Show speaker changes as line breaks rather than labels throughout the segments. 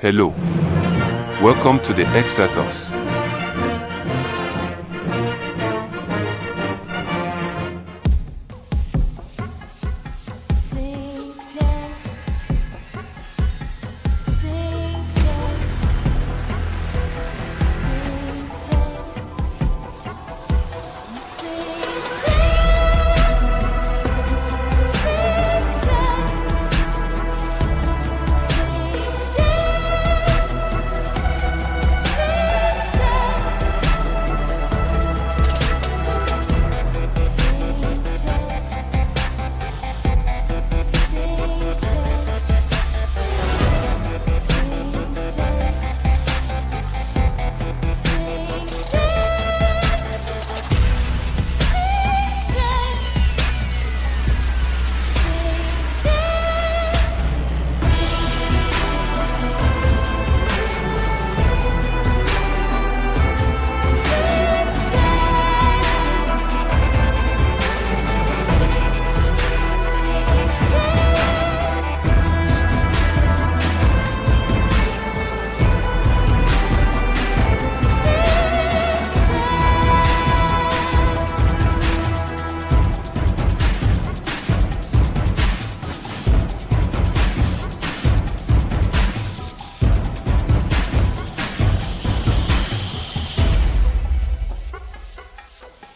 Hello. Welcome to the Xirtus.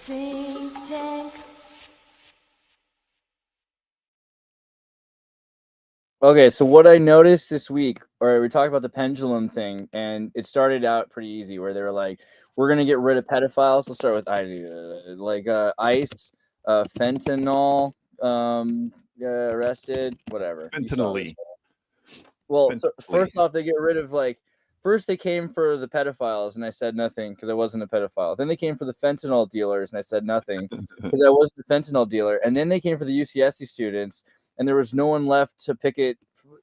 Synctank.
Okay, so what I noticed this week, or we talked about the pendulum thing, and it started out pretty easy, where they were like, "We're gonna get rid of pedophiles." Let's start with ICE, fentanyl, arrested, whatever. You saw this.
Fentanyl.
Well,
Fentanyl.
so first off, they get rid of first they came for the pedophiles, and I said nothing because I wasn't a pedophile. Then they came for the fentanyl dealers, and I said nothing because I wasn't a fentanyl dealer. And then they came for the UCSC students, and there was no one left to picket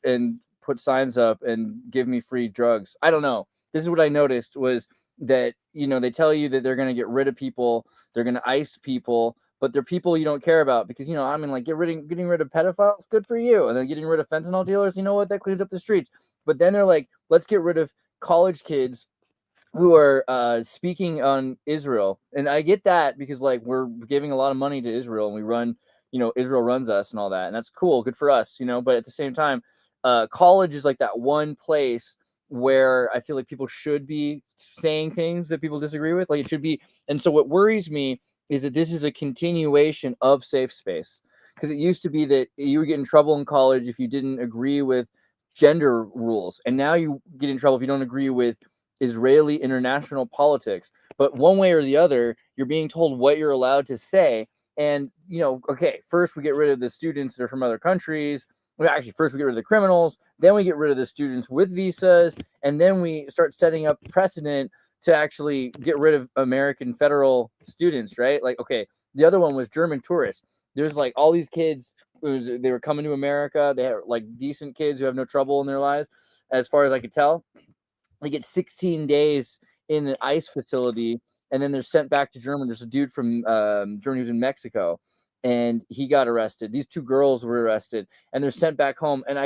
and put signs up and give me free drugs. I don't know. This is what I noticed was that, they tell you that they're going to get rid of people, they're going to ICE people, but they're people you don't care about because, getting rid of pedophiles, good for you. And then getting rid of fentanyl dealers, you know what? That cleans up the streets. But then they're like, let's get rid of college kids who are speaking on Israel. And I get that because we're giving a lot of money to Israel and we run, Israel runs us and all that. And that's cool. Good for us, but at the same time, college is like that one place where I feel like people should be saying things that people disagree with. Like it should be. And so what worries me is that this is a continuation of safe space, because it used to be that you would get in trouble in college if you didn't agree with gender rules. And now you get in trouble if you don't agree with Israeli international politics. But one way or the other, you're being told what you're allowed to say. And, okay, first we get rid of the students that are from other countries. Well, actually, first we get rid of the criminals, then we get rid of the students with visas, and then we start setting up precedent to actually get rid of American federal students, right? Okay, the other one was German tourists. There's all these kids, they were coming to America. They had decent kids who have no trouble in their lives, as far as I could tell. They get 16 days in an ICE facility, and then they're sent back to Germany. There's a dude from Germany who's in Mexico, and he got arrested. These two girls were arrested, and they're sent back home. And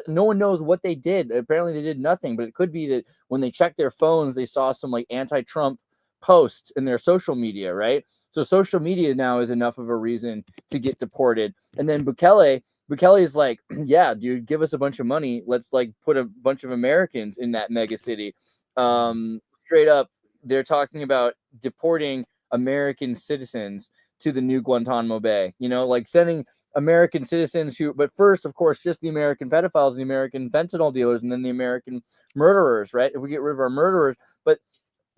no one knows what they did. Apparently they did nothing, but it could be that when they checked their phones, they saw some anti-Trump posts in their social media, right? So social media now is enough of a reason to get deported. And then Bukele is like, yeah, dude, give us a bunch of money. Let's put a bunch of Americans in that mega city. Straight up, they're talking about deporting American citizens to the new Guantanamo Bay, sending American citizens but first, of course, just the American pedophiles and the American fentanyl dealers, and then the American murderers, right? If we get rid of our murderers, but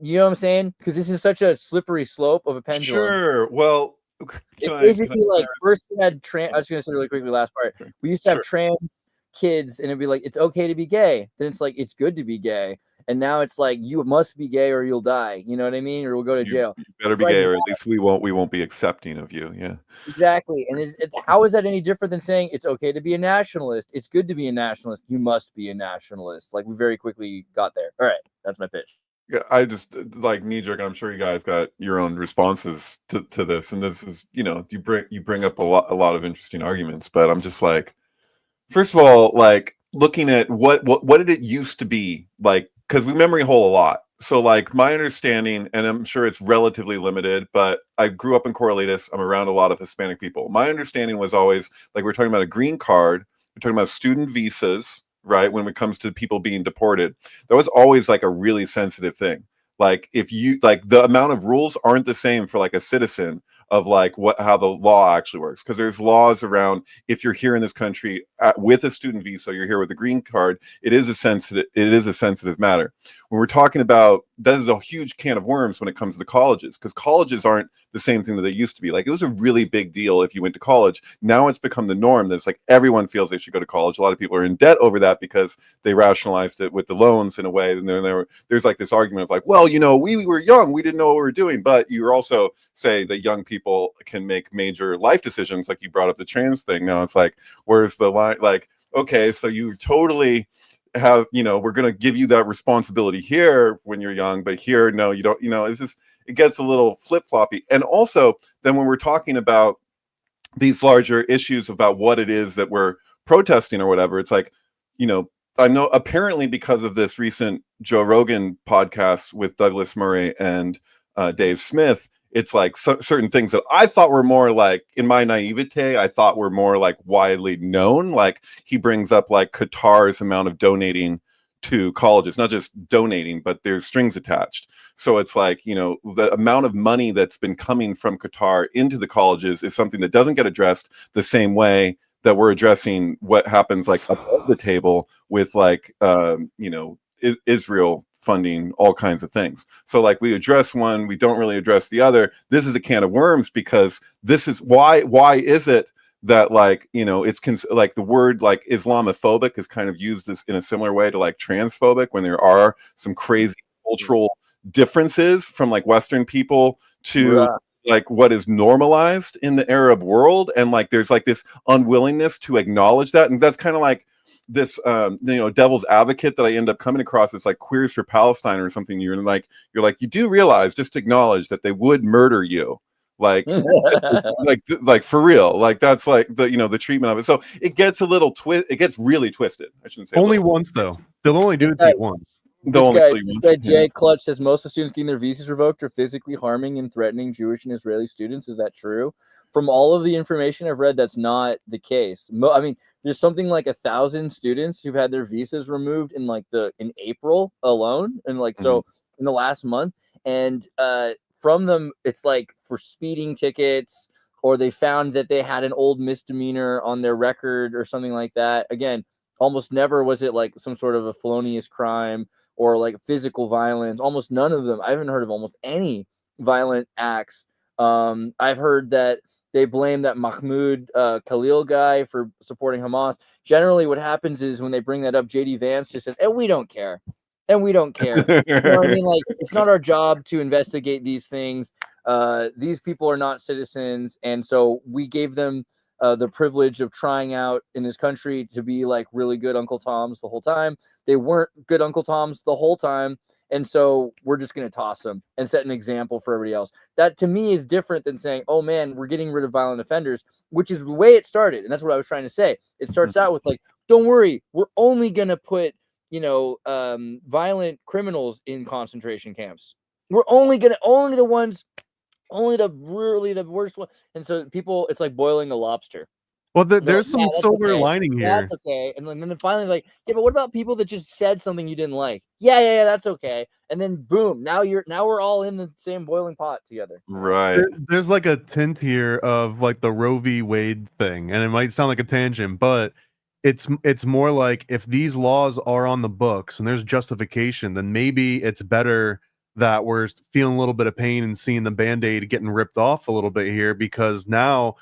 you know what I'm saying? Because this is such a slippery slope of a pendulum.
Sure. Well,
basically first we had trans. I was going to say really quickly, last part. We used to have trans kids, and it'd be it's okay to be gay. Then it's it's good to be gay. And now it's you must be gay or you'll die. You know what I mean? Or we'll go to jail.
You better be gay, or at least we won't be accepting of you. Yeah.
Exactly. And how is that any different than saying it's okay to be a nationalist? It's good to be a nationalist. You must be a nationalist. We very quickly got there. All right. That's my pitch.
Yeah, I just knee jerk. I'm sure you guys got your own responses to this. And this is, you bring up a lot of interesting arguments, but I'm just first of all, looking at what did it used to be like, because we memory hole a lot. So like my understanding, and I'm sure it's relatively limited, but I grew up in Corralitos. I'm around a lot of Hispanic people. My understanding was always like, we're talking about a green card, we're talking about student visas, right? When it comes to people being deported, that was always like a really sensitive thing. Like if you like, the amount of rules aren't the same for like a citizen of like how the law actually works, because there's laws around, if you're here in this country with a student visa, you're here with a green card, it is a sensitive matter. When we're talking about, that is a huge can of worms when it comes to the colleges, because colleges aren't the same thing that they used to be. Like, it was a really big deal if you went to college. Now it's become the norm that it's like everyone feels they should go to college. A lot of people are in debt over that because they rationalized it with the loans in a way. And there's like this argument of like, well, we were young, we didn't know what we were doing. But you also say that young people can make major life decisions, like you brought up the trans thing. Now it's like, where's the line? Like, okay, so you totally have, we're going to give you that responsibility here when you're young, but here, no, you don't. It's just, it gets a little flip-floppy. And also then when we're talking about these larger issues about what it is that we're protesting or whatever, it's like, I know apparently because of this recent Joe Rogan podcast with Douglas Murray and Dave Smith, it's like certain things that I thought were more like, in my naivete, I thought were more like widely known. Like he brings up like Qatar's amount of donating to colleges, not just donating, but there's strings attached. So it's like, the amount of money that's been coming from Qatar into the colleges is something that doesn't get addressed the same way that we're addressing what happens like above the table with like, Israel funding all kinds of things. So like we address one, we don't really address the other. This is a can of worms, because this is why is it that like, it's like the word like Islamophobic is kind of used as in a similar way to like transphobic, when there are some crazy cultural differences from like Western people to like what is normalized in the Arab world. And like there's like this unwillingness to acknowledge that. And that's kind of like this devil's advocate that I end up coming across. It's like Queers for Palestine or something. You're like you do realize, just acknowledge that they would murder you, like like for real. Like that's like the treatment of it. So it gets a little it gets really twisted. I shouldn't say
only once though. They'll only do it once.
This guy Jay Clutch says most of the students getting their visas revoked are physically harming and threatening Jewish and Israeli students. Is that true? From all of the information I've read, that's not the case. I mean, there's something like 1,000 students who've had their visas removed in April alone, and so in the last month. And from them, it's like for speeding tickets, or they found that they had an old misdemeanor on their record or something like that. Again, almost never was it like some sort of a felonious crime or like physical violence. Almost none of them. I haven't heard of almost any violent acts. I've heard that they blame that Mahmoud Khalil guy for supporting Hamas. Generally, what happens is when they bring that up, JD Vance just says, and we don't care. And we don't care. You know what I mean? Like, it's not our job to investigate these things. These people are not citizens. And so we gave them the privilege of trying out in this country to be like really good Uncle Toms the whole time. They weren't good Uncle Toms the whole time. And so we're just going to toss them and set an example for everybody else. That to me is different than saying, oh man, we're getting rid of violent offenders, which is the way it started. And that's what I was trying to say. It starts out with like, don't worry, we're only going to put, violent criminals in concentration camps. We're only the worst one. And so people, it's like boiling a lobster.
Well, there's some silver lining here.
That's okay. And then finally, like, yeah, but what about people that just said something you didn't like? Yeah, that's okay. And then boom, now we're all in the same boiling pot together.
Right.
There's like a tint here of like the Roe v. Wade thing, and it might sound like a tangent, but it's more like if these laws are on the books and there's justification, then maybe it's better that we're feeling a little bit of pain and seeing the Band-Aid getting ripped off a little bit here, because now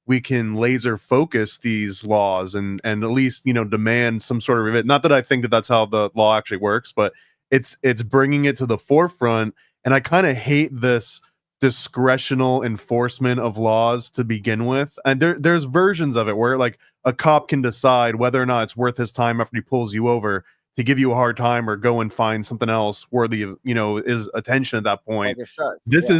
we can laser focus these laws and at least, demand some sort of it. Not that I think that that's how the law actually works, but it's bringing it to the forefront. And I kind of hate this discretional enforcement of laws to begin with. And there's versions of it where like a cop can decide whether or not it's worth his time after he pulls you over to give you a hard time or go and find something else worthy of, his attention at that point.
Like
This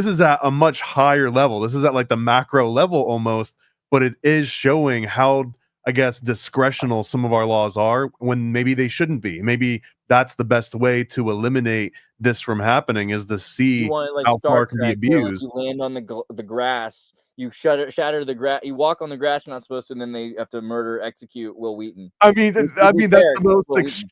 is at a much higher level. This is at like the macro level almost, but it is showing how I guess, discretional some of our laws are when maybe they shouldn't be. Maybe that's the best way to eliminate this from happening, is to
You
see
want it like
how
Star
far it can be
Trek, where like,
abused.
you land on the grass, you shatter the grass, you walk on the grass you're not supposed to, and then they have to execute Will Wheaton.
I mean, that's
fair,
the most
Will Wheaton.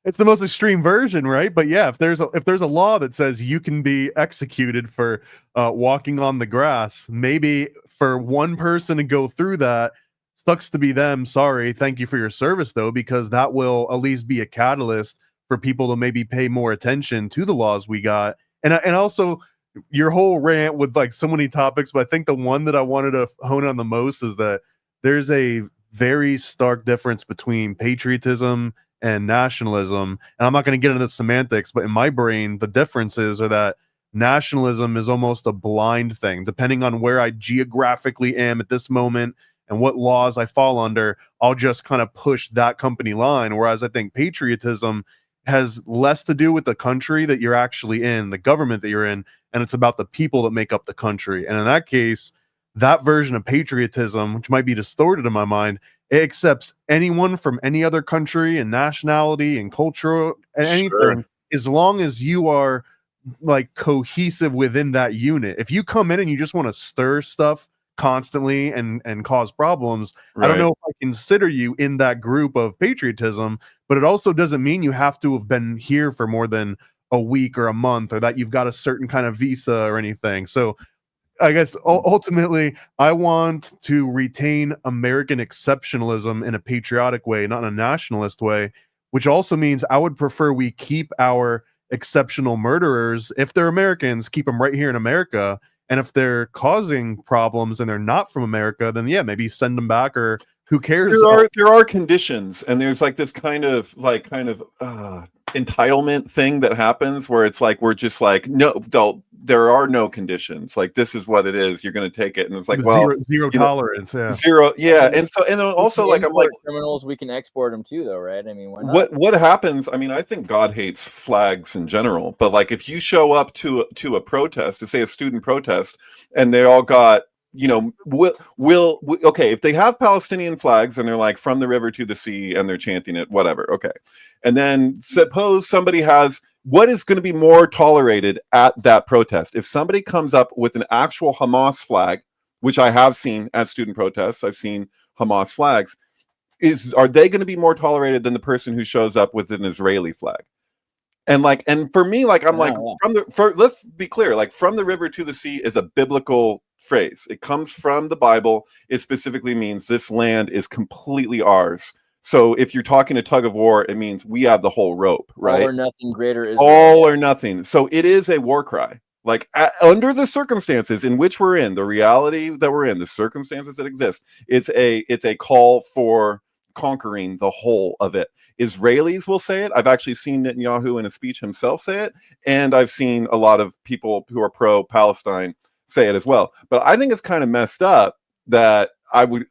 it's the most extreme version, right? But yeah, if there's a law that says you can be executed for walking on the grass, maybe for one person to go through that, sucks to be them. Sorry, thank you for your service though, because that will at least be a catalyst for people to maybe pay more attention to the laws we got. And also your whole rant with like so many topics, but I think the one that I wanted to hone on the most is that there's a very stark difference between patriotism and nationalism. And I'm not going to get into the semantics, but in my brain, the differences are that nationalism is almost a blind thing. Depending on where I geographically am at this moment and what laws I fall under, I'll just kind of push that company line. Whereas I think patriotism has less to do with the country that you're actually in, the government that you're in, and it's about the people that make up the country. And in that case, that version of patriotism, which might be distorted in my mind, it accepts anyone from any other country and nationality and culture and anything, as long as you are like cohesive within that unit. If you come in and you just want to stir stuff constantly and cause problems, I don't know if I consider you in that group of patriotism. But it also doesn't mean you have to have been here for more than a week or a month, or that you've got a certain kind of visa or anything. So I guess ultimately, I want to retain American exceptionalism in a patriotic way, not in a nationalist way, which also means I would prefer we keep our exceptional murderers, if they're Americans, keep them right here in America. And if they're causing problems and they're not from America, then yeah, maybe send them back, or who cares?
There are conditions, and there's like this kind of entitlement thing that happens where it's like we're just like, no, there are no conditions. Like, this is what it is. You're going to take it, and it's like, well,
zero tolerance,
zero, yeah. And then also like I'm like,
criminals, we can export them too, though, right? I mean, why not?
what happens? I mean, I think God hates flags in general, but like if you show up to a protest, to say a student protest, and they all got, okay, if they have Palestinian flags and they're like from the river to the sea and they're chanting it, whatever, okay. And then suppose somebody has, what is going to be more tolerated at that protest? If somebody comes up with an actual Hamas flag, which I have seen at student protests, I've seen Hamas flags, are they going to be more tolerated than the person who shows up with an Israeli flag? And for me, like, I'm like, let's be clear, like, from the river to the sea is a biblical phrase. It comes from the Bible. It specifically means this land is completely ours. So if you're talking a tug of war, it means we have the whole rope, right?
All or nothing, greater Israel.
All or nothing. So it is a war cry. Like, under the circumstances in which we're in, the reality that we're in, the circumstances that exist, it's a call for conquering the whole of it. Israelis will say it. I've actually seen Netanyahu in a speech himself say it, and I've seen a lot of people who are pro-Palestine say it as well. But I think it's kind of messed up that I would,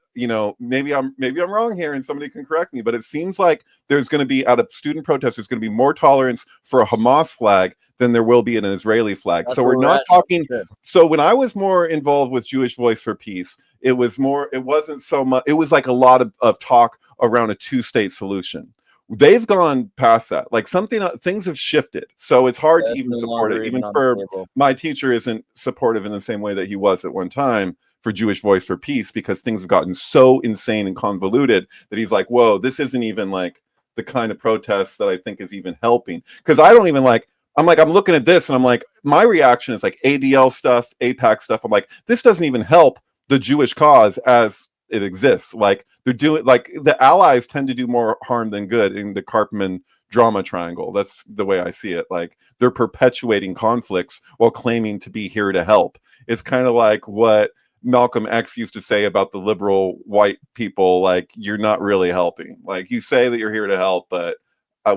maybe I'm wrong here, and somebody can correct me, but it seems like there's going to be, out of student protests, there's going to be more tolerance for a Hamas flag than there will be an Israeli flag.
That's
so we're not talking.
Sure.
So when I was more involved with Jewish Voice for Peace, it wasn't so much. It was like a lot of talk around a two-state solution. They've gone past that. Like, things have shifted. So it's hard to even support it. Even for my teacher isn't supportive in the same way that he was at one time for Jewish Voice for Peace, because things have gotten so insane and convoluted that he's like, whoa, this isn't even like the kind of protest that I think is even helping. Because I don't even like, I'm looking at this and I'm like, my reaction is like ADL stuff, APAC stuff. I'm like, this doesn't even help the Jewish cause as it exists. Like, they're doing, like, the allies tend to do more harm than good in the Karpman drama triangle. That's the way I see it. Like, they're perpetuating conflicts while claiming to be here to help. It's kind of like what Malcolm X used to say about the liberal white people. Like, you're not really helping. Like, you say that you're here to help, but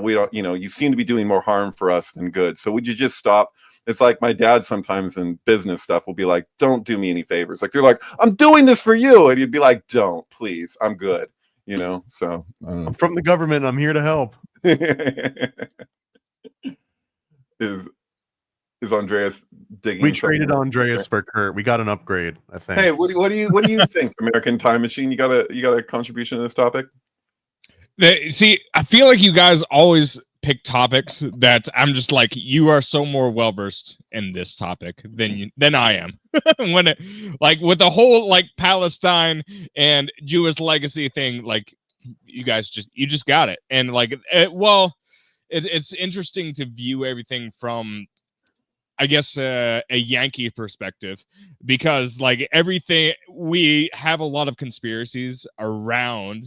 we don't, you seem to be doing more harm for us than good. So would you just stop? It's like my dad sometimes in business stuff will be like, don't do me any favors. Like, they're like, I'm doing this for you. And you'd be like, don't, please. I'm good. So
I'm from the government. I'm here to help.
Is Andreas digging.
We traded
something.
Andreas for Kurt. We got an upgrade, I think.
Hey, what do you think, American Time Machine? You got a contribution to this topic?
See, I feel like you guys always pick topics that I'm just like, you are so more well versed in this topic than I am. Like with the whole like Palestine and Jewish legacy thing, like you guys just got it. And like, it's interesting to view everything from, I guess, a Yankee perspective, because like everything, we have a lot of conspiracies around,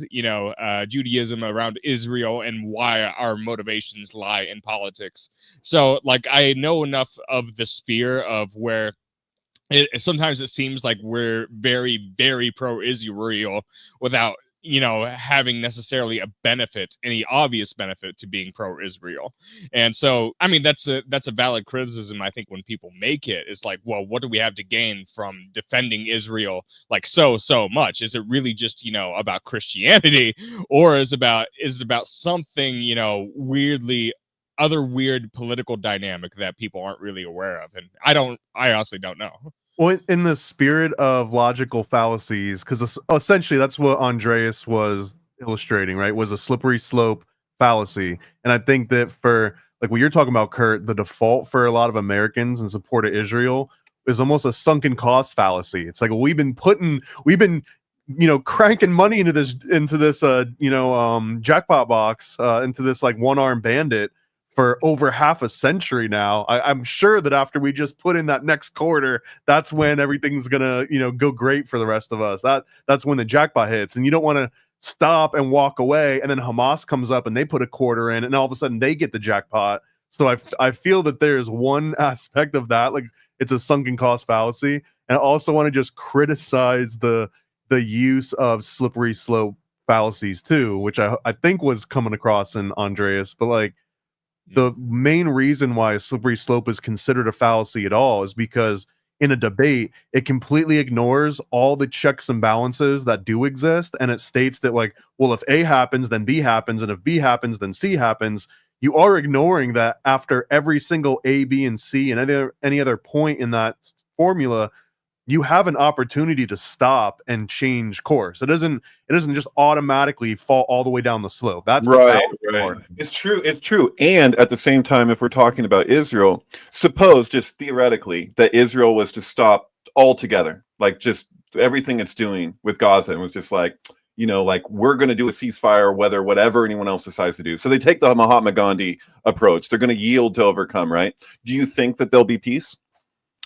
Judaism, around Israel, and why our motivations lie in politics. So like I know enough of the sphere of where sometimes it seems like we're very, very pro-Israel without having necessarily any obvious benefit to being pro-Israel. And so, I mean, that's a valid criticism. I think when people make it, it's like, well, what do we have to gain from defending Israel like so much? Is it really just, about Christianity, or is it about something, weirdly other weird political dynamic that people aren't really aware of? And I honestly don't know.
Well, in the spirit of logical fallacies, because essentially that's what Andreas was illustrating, right? Was a slippery slope fallacy. And I think that for like what you're talking about, Kurt, the default for a lot of Americans in support of Israel is almost a sunken cost fallacy. It's like, well, we've been cranking money into this jackpot box, into this like one-armed bandit for over half a century now. I'm sure that after we just put in that next quarter, that's when everything's gonna, go great for the rest of us. That's when the jackpot hits, and you don't want to stop and walk away, and then Hamas comes up and they put a quarter in, and all of a sudden they get the jackpot. So I feel that there's one aspect of that, like it's a sunken cost fallacy, and I also want to just criticize the use of slippery slope fallacies too, which I think was coming across in Andreas, but like. The main reason why a slippery slope is considered a fallacy at all is because in a debate, it completely ignores all the checks and balances that do exist. And it states that like, well, if A happens, then B happens. And if B happens, then C happens. You are ignoring that after every single A, B, and C and any other point in that formula, you have an opportunity to stop and change course. It doesn't just automatically fall all the way down the slope. That's
right. It's true. And at the same time, if we're talking about Israel, suppose just theoretically that Israel was to stop altogether, like just everything it's doing with Gaza, and was just like, like we're going to do a ceasefire, whatever anyone else decides to do. So they take the Mahatma Gandhi approach. They're going to yield to overcome, right? Do you think that there'll be peace?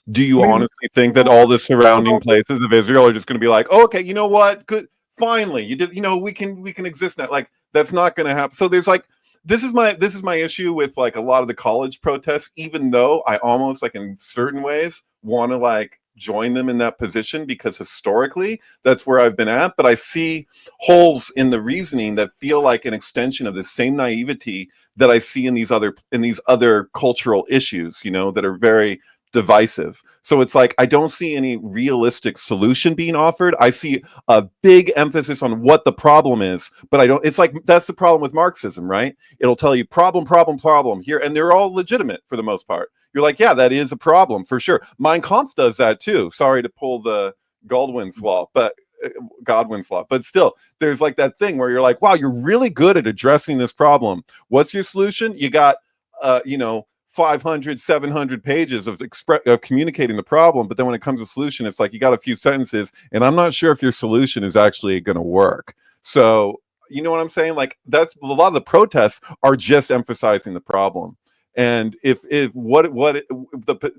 Do you honestly think that all the surrounding places of Israel are just going to be like, oh, okay, you know what? Good. Finally, you did, we can exist now. Like that's not going to happen. So there's like, this is my issue with like a lot of the college protests, even though I almost like in certain ways want to like join them in that position because historically that's where I've been at. But I see holes in the reasoning that feel like an extension of the same naivety that I see in these other cultural issues, that are very divisive. So it's like I don't see any realistic solution being offered. I see a big emphasis on what the problem is, but I don't. It's like that's the problem with Marxism, right? It'll tell you problem here, and they're all legitimate for the most part. You're like, yeah, that is a problem for sure. Mein Kampf does that too. Sorry to pull the Godwin's law, but still, there's like that thing where you're like, wow, you're really good at addressing this problem. What's your solution? You got, 500, 700 pages of communicating the problem, but then when it comes to solution, it's like you got a few sentences, and I'm not sure if your solution is actually going to work. So, you know what I'm saying? Like that's a lot of the protests are just emphasizing the problem. And if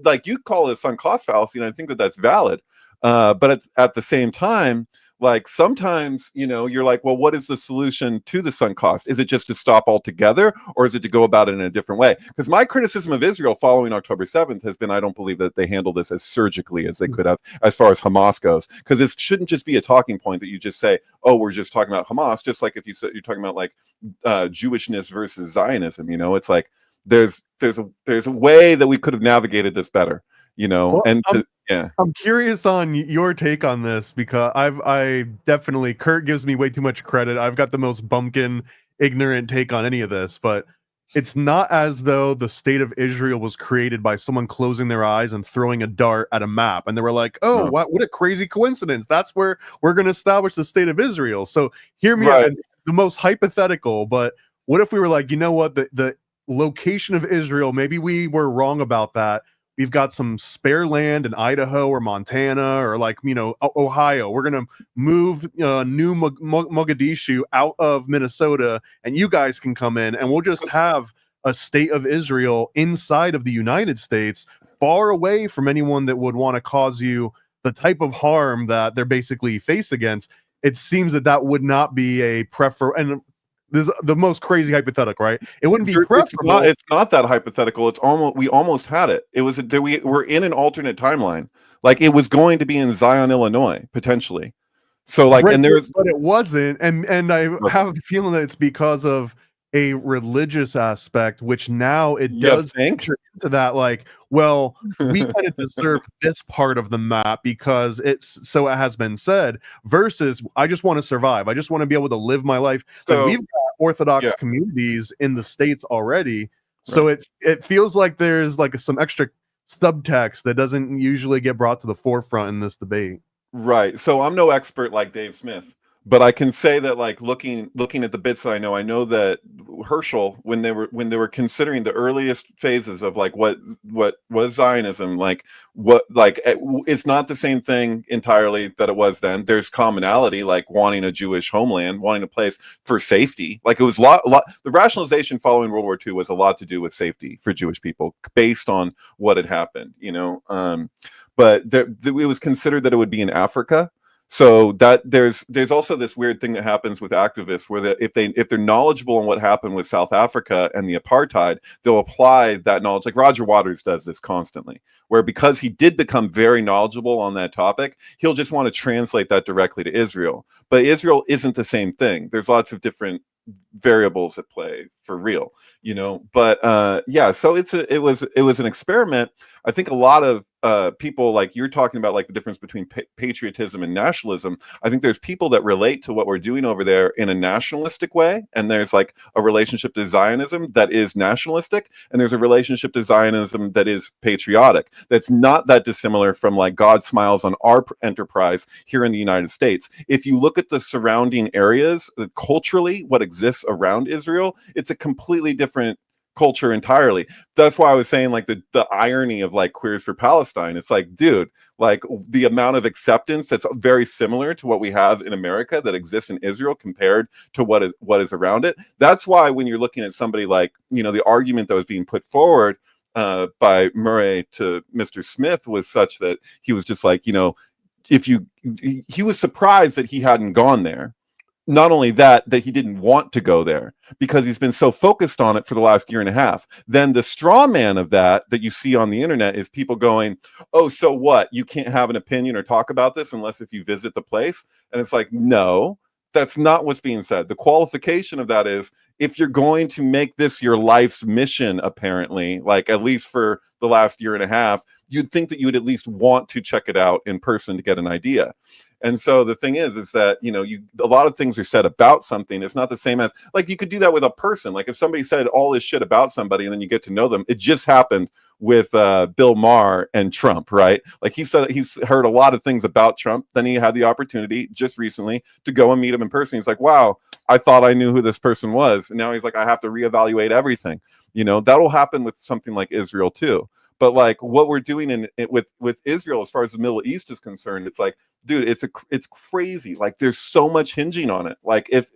like you call it a sunk cost fallacy, and I think that that's valid, but at the same time, like sometimes, you're like, well, what is the solution to the sunk cost? Is it just to stop altogether, or is it to go about it in a different way? Because my criticism of Israel following October 7th has been, I don't believe that they handled this as surgically as they could have as far as Hamas goes. Because it shouldn't just be a talking point that you just say, oh, we're just talking about Hamas. Just like if you said you're talking about like Jewishness versus Zionism, it's like there's a way that we could have navigated this better.
Well,
and
yeah, I'm curious on your take on this because I definitely, Kurt gives me way too much credit. I've got the most bumpkin, ignorant take on any of this, but it's not as though the state of Israel was created by someone closing their eyes and throwing a dart at a map, and they were like, "Oh,
No.
what a crazy coincidence! That's where we're going to establish the state of Israel." So hear me
Right.
out. The most hypothetical, but what if we were like, you know what, the location of Israel, maybe we were wrong about that. We've got some spare land in Idaho or Montana or like, Ohio. We're going to move New Mogadishu out of Minnesota, and you guys can come in, and we'll just have a state of Israel inside of the United States, far away from anyone that would want to cause you the type of harm that they're basically faced against. It seems that would not be a and this is the most crazy hypothetical, right? It wouldn't be preferable.
It's not that hypothetical. It's we almost had it. It was we were in an alternate timeline. Like it was going to be in Zion, Illinois, potentially. So like,
right,
and there's,
but it wasn't, and I have a feeling that it's because of a religious aspect, which now it does enter into that. Like, well, we kind of deserve this part of the map because it's so it has been said. Versus, I just want to survive. I just want to be able to live my life. So we've got Orthodox communities in the States already, so it feels like there's like some extra subtext that doesn't usually get brought to the forefront in this debate.
Right. So I'm no expert like Dave Smith, but I can say that like looking at the bits that I know that Herschel, when they were considering the earliest phases of like what was Zionism, like it's not the same thing entirely that it was then. There's commonality, like wanting a Jewish homeland, wanting a place for safety. Like it was a lot. The rationalization following World War II was a lot to do with safety for Jewish people based on what had happened, but it was considered that it would be in Africa. So that there's also this weird thing that happens with activists where if they're knowledgeable on what happened with South Africa and the apartheid, they'll apply that knowledge. Like Roger Waters does this constantly, where because he did become very knowledgeable on that topic, he'll just want to translate that directly to Israel. But Israel isn't the same thing. There's lots of different variables at play for real, but so it was an experiment. I think a lot of people, like you're talking about, like the difference between patriotism and nationalism. I think there's people that relate to what we're doing over there in a nationalistic way, and there's like a relationship to Zionism that is nationalistic, and there's a relationship to Zionism that is patriotic. That's not that dissimilar from like God smiles on our enterprise here in the United States. If you look at the surrounding areas, culturally, what exists around Israel, it's a completely different culture entirely. That's why I was saying like the irony of like Queers for Palestine. It's like, dude, like the amount of acceptance that's very similar to what we have in America that exists in Israel compared to what is around it. That's why when you're looking at somebody like, the argument that was being put forward by Murray to Mr. Smith was such that he was just like, he was surprised that he hadn't gone there. Not only that he didn't want to go there because he's been so focused on it for the last year and a half. Then the straw man of that you see on the internet is people going, oh, so what? You can't have an opinion or talk about this unless if you visit the place. And it's like, no, that's not what's being said. The qualification of that is if you're going to make this your life's mission, apparently, like at least for the last year and a half, you'd think that you would at least want to check it out in person to get an idea. And so the thing is that, a lot of things are said about something. It's not the same as like you could do that with a person. Like if somebody said all this shit about somebody and then you get to know them, it just happened with Bill Maher and Trump, right? Like he said, he's heard a lot of things about Trump. Then he had the opportunity just recently to go and meet him in person. He's like, wow, I thought I knew who this person was. And now he's like, I have to reevaluate everything. That'll happen with something like Israel too. But like what we're doing with Israel, as far as the Middle East is concerned, it's like, dude, it's crazy. Like there's so much hinging on it. Like if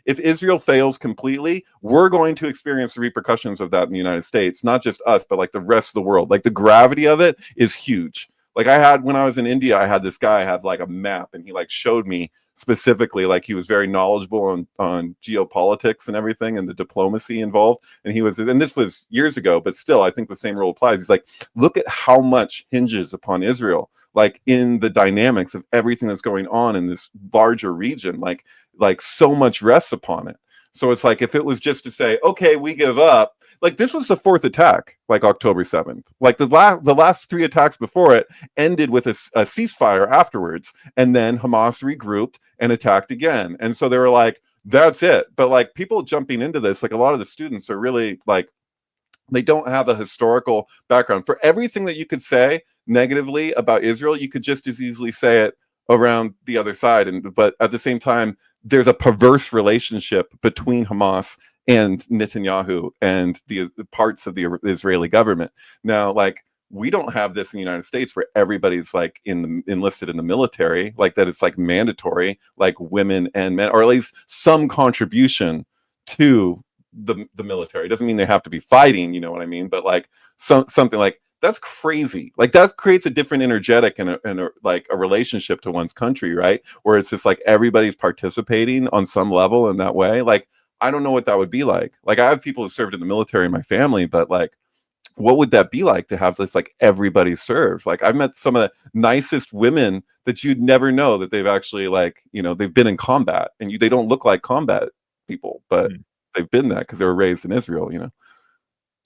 Israel fails completely, we're going to experience the repercussions of that in the United States, not just us, but like the rest of the world. Like the gravity of it is huge. Like when I was in India, I had this guy have like a map and he like showed me specifically, like he was very knowledgeable on geopolitics and everything and the diplomacy involved. And this was years ago, but still, I think the same rule applies. He's like, look at how much hinges upon Israel, like in the dynamics of everything that's going on in this larger region, like so much rests upon it. So it's like, if it was just to say, okay, we give up, like this was the fourth attack, like October 7th, like the last three attacks before it ended with a ceasefire afterwards. And then Hamas regrouped and attacked again. And so they were like, that's it. But like people jumping into this, like a lot of the students are really like, they don't have a historical background. For everything that you could say negatively about Israel, you could just as easily say it around the other side. But at the same time, there's a perverse relationship between Hamas and Netanyahu and the parts of the Israeli government. Now, like, we don't have this in the United States where everybody's like enlisted in the military, like that it's like mandatory, like women and men, or at least some contribution to the military. It doesn't mean they have to be fighting, you know what I mean? But like something like that's crazy. Like that creates a different energetic and like a relationship to one's country, right? Where it's just like everybody's participating on some level in that way. Like I don't know what that would be like. Like I have people who served in the military in my family, but like what would that be like to have this like everybody serve? Like I've met some of the nicest women that you'd never know that they've actually like, you know, they've been in combat, and they don't look like combat people, but they've been that because they were raised in Israel, you know.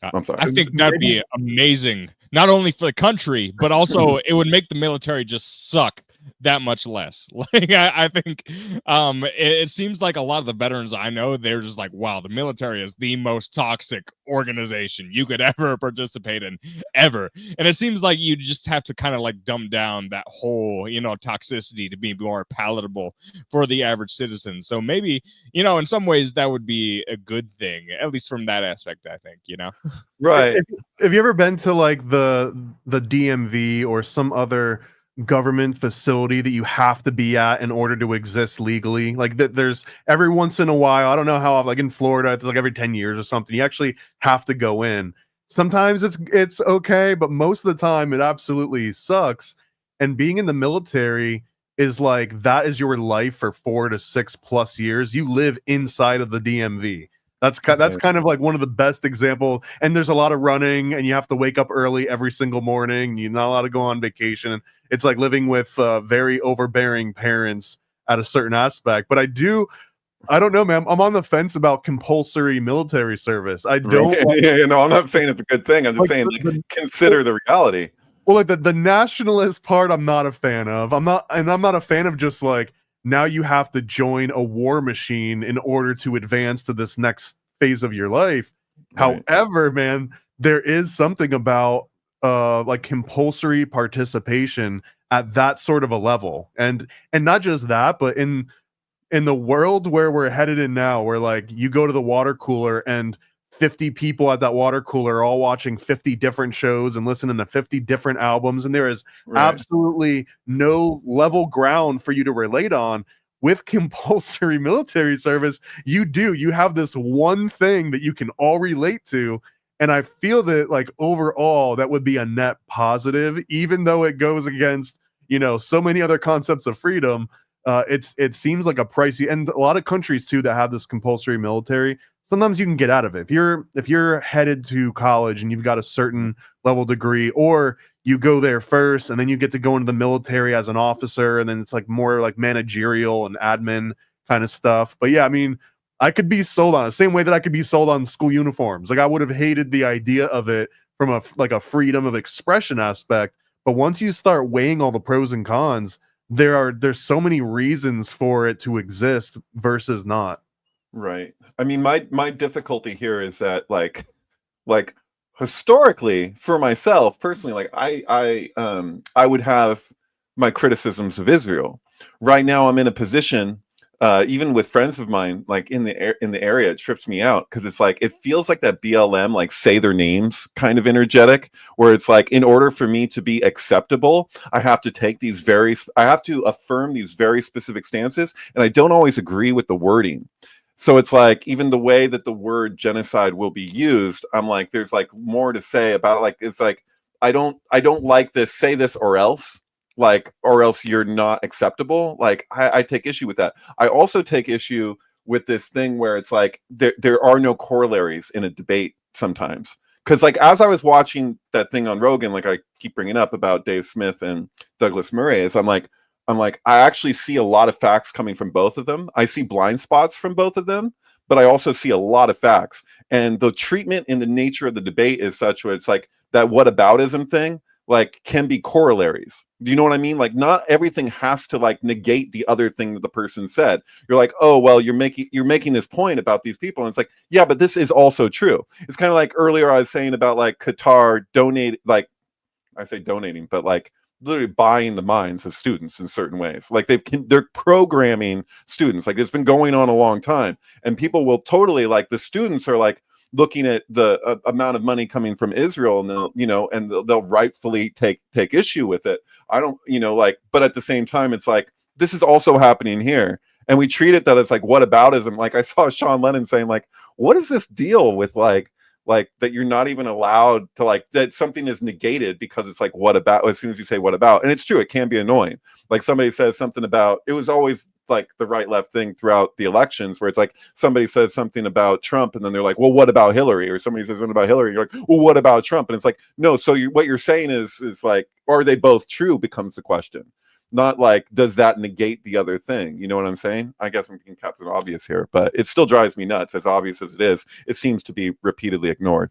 I'm sorry.
I think that'd be amazing, not only for the country, but also it would make the military just suck that much less. Like I think it seems like a lot of the veterans I know, they're just like, wow, the military is the most toxic organization you could ever participate in ever. And it seems like you just have to kind of like dumb down that whole, you know, toxicity to be more palatable for the average citizen. So maybe, you know, in some ways that would be a good thing, at least from that aspect, I think, you know.
Right.
Have you ever been to like the DMV or some other government facility that you have to be at in order to exist legally? Like that there's every once in a while, I don't know how, like in Florida it's like every 10 years or something, you actually have to go in. Sometimes it's okay, but most of the time it absolutely sucks. And being in the military is like, that is your life for 4 to 6 plus years. You live inside of the DMV. That's kind of like one of the best examples. And there's a lot of running, and you have to wake up early every single morning. You're not allowed to go on vacation. It's like living with very overbearing parents at a certain aspect. But I don't know, man. I'm on the fence about compulsory military service. I don't.
You know, I'm not saying it's a good thing. I'm just saying, like, consider the reality.
Well, like the nationalist part, I'm not a fan of. I'm not a fan of just like, now you have to join a war machine in order to advance to this next phase of your life. Right. However, man, there is something about like compulsory participation at that sort of a level. And not just that, but in the world where we're headed in now, where like you go to the water cooler and 50 people at that water cooler are all watching 50 different shows and listening to 50 different albums, and there is absolutely no level ground for you to relate on. With compulsory military service, you have this one thing that you can all relate to, and I feel that like overall that would be a net positive, even though it goes against, you know, so many other concepts of freedom. It seems like a pricey, and a lot of countries too that have this compulsory military, sometimes you can get out of it. If you're headed to college and you've got a certain level degree, or you go there first and then you get to go into the military as an officer, and then it's like more like managerial and admin kind of stuff. But yeah, I mean, I could be sold on it, same way that I could be sold on school uniforms. Like I would have hated the idea of it from a freedom of expression aspect. But once you start weighing all the pros and cons, there's so many reasons for it to exist versus not.
Right. I mean, my difficulty here is that like historically, for myself personally, like I would have my criticisms of Israel. Right now I'm in a position, even with friends of mine, like in the area, it trips me out because it's like it feels like that BLM, like say their names kind of energetic, where it's like in order for me to be acceptable, I have to affirm these very specific stances, and I don't always agree with the wording. So it's like even the way that the word genocide will be used, I'm like, there's like more to say about it. Like it's like I don't like this, say this or else, like, or else you're not acceptable. Like I take issue with that. I also take issue with this thing where it's like there are no corollaries in a debate sometimes. Because like as I was watching that thing on Rogan, like I keep bringing up about Dave Smith and Douglas Murray, is I'm like, I actually see a lot of facts coming from both of them. I see blind spots from both of them, but I also see a lot of facts. And the treatment in the nature of the debate is such where it's like that whataboutism thing. like can be corollaries. Do you know what I mean? Like not everything has to like negate the other thing that the person said. You're like, oh well, you're making this point about these people, and it's like, yeah, but this is also true. It's kind of like earlier I was saying about like Qatar donate, like I say donating, but like literally buying the minds of students in certain ways. Like they're programming students. Like it's been going on a long time, and people will totally like the students are like looking at the amount of money coming from Israel, and they'll rightfully take issue with it. I don't, like, but at the same time, it's like this is also happening here, and we treat it that it's like whataboutism. Like I saw Sean Lennon saying, like, what is this deal with like that you're not even allowed to like that something is negated because it's like what about as soon as you say what about, and it's true, it can be annoying. Like somebody says something about, it was always like the right left thing throughout the elections where it's like somebody says something about Trump and then they're like, well, what about Hillary? Or somebody says something about Hillary, you're like, well, what about Trump? And it's like, no, so what you're saying is like, are they both true becomes the question, not like does that negate the other thing. You know what I'm saying? I guess I'm being Captain Obvious here, but it still drives me nuts. As obvious as it is, it seems to be repeatedly ignored.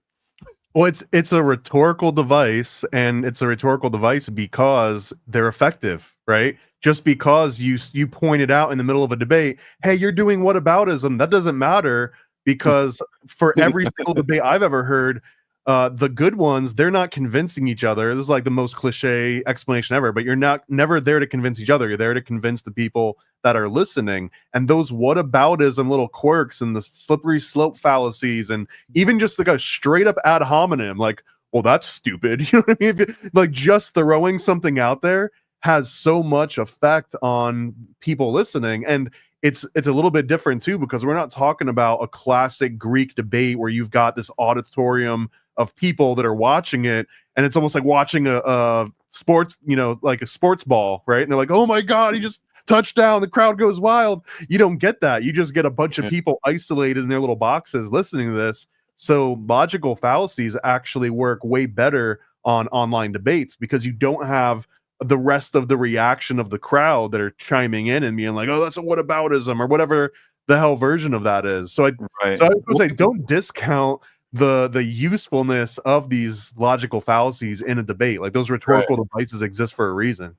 Well, it's a rhetorical device, and it's a rhetorical device because they're effective, right? Just because you pointed out in the middle of a debate, hey, you're doing whataboutism, that doesn't matter, because for every single debate I've ever heard, the good ones, they're not convincing each other. This is like the most cliche explanation ever, but you're never there to convince each other. You're there to convince the people that are listening. And those whataboutism little quirks and the slippery slope fallacies, and even just like a straight up ad hominem, like, well, that's stupid. You know what I mean? Like just throwing something out there has so much effect on people listening. And it's a little bit different too, because we're not talking about a classic Greek debate where you've got this auditorium of people that are watching it, and it's almost like watching a sports, like a sports ball, right? And they're like, oh my God, he just touchdown, the crowd goes wild. You don't get that. You just get a bunch of people isolated in their little boxes listening to this. So logical fallacies actually work way better on online debates because you don't have the rest of the reaction of the crowd that are chiming in and being like, oh, that's a whataboutism or whatever the hell version of that is. So I would say don't discount the usefulness of these logical fallacies in a debate. Like those rhetorical devices exist for a reason.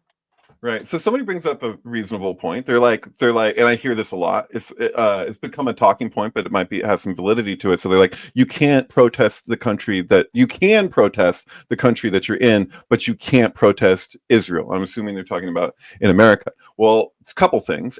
Right. So somebody brings up a reasonable point. They're like, and I hear this a lot. It's become a talking point, but it has some validity to it. So they're like, you can't protest the country that you're in, but you can't protest Israel. I'm assuming they're talking about in America. Well, it's a couple things.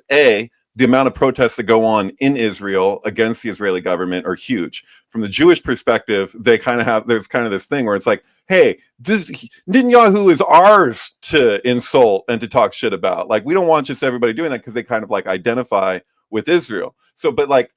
The amount of protests that go on in Israel against the Israeli government are huge. From the Jewish perspective, there's kind of this thing where it's like, hey, Netanyahu is ours to insult and to talk shit about. Like, we don't want just everybody doing that because they kind of like identify with Israel. So, but like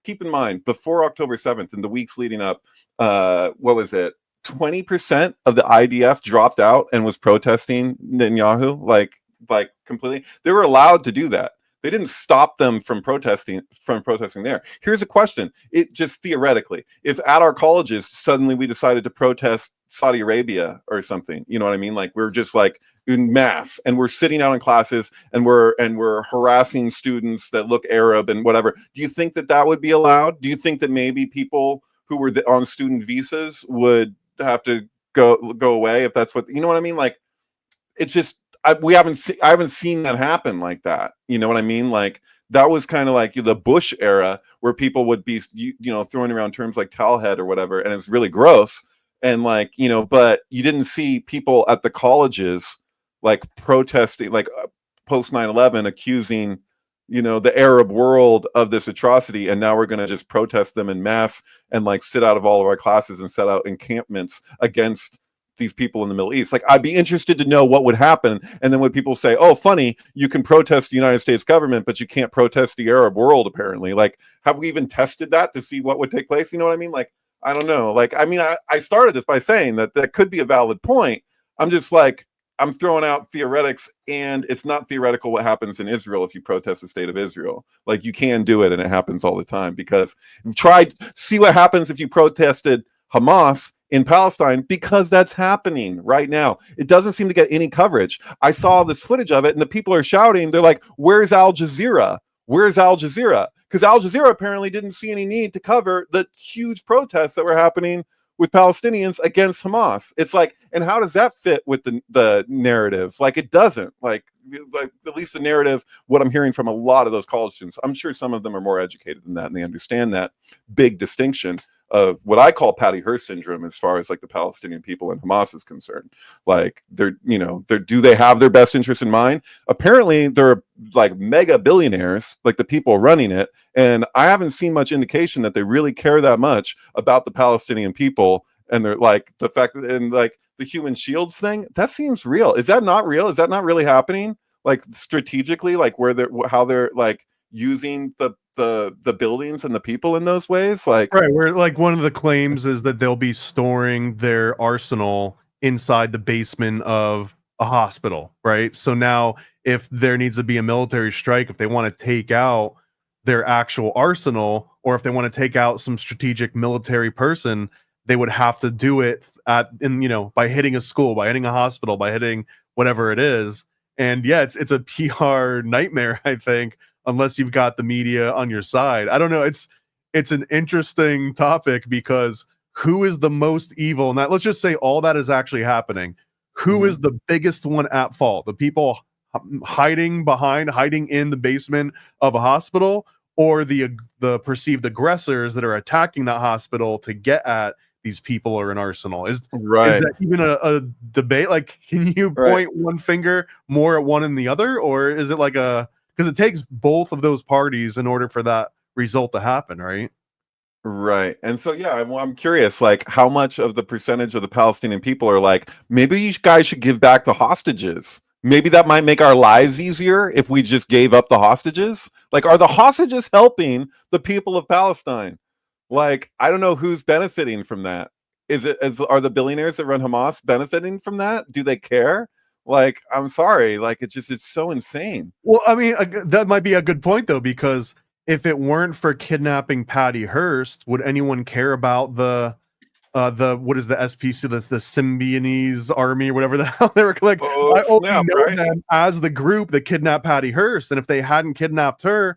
keep in mind, before October 7th and the weeks leading up, what was it? 20% of the IDF dropped out and was protesting Netanyahu, like completely. They were allowed to do that. They didn't stop them from protesting there. Here's a question. It just theoretically, if at our colleges suddenly we decided to protest Saudi Arabia or something, you know what I mean? Like we're just like en masse and we're sitting out in classes and we're harassing students that look Arab and whatever. Do you think that would be allowed? Do you think that maybe people who were on student visas would have to go away if that's what, you know what I mean? Like it's just, I haven't seen that happen like that. You know what I mean? Like that was kind of like the Bush era where people would be, throwing around terms like towelhead or whatever. And it's really gross. And like, but you didn't see people at the colleges, like protesting, like post 9/11 accusing, the Arab world of this atrocity. And now we're going to just protest them in mass and like sit out of all of our classes and set out encampments against these people in the Middle East. Like, I'd be interested to know what would happen. And then when people say, oh, funny, you can protest the United States government, but you can't protest the Arab world, apparently. Like, have we even tested that to see what would take place? You know what I mean? Like, I don't know. Like, I mean, I started this by saying that could be a valid point. I'm just like, I'm throwing out theoretics, and it's not theoretical what happens in Israel if you protest the state of Israel. Like, you can do it, and it happens all the time, because see what happens if you protested Hamas in Palestine, because that's happening right now. It doesn't seem to get any coverage. I saw this footage of it, and the people are shouting. They're like, where's Al Jazeera? Where's Al Jazeera? Because Al Jazeera apparently didn't see any need to cover the huge protests that were happening with Palestinians against Hamas. It's like, and how does that fit with the narrative? Like, it doesn't. Like at least the narrative, what I'm hearing from a lot of those college students, I'm sure some of them are more educated than that, and they understand that big distinction of what I call Patty Hearst syndrome as far as like the Palestinian people and Hamas is concerned. Like, do they have their best interest in mind? Apparently they're like mega billionaires, like the people running it, and I haven't seen much indication that they really care that much about the Palestinian people. And they're like, the fact that, and like the human shields thing, that seems real. Is that not real? Is that not really happening? Like strategically, like how they're like using the buildings and the people in those ways? Like,
right, where like one of the claims is that they'll be storing their arsenal inside the basement of a hospital, right? So now if there needs to be a military strike, if they want to take out their actual arsenal, or if they want to take out some strategic military person, they would have to do it by hitting a school, by hitting a hospital, by hitting whatever it is. And yeah, it's a PR nightmare, I think, unless you've got the media on your side. I don't know. It's an interesting topic because who is the most evil? And that, let's just say all that is actually happening. Who is the biggest one at fault? The people hiding in the basement of a hospital, or the perceived aggressors that are attacking that hospital to get at these people or an arsenal? Is that even a debate? Like, can you point one finger more at one and the other, or is it like because it takes both of those parties in order for that result to happen, right?
Right. And so, yeah, I'm curious, like, how much of the percentage of the Palestinian people are like, maybe you guys should give back the hostages. Maybe that might make our lives easier if we just gave up the hostages. Like, are the hostages helping the people of Palestine? Like, I don't know who's benefiting from that. Are the billionaires that run Hamas benefiting from that? Do they care? Like, I'm sorry. Like, it's so insane.
Well, I mean, that might be a good point, though, because if it weren't for kidnapping Patty Hearst, would anyone care about the what is the SPC, the Symbionese army, or whatever the hell they were like? I only know them as the group that kidnapped Patty Hearst, and if they hadn't kidnapped her,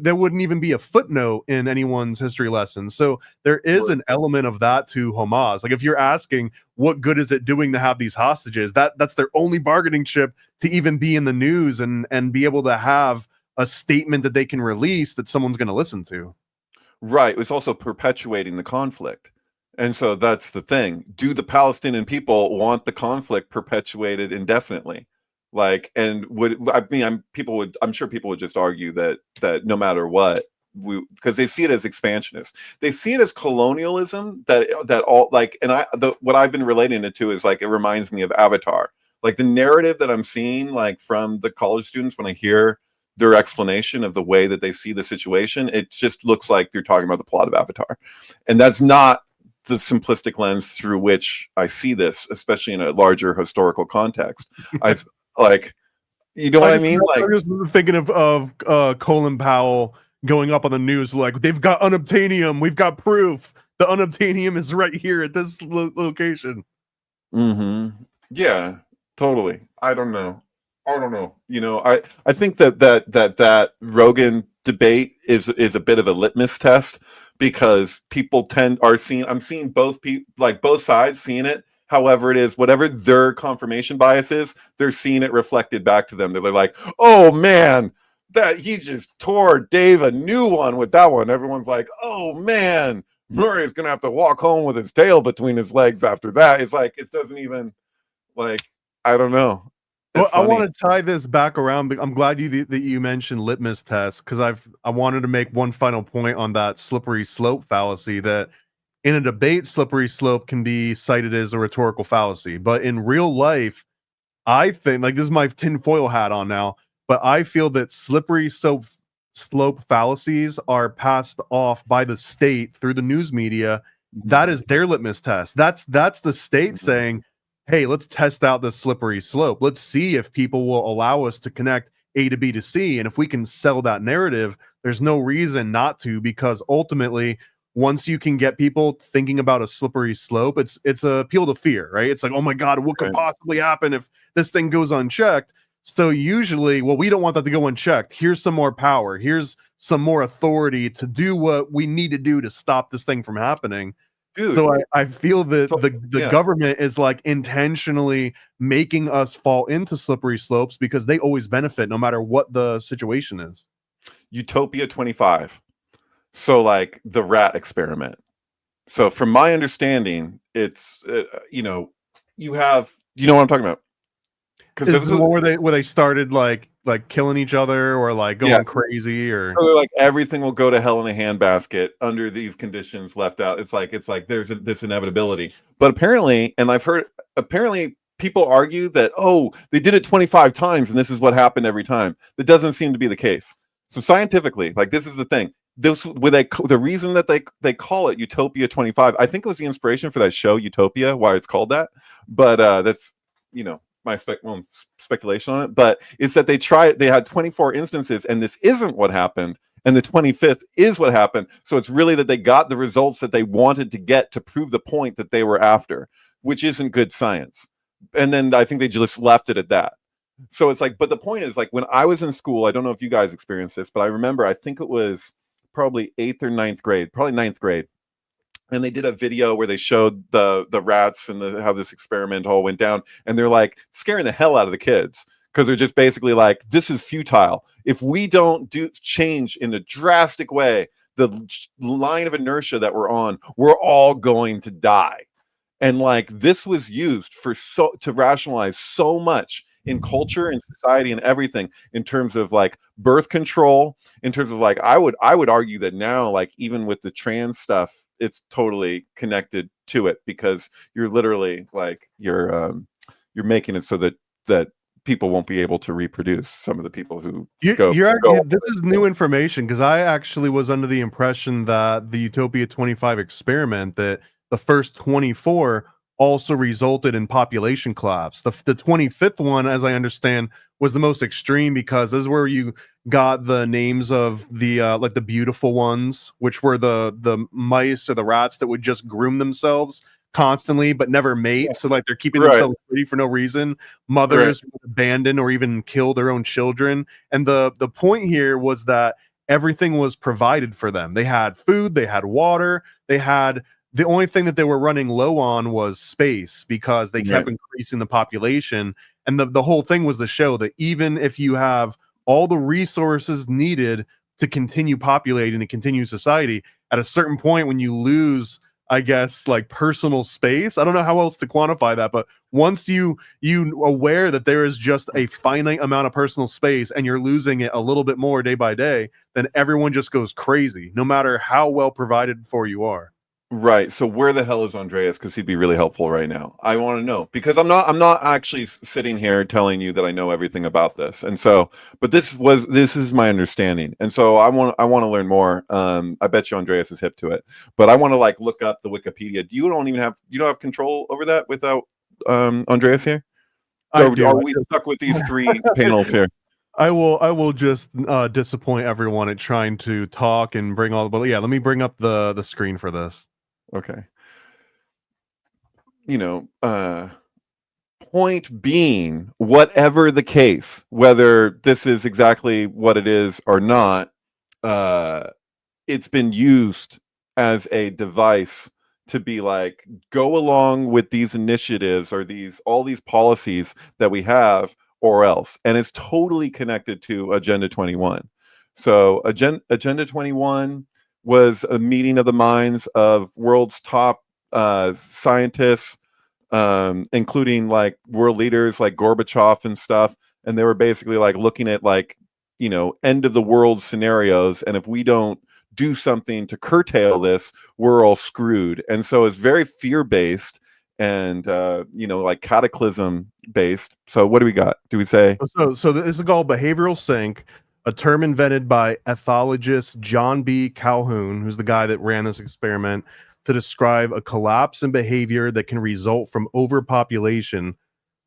there wouldn't even be a footnote in anyone's history lesson. So there is an element of that to Hamas. Like, if you're asking what good is it doing to have these hostages, that's their only bargaining chip to even be in the news and be able to have a statement that they can release that someone's going to listen to.
Right. It's also perpetuating the conflict. And so that's the thing. Do the Palestinian people want the conflict perpetuated indefinitely? Like, and I'm sure people would just argue that no matter what, because they see it as expansionist. They see it as colonialism, that all, like, and what I've been relating it to is, like, it reminds me of Avatar. Like, the narrative that I'm seeing, like, from the college students when I hear their explanation of the way that they see the situation, it just looks like they're talking about the plot of Avatar. And that's not the simplistic lens through which I see this, especially in a larger historical context. Like, you know what I mean? Like,
I'm just thinking of Colin Powell going up on the news like, they've got unobtainium, we've got proof. The unobtainium is right here at this location.
Yeah, totally. I don't know. You know, I think that Rogan debate is a bit of a litmus test, because people I'm seeing both sides seeing it. However it is, whatever their confirmation bias is, they're seeing it reflected back to them. They're like, oh man, that he just tore Dave a new one with that one. Everyone's like, oh man, Murray's gonna have to walk home with his tail between his legs after that. It's like, it doesn't even, like, I don't know.
Well, I want to tie this back around. But I'm glad that you mentioned litmus test, because I wanted to make one final point on that slippery slope fallacy, that in a debate, slippery slope can be cited as a rhetorical fallacy. But in real life, I think, like, this is my tinfoil hat on now, but I feel that slippery slope fallacies are passed off by the state through the news media. That is their litmus test. That's the state saying, hey, let's test out this slippery slope. Let's see if people will allow us to connect A to B to C. And if we can sell that narrative, there's no reason not to, because ultimately, once you can get people thinking about a slippery slope, it's a appeal to fear, right? It's like, oh my God, what could possibly happen if this thing goes unchecked? So usually, well, we don't want that to go unchecked. Here's some more power. Here's some more authority to do what we need to do to stop this thing from happening.
Dude.
So I feel that
So-
the
yeah.
government is like intentionally making us fall into slippery slopes because they always benefit no matter what the situation is.
Utopia 25. So like the rat experiment. So from my understanding, it's you know, you have, you know what I'm talking about? Because
Is the one where they started like killing each other or like going
Yeah.
crazy or
so they're like everything will go to hell in a handbasket under these conditions left out. It's like there's this inevitability. But apparently, and I've heard apparently people argue that they did it 25 times and this is what happened every time. That doesn't seem to be the case. So scientifically, like this is the thing. The reason that they call it Utopia 25, I think it was the inspiration for that show Utopia, why it's called that. But that's my speculation on it. But it's that they had 24 instances and this isn't what happened, and the 25th is what happened. So it's really that they got the results that they wanted to get to prove the point that they were after, which isn't good science. And then I think they just left it at that. So it's like, but the point is, like, when I was in school, I don't know if you guys experienced this, but I remember, I think it was probably 8th or 9th grade, probably 9th grade. And they did a video where they showed the rats and how this experiment all went down. And they're like scaring the hell out of the kids because they're just basically like, this is futile. If we don't change in a drastic way, the line of inertia that we're on, we're all going to die. And like this was used to rationalize so much in culture and society and everything, in terms of like birth control, in terms of like I would argue that now, like even with the trans stuff, it's totally connected to it, because you're literally like you're making it so that people won't be able to reproduce. Some of the people who
this is new information, because I actually was under the impression that the Utopia 25 experiment, that the first 24 also resulted in population collapse. The 25th one, as I understand, was the most extreme, because this is where you got the names of the like the beautiful ones, which were the mice or the rats that would just groom themselves constantly but never mate. So like they're keeping themselves pretty for no reason. Mothers would abandon or even kill their own children. And the point here was that everything was provided for them. They had food, they had water, they had, the only thing that they were running low on was space, because they kept increasing the population. And the whole thing was to show that even if you have all the resources needed to continue populating and continue society, at a certain point when you lose, I guess, like personal space, I don't know how else to quantify that, but once you aware that there is just a finite amount of personal space and you're losing it a little bit more day by day, then everyone just goes crazy, no matter how well provided for you are.
Right. So where the hell is Andreas? Because he'd be really helpful right now. I want to know, because I'm not actually sitting here telling you that I know everything about this. And so, but this is my understanding. And so I want to learn more. I bet you Andreas is hip to it, but I want to like look up the Wikipedia. You don't have control over that without Andreas here? Are we stuck with these three panels here?
I will just disappoint everyone at trying to talk and bring all. But yeah, let me bring up the screen for this.
Okay. Point being, whatever the case, whether this is exactly what it is or not, it's been used as a device to be like, go along with these initiatives or all these policies that we have, or else. And it's totally connected to Agenda 21. So Agenda 21 was a meeting of the minds of world's top scientists, including like world leaders like Gorbachev and stuff. And they were basically like looking at like, end of the world scenarios. And if we don't do something to curtail this, we're all screwed. And so it's very fear-based and like cataclysm based. So what do we got? Do we say
so this is called behavioral sync, a term invented by ethologist John B. Calhoun, who's the guy that ran this experiment, to describe a collapse in behavior that can result from overpopulation.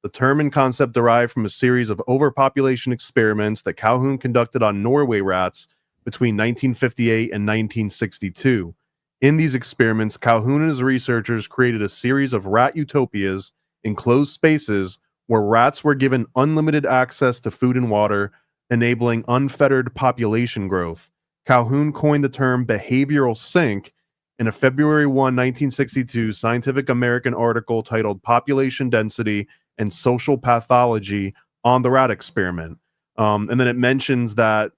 The term and concept derived from a series of overpopulation experiments that Calhoun conducted on Norway rats between 1958 and 1962. In these experiments, Calhoun and his researchers created a series of rat utopias, enclosed spaces, where rats were given unlimited access to food and water, enabling unfettered population growth. Calhoun coined the term behavioral sync in a February 1, 1962 Scientific American article titled Population Density and Social Pathology on the Rat Experiment. And then it mentions that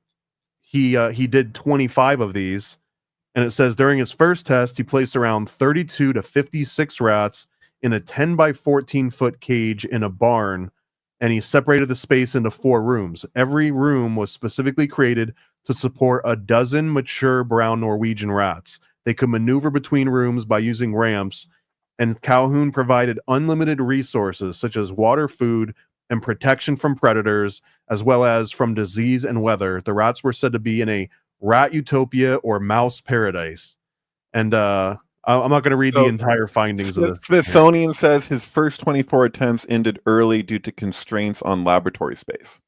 he did 25 of these, and it says during his first test, he placed around 32 to 56 rats in a 10 by 14 foot cage in a barn, and he separated the space into 4 rooms. Every room was specifically created to support a dozen mature brown Norwegian rats. They could maneuver between rooms by using ramps, and Calhoun provided unlimited resources such as water, food, and protection from predators, as well as from disease and weather. The rats were said to be in a rat utopia or mouse paradise. And I'm not going to read the entire findings of this.
Smithsonian says his first 24 attempts ended early due to constraints on laboratory space.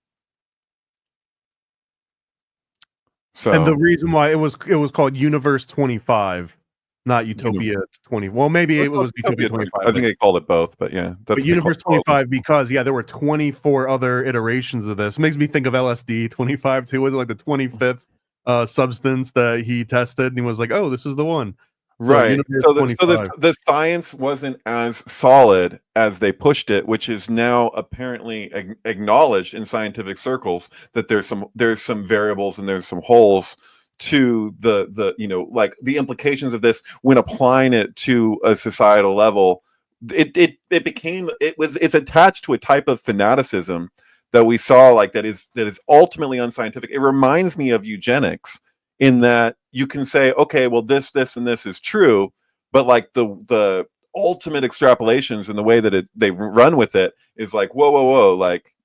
So,
and the reason why it was called Universe 25, not Utopia 20. Well, maybe it was Utopia 25.
I think they called it both, but yeah.
But Universe 25 because, there were 24 other iterations of this. It makes me think of LSD 25 too. Was it like the 25th substance that he tested? And he was like, oh, this is the one.
Right. So the science wasn't as solid as they pushed it, which is now apparently acknowledged in scientific circles that there's some variables and there's some holes to the like the implications of this when applying it to a societal level. It's attached to a type of fanaticism that we saw, like that is ultimately unscientific. It reminds me of eugenics, in that you can say, okay, well, this, and this is true, but like the ultimate extrapolations and the way that they run with it is like, whoa, like,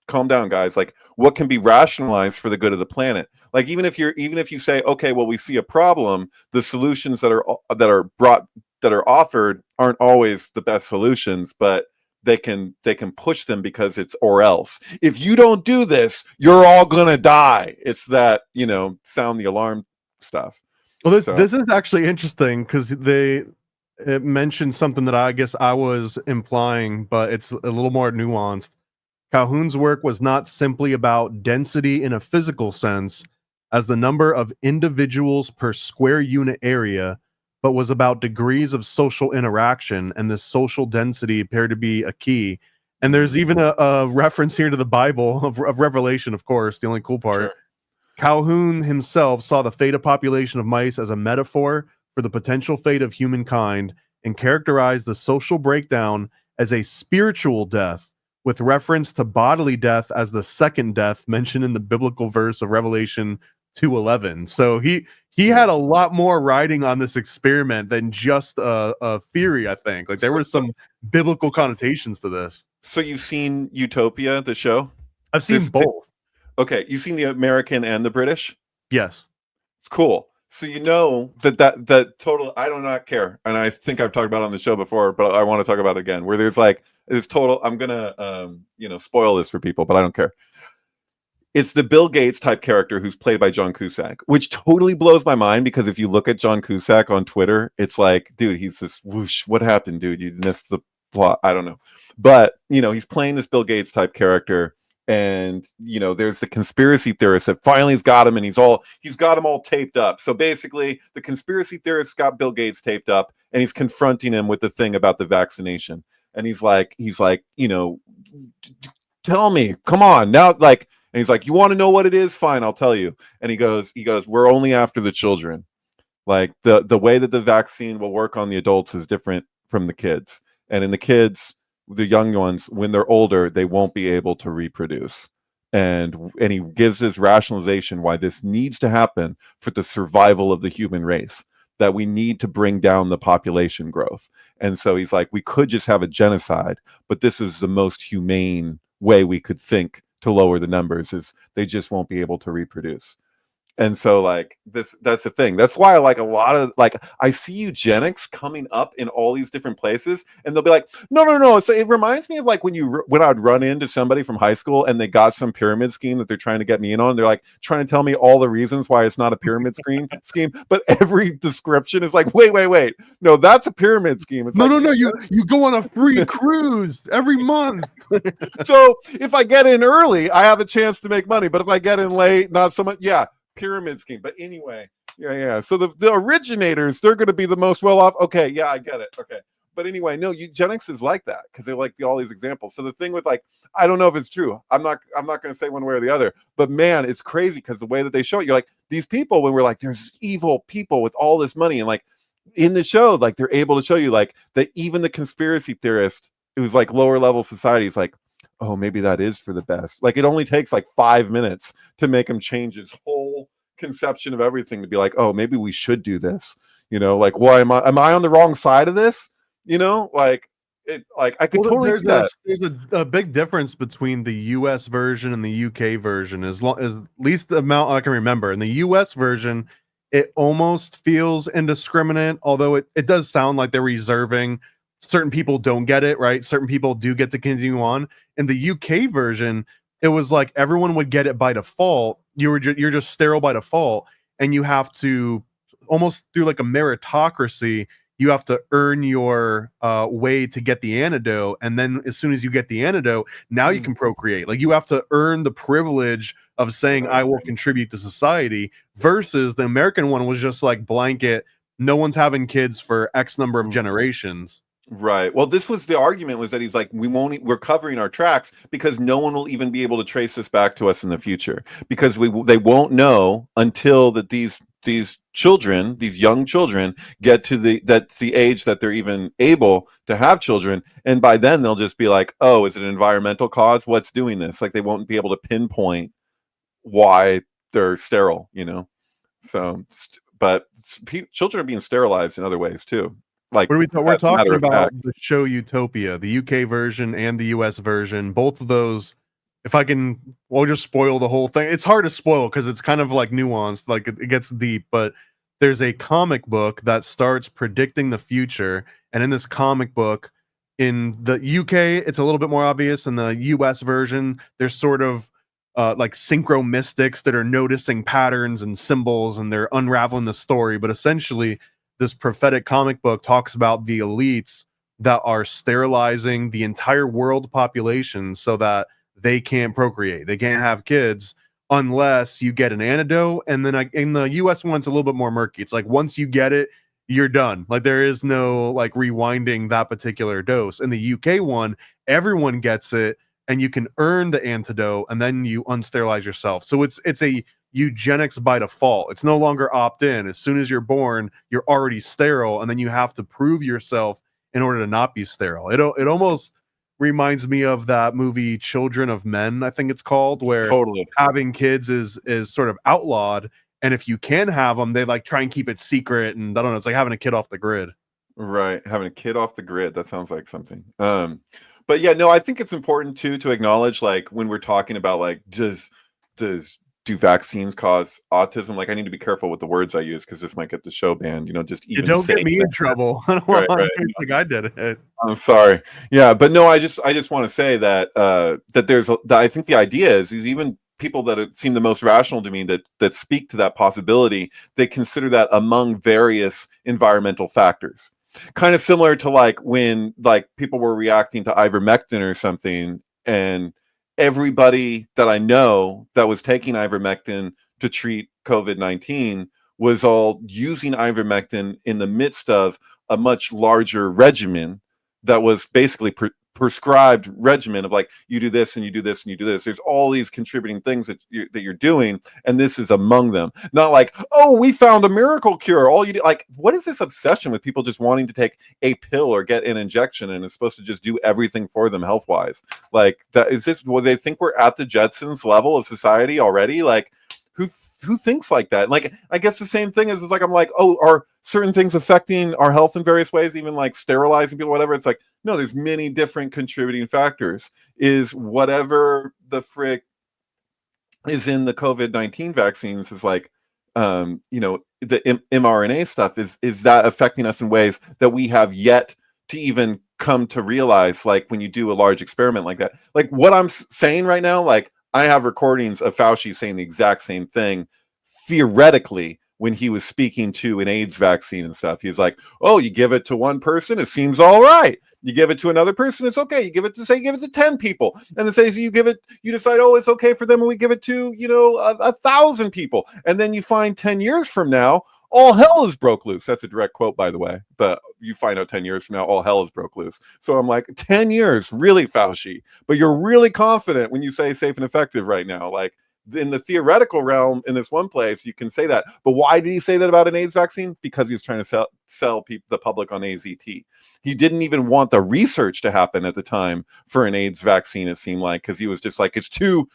calm down, guys. Like, what can be rationalized for the good of the planet? Like, even if you say, okay, well, we see a problem, the solutions that are offered aren't always the best solutions, but they can push them because it's or else. If you don't do this, you're all gonna die. It's that, sound the alarm stuff.
Well, this is actually interesting because it mentioned something that I guess I was implying, but it's a little more nuanced. Calhoun's work was not simply about density in a physical sense, as the number of individuals per square unit area, but was about degrees of social interaction, and this social density appeared to be a key. And there's even a reference here to the Bible of Revelation, of course, the only cool part. Sure. Calhoun himself saw the fate of population of mice as a metaphor for the potential fate of humankind, and characterized the social breakdown as a spiritual death, with reference to bodily death as the second death mentioned in the biblical verse of Revelation 2:11. So he had a lot more writing on this experiment than just a theory, I think. Like, there were some biblical connotations to this. So
you've seen Utopia, the show?
I've seen both.
Okay, you've seen the American and the British?
Yes.
It's cool. So that total, I do not care. And I think I've talked about it on the show before, but I want to talk about it again, where there's like this total, I'm gonna spoil this for people, but I don't care. It's the Bill Gates type character who's played by John Cusack, which totally blows my mind, because if you look at John Cusack on Twitter, it's like, dude, he's this whoosh. What happened, dude? You missed the plot. I don't know. But, he's playing this Bill Gates type character. And, there's the conspiracy theorist that finally has got him, and he's got him all taped up. So basically, the conspiracy theorist got Bill Gates taped up, and he's confronting him with the thing about the vaccination. And he's like, tell me, come on now, like. And he's like, you want to know what it is? Fine, I'll tell you. And he goes, we're only after the children. Like, the way that the vaccine will work on the adults is different from the kids. And in the kids, the young ones, when they're older, they won't be able to reproduce. And he gives this rationalization why this needs to happen for the survival of the human race, that we need to bring down the population growth. And so he's like, we could just have a genocide, but this is the most humane way we could think to lower the numbers, is they just won't be able to reproduce. And so, like, that's the thing. That's why I like a lot of, like, I see eugenics coming up in all these different places, and they'll be like, no. So it reminds me of like when I'd run into somebody from high school and they got some pyramid scheme that they're trying to get me in on. They're like trying to tell me all the reasons why it's not a pyramid scheme, but every description is like, wait. No, that's a pyramid scheme. It's
no. You go on a free cruise every month.
So if I get in early, I have a chance to make money. But if I get in late, not so much. Yeah. pyramid scheme. But anyway, yeah. So the originators, they're going to be the most well off. Okay, yeah, I get it. Okay. But anyway, no, eugenics is like that because they like all these examples. So the thing with like, I don't know if it's true. I'm not going to say one way or the other. But man, it's crazy because the way that they show it, you're like, these people, when we're like, there's evil people with all this money, and like in the show, like they're able to show you like that even the conspiracy theorist who's like lower level society is like, oh, maybe that is for the best. Like it only takes like 5 minutes to make him change his whole conception of everything to be like, oh, maybe we should do this. Like, why am I on the wrong side of this? Like it, like I could totally see that.
There's a big difference between the US version and the UK version, as at least the amount I can remember. In the US version, it almost feels indiscriminate, although it does sound like they're reserving. Certain people don't get it, right? Certain people do get to continue on. In the UK version, it was like everyone would get it by default. You're just sterile by default, and you have to almost through like a meritocracy. You have to earn your way to get the antidote, and then as soon as you get the antidote, now you can procreate. Like you have to earn the privilege of saying I will contribute to society. Versus the American one was just like blanket. No one's having kids for X number of generations.
Right. Well, this was the argument, was that he's like, we're covering our tracks because no one will even be able to trace this back to us in the future, because they won't know until that these children, these young children, get to the age that they're even able to have children, and by then they'll just be like, oh, is it an environmental cause? What's doing this? Like they won't be able to pinpoint why they're sterile, So, but children are being sterilized in other ways too. Like
we're talking about the show Utopia, the UK version and the US version. Both of those, if I can, we'll just spoil the whole thing. It's hard to spoil because it's kind of like nuanced, like it gets deep. But there's a comic book that starts predicting the future, and in this comic book, in the UK, it's a little bit more obvious. In the US version, there's sort of like synchro mystics that are noticing patterns and symbols, and they're unraveling the story. But essentially, this prophetic comic book talks about the elites that are sterilizing the entire world population so that they can't procreate. They can't have kids unless you get an antidote. And then in the US one, it's a little bit more murky. It's like once you get it, you're done. Like there is no like rewinding that particular dose. In the UK one, everyone gets it, and you can earn the antidote, and then you unsterilize yourself. So it's a eugenics by default. It's no longer opt-in. As soon as you're born, you're already sterile, and then you have to prove yourself in order to not be sterile. It almost reminds me of that movie Children of Men, I think it's called, where
totally
having kids is sort of outlawed, and if you can have them, they like try and keep it secret, and I don't know, it's like having a kid off the grid.
Right, having a kid off the grid. That sounds like something. But yeah, no, I think it's important too to acknowledge, like when we're talking about like do vaccines cause autism? Like I need to be careful with the words I use because this might get the show banned. Just even
don't get me in trouble. I don't want like I did it.
I'm sorry. Yeah, but no, I just want to say that that I think the idea is even people that seem the most rational to me that speak to that possibility, they consider that among various environmental factors. Kind of similar to like when like people were reacting to ivermectin or something, and everybody that I know that was taking ivermectin to treat COVID-19 was all using ivermectin in the midst of a much larger regimen that was basically prescribed regimen of like, you do this and you do this and you do this. There's all these contributing things that you're doing, and this is among them. Not like, oh, we found a miracle cure. All you do, like, what is this obsession with people just wanting to take a pill or get an injection and it's supposed to just do everything for them health wise? Like, that is this? Well, they think we're at the Jetsons level of society already. Like, who thinks like that? Like, I guess the same thing is like, I'm like, oh, are certain things affecting our health in various ways, even like sterilizing people, whatever? It's like, no, there's many different contributing factors. Is whatever the frick is in the COVID-19 vaccines is like, the mRNA stuff is that affecting us in ways that we have yet to even come to realize, like when you do a large experiment like that. Like what I'm saying right now, like I have recordings of Fauci saying the exact same thing theoretically when he was speaking to an AIDS vaccine and stuff. He's like, oh, you give it to one person, it seems all right. You give it to another person, it's okay. You give it to 10 people, and then say you decide, oh, it's okay for them, and we give it to 1,000 people, and then you find 10 years from now, all hell is broke loose. That's a direct quote, by the way. But you find out 10 years from now, all hell is broke loose. So I'm like, 10 years, really, Fauci? But you're really confident when you say safe and effective right now. Like, in the theoretical realm, in this one place, you can say that. But why did he say that about an AIDS vaccine? Because he was trying to sell the public on AZT. He didn't even want the research to happen at the time for an AIDS vaccine, it seemed like, because he was just like, it's too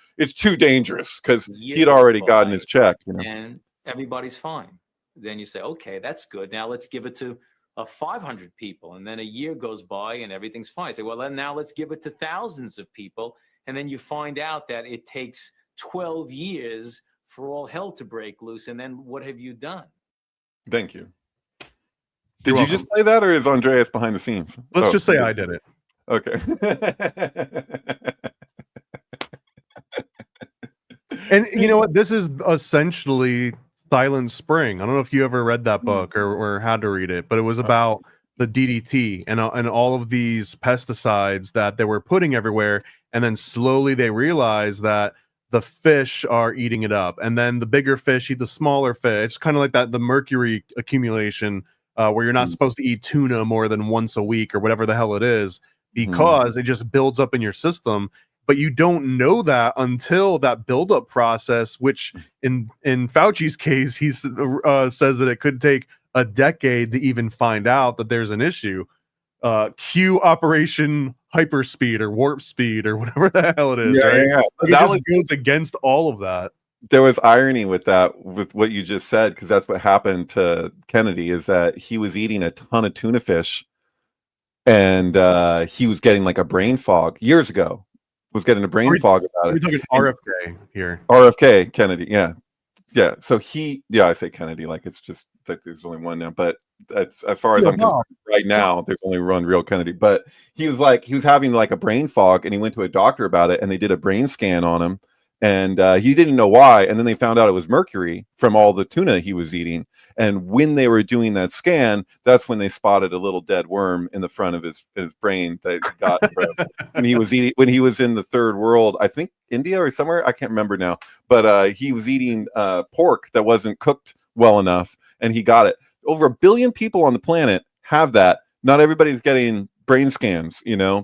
dangerous, because he'd already gotten his check.
And everybody's fine. Then you say, okay, that's good. Now let's give it to 500 people. And then a year goes by and everything's fine. You say, well, then now let's give it to thousands of people. And then you find out that it takes 12 years for all hell to break loose. And then what have you done?
Thank you. Did you just play that, or is Andreas behind the scenes?
Let's just say I did it.
Okay.
And you know what? This is essentially Silent Spring. I don't know if you ever read that book or had to read it, but it was about the DDT and all of these pesticides that they were putting everywhere, and then slowly they realized that the fish are eating it up, and then the bigger fish eat the smaller fish. It's kind of like the mercury accumulation, where you're not supposed to eat tuna more than once a week or whatever the hell it is, because it just builds up in your system. But you don't know that until that buildup process, which in Fauci's case, he says that it could take a decade to even find out that there's an issue. Cue Operation Hyperspeed or Warp Speed or whatever the hell it is.
Yeah.
That goes against all of that.
There was irony with that, with what you just said, because that's what happened to Kennedy, is that he was eating a ton of tuna fish, and he was getting like a brain fog years ago. Was getting a brain fog about it.
You're talking RFK here.
RFK, Kennedy, yeah. So I say Kennedy like it's just like there's only one now, but that's as far as I'm concerned right now. There's only one real Kennedy. But he was having like a brain fog, and he went to a doctor about it, and they did a brain scan on him, and he didn't know why, and then they found out it was mercury from all the tuna he was eating. And when they were doing that scan, that's when they spotted a little dead worm in the front of his brain that he got when he was in the third world, I think India or somewhere, I can't remember now, but he was eating pork that wasn't cooked well enough, and he got it. Over 1 billion people on the planet have that. Not everybody's getting brain scans,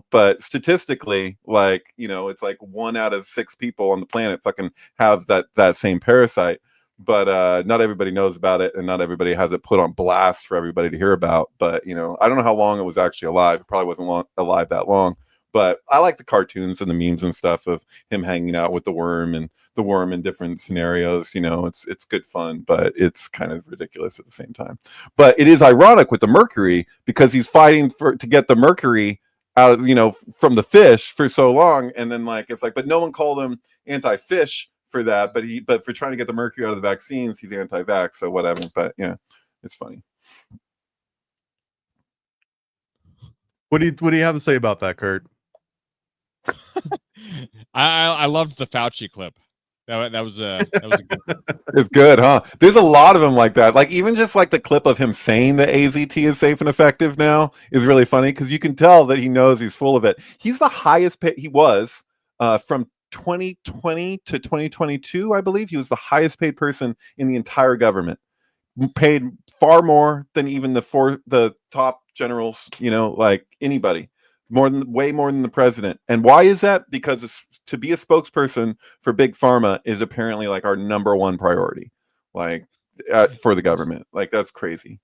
but statistically, like, it's like 1 out of 6 people on the planet fucking have that same parasite. But not everybody knows about it, and not everybody has it put on blast for everybody to hear about. But I don't know how long it was actually alive. It probably wasn't alive that long. But I like the cartoons and the memes and stuff of him hanging out with the worm and the worm in different scenarios. It's good fun, but it's kind of ridiculous at the same time. But it is ironic with the mercury, because he's fighting to get the mercury out, from the fish for so long, and then but no one called him anti-fish for that, but for trying to get the mercury out of the vaccines, he's anti-vax, so whatever. But yeah, it's funny.
What do you have to say about that, Kurt?
I loved the Fauci clip. That was a good one.
It's good, huh? There's a lot of them like that. Like, even just like the clip of him saying that AZT is safe and effective now is really funny, because you can tell that he knows he's full of it. He's the highest paid. He was from 2020 to 2022, I believe. He was the highest paid person in the entire government. Paid far more than even the top generals, like anybody. Way more than the president. And why is that? Because to be a spokesperson for big pharma is apparently like our number one priority, like for the government. Like, that's crazy.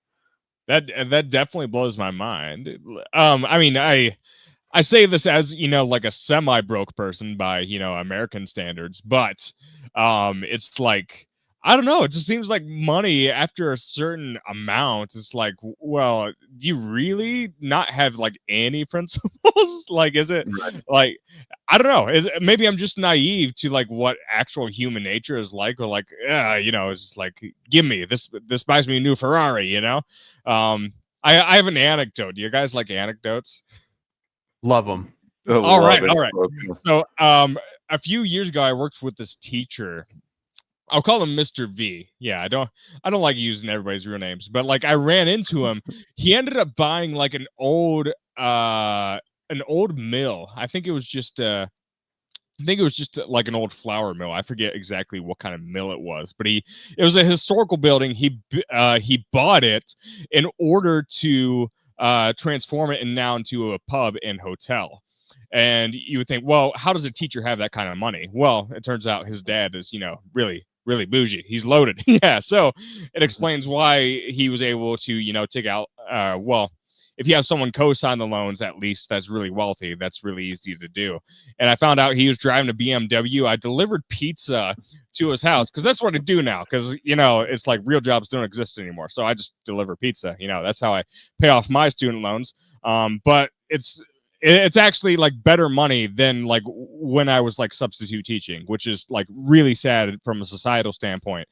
That definitely blows my mind. I mean, I say this as, like a semi-broke person by, American standards, but it's like, I don't know. It just seems like money after a certain amount is like, well, do you really not have like any principles? Like, is it like, I don't know. Maybe I'm just naive to like what actual human nature is like, or like, it's just like, give me this buys me a new Ferrari, I have an anecdote. Do you guys like anecdotes?
Love them.
All right. So, a few years ago, I worked with this teacher I'll call him Mr. V. Yeah, I don't like using everybody's real names, but like I ran into him. He ended up buying like an old mill. I think it was just like an old flour mill. I forget exactly what kind of mill it was, but it was a historical building. He bought it in order to transform it now into a pub and hotel. And you would think, well, how does a teacher have that kind of money? Well, it turns out his dad is, really, really bougie. He's loaded. Yeah. So it explains why he was able to, take out, if you have someone co-sign the loans, at least that's really wealthy, that's really easy to do. And I found out he was driving a BMW. I delivered pizza to his house because that's what I do now. Because, it's like real jobs don't exist anymore. So I just deliver pizza. That's how I pay off my student loans. But it's actually like better money than like when I was like substitute teaching, which is like really sad from a societal standpoint.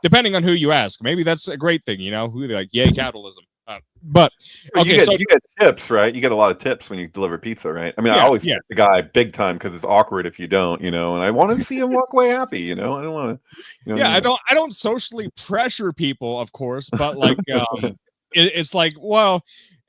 Depending on who you ask, maybe that's a great thing, who they like, yay, capitalism. But okay,
you get tips, right? You get a lot of tips when you deliver pizza, right? I mean, I always tip the guy big time because it's awkward if you don't, and I want to see him walk away happy, I don't want to.
I don't socially pressure people, of course, but like it's like, well,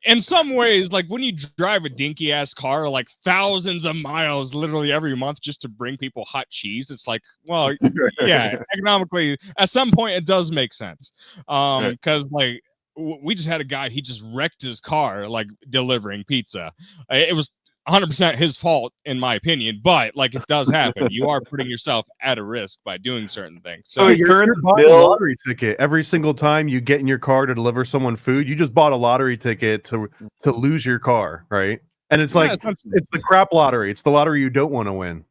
in some ways, like when you drive a dinky ass car like thousands of miles literally every month just to bring people hot cheese, it's like, well, yeah, economically at some point it does make sense. Because like we just had a guy, he just wrecked his car like delivering pizza. It was 100% his fault in my opinion, but like it does happen. You are putting yourself at a risk by doing certain things.
So
you're buying a lottery ticket every single time you get in your car to deliver someone food. You just bought a lottery ticket to lose your car, right? And it's like it's the crap lottery. It's the lottery you don't want to win.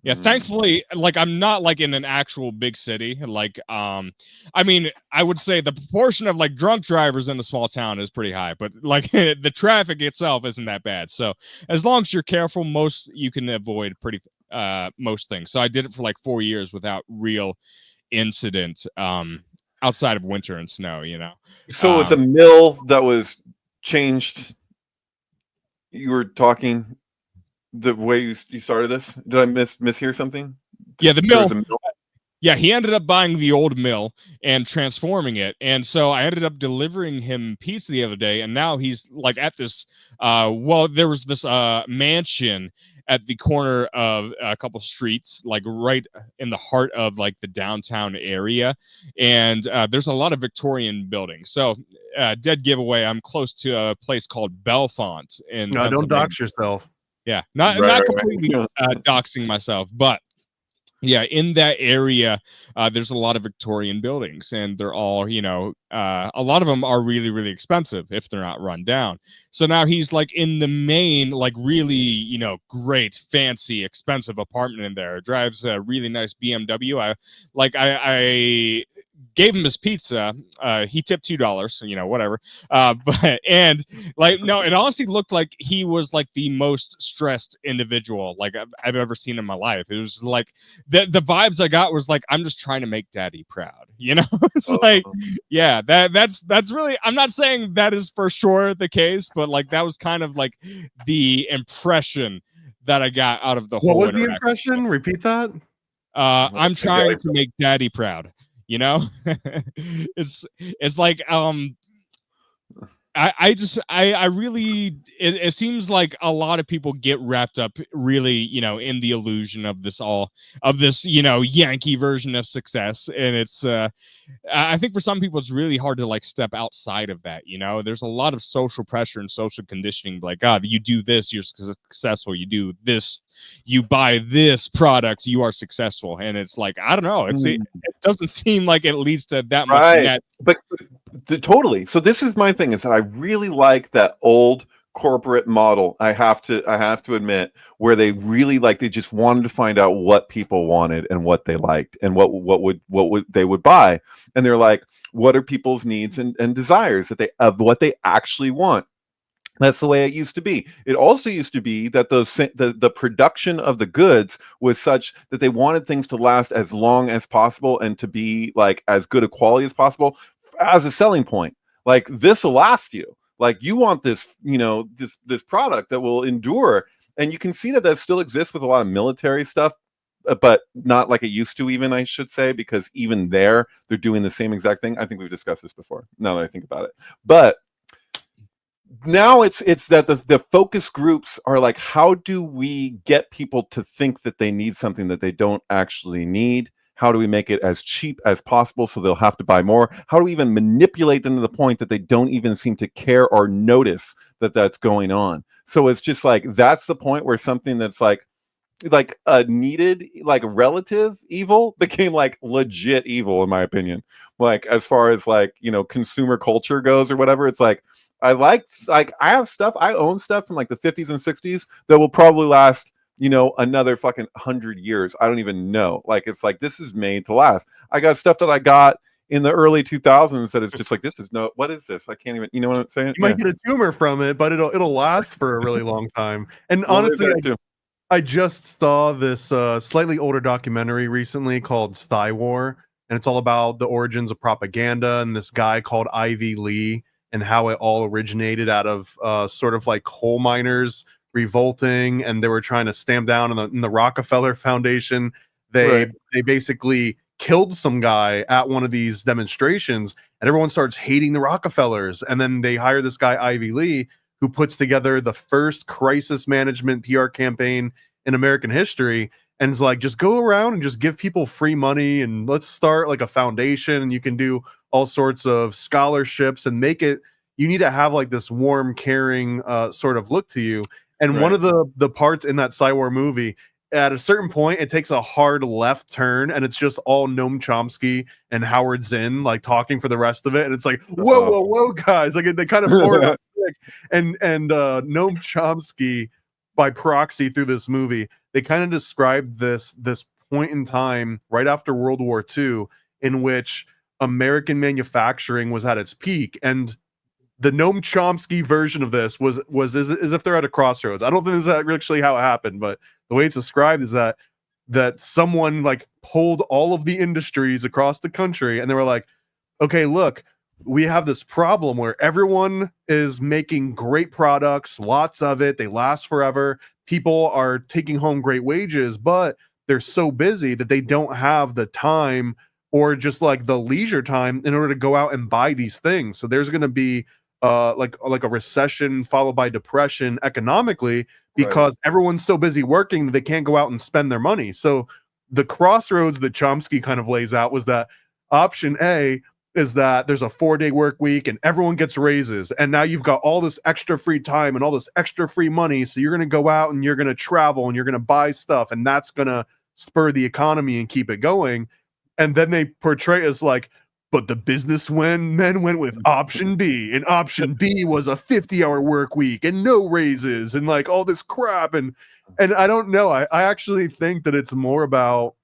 Yeah, thankfully, like I'm not like in an actual big city. Like, I mean, I would say the proportion of like drunk drivers in a small town is pretty high, but like the traffic itself isn't that bad. So as long as you're careful, you can avoid most things. So I did it for like 4 years without real incident, outside of winter and snow.
So it was a mill that was changed. You were talking. The way you started this, did I mishear something?
Yeah, the mill. Yeah, he ended up buying the old mill and transforming it, and so I ended up delivering him pizza the other day, and now he's like at this. There was this mansion at the corner of a couple streets, like right in the heart of like the downtown area, and there's a lot of Victorian buildings. So, dead giveaway. I'm close to a place called Bellefonte in.
No, don't dox yourself.
Yeah, not completely doxing myself, but yeah, in that area, there's a lot of Victorian buildings, and they're all, a lot of them are really, really expensive if they're not run down. So now he's like in the main, like really, great, fancy, expensive apartment in there. Drives a really nice BMW. I gave him his pizza. He tipped $2, whatever. And like, no, it honestly looked like he was like the most stressed individual like I've ever seen in my life. It was like the vibes I got was like, I'm just trying to make daddy proud. It's like, yeah, that's really, I'm not saying that is for sure the case, but like, that was kind of like the impression that I got out of the whole.
What was the impression? Repeat that.
I'm trying to make daddy proud. It's like I really it seems like a lot of people get wrapped up really in the illusion of this Yankee version of success, and it's I think for some people it's really hard to like step outside of that. There's a lot of social pressure and social conditioning, like, God, you do this, you're successful, you do this, you buy this product, you are successful. And it's like, I don't know, it doesn't seem like it leads to that much net.
But totally. So this is my thing, is that I really like that old corporate model. I have to admit, where they really they just wanted to find out what people wanted and what they liked and what they would buy. And they're like, what are people's needs and desires of what they actually want? That's the way it used to be. It also used to be that the production of the goods was such that they wanted things to last as long as possible and to be like as good a quality as possible as a selling point. Like, this will last you. Like, you want this, this product that will endure. And you can see that still exists with a lot of military stuff but not like it used to, even, I should say, because even there they're doing the same exact thing. I think we've discussed this before, now that I think about it. But now it's that the focus groups are like, how do we get people to think that they need something that they don't actually need? How do we make it as cheap as possible so they'll have to buy more? How do we even manipulate them to the point that they don't even seem to care or notice that that's going on? So it's just like, that's the point where something that's like a needed, like, relative evil became like legit evil, in my opinion. Like, as far as like, you know, consumer culture goes or whatever, it's like, I have stuff, I own stuff from like the 50s and 60s that will probably last, you know, another fucking 100 years. I don't even know. Like, it's like, this is made to last. I got stuff that I got in the early 2000s that is just like, this is no, what is this? I can't even, you know what I'm saying?
You might get a tumor from it, but it'll last for a really long time. And
Well,
honestly,
I
I just saw this slightly older documentary recently called Spy War, and it's all about the origins of propaganda and this guy called Ivy Lee and how it all originated out of sort of like coal miners revolting, and they were trying to stamp down in the Rockefeller Foundation. They basically killed some guy at one of these demonstrations, and everyone starts hating the Rockefellers, and then they hire this guy Ivy Lee, who puts together the first crisis management PR campaign in American history, and is like, just go around and just give people free money, and let's start like a foundation, and you can do all sorts of scholarships and make it, you need to have like this warm, caring sort of look to you. And one of the parts in that Cywar movie, at a certain point, it takes a hard left turn, and it's just all Noam Chomsky and Howard Zinn like talking for the rest of it, and it's like, whoa, guys! Like, they kind of pour it up thick. And Noam Chomsky, by proxy through this movie, they kind of described this point in time right after World War II in which American manufacturing was at its peak, and the Noam Chomsky version of this was as if they're at a crossroads. I don't think this is actually how it happened, but the way it's described is that someone like pulled all of the industries across the country, and they were like, okay, look, we have this problem where everyone is making great products, lots of it, they last forever. People are taking home great wages, but they're so busy that they don't have the time or just like the leisure time in order to go out and buy these things. So there's going to be like a recession followed by depression economically, because everyone's so busy working that they can't go out and spend their money. So the crossroads that Chomsky kind of lays out was that option A is that there's a 4-day work week and everyone gets raises, and now you've got all this extra free time and all this extra free money, so you're going to go out and you're going to travel and you're going to buy stuff, and that's going to spur the economy and keep it going. And then they portray as like, but the men went with option B, and option B was a 50-hour work week and no raises and like all this crap. And I don't know. I actually think that it's more about,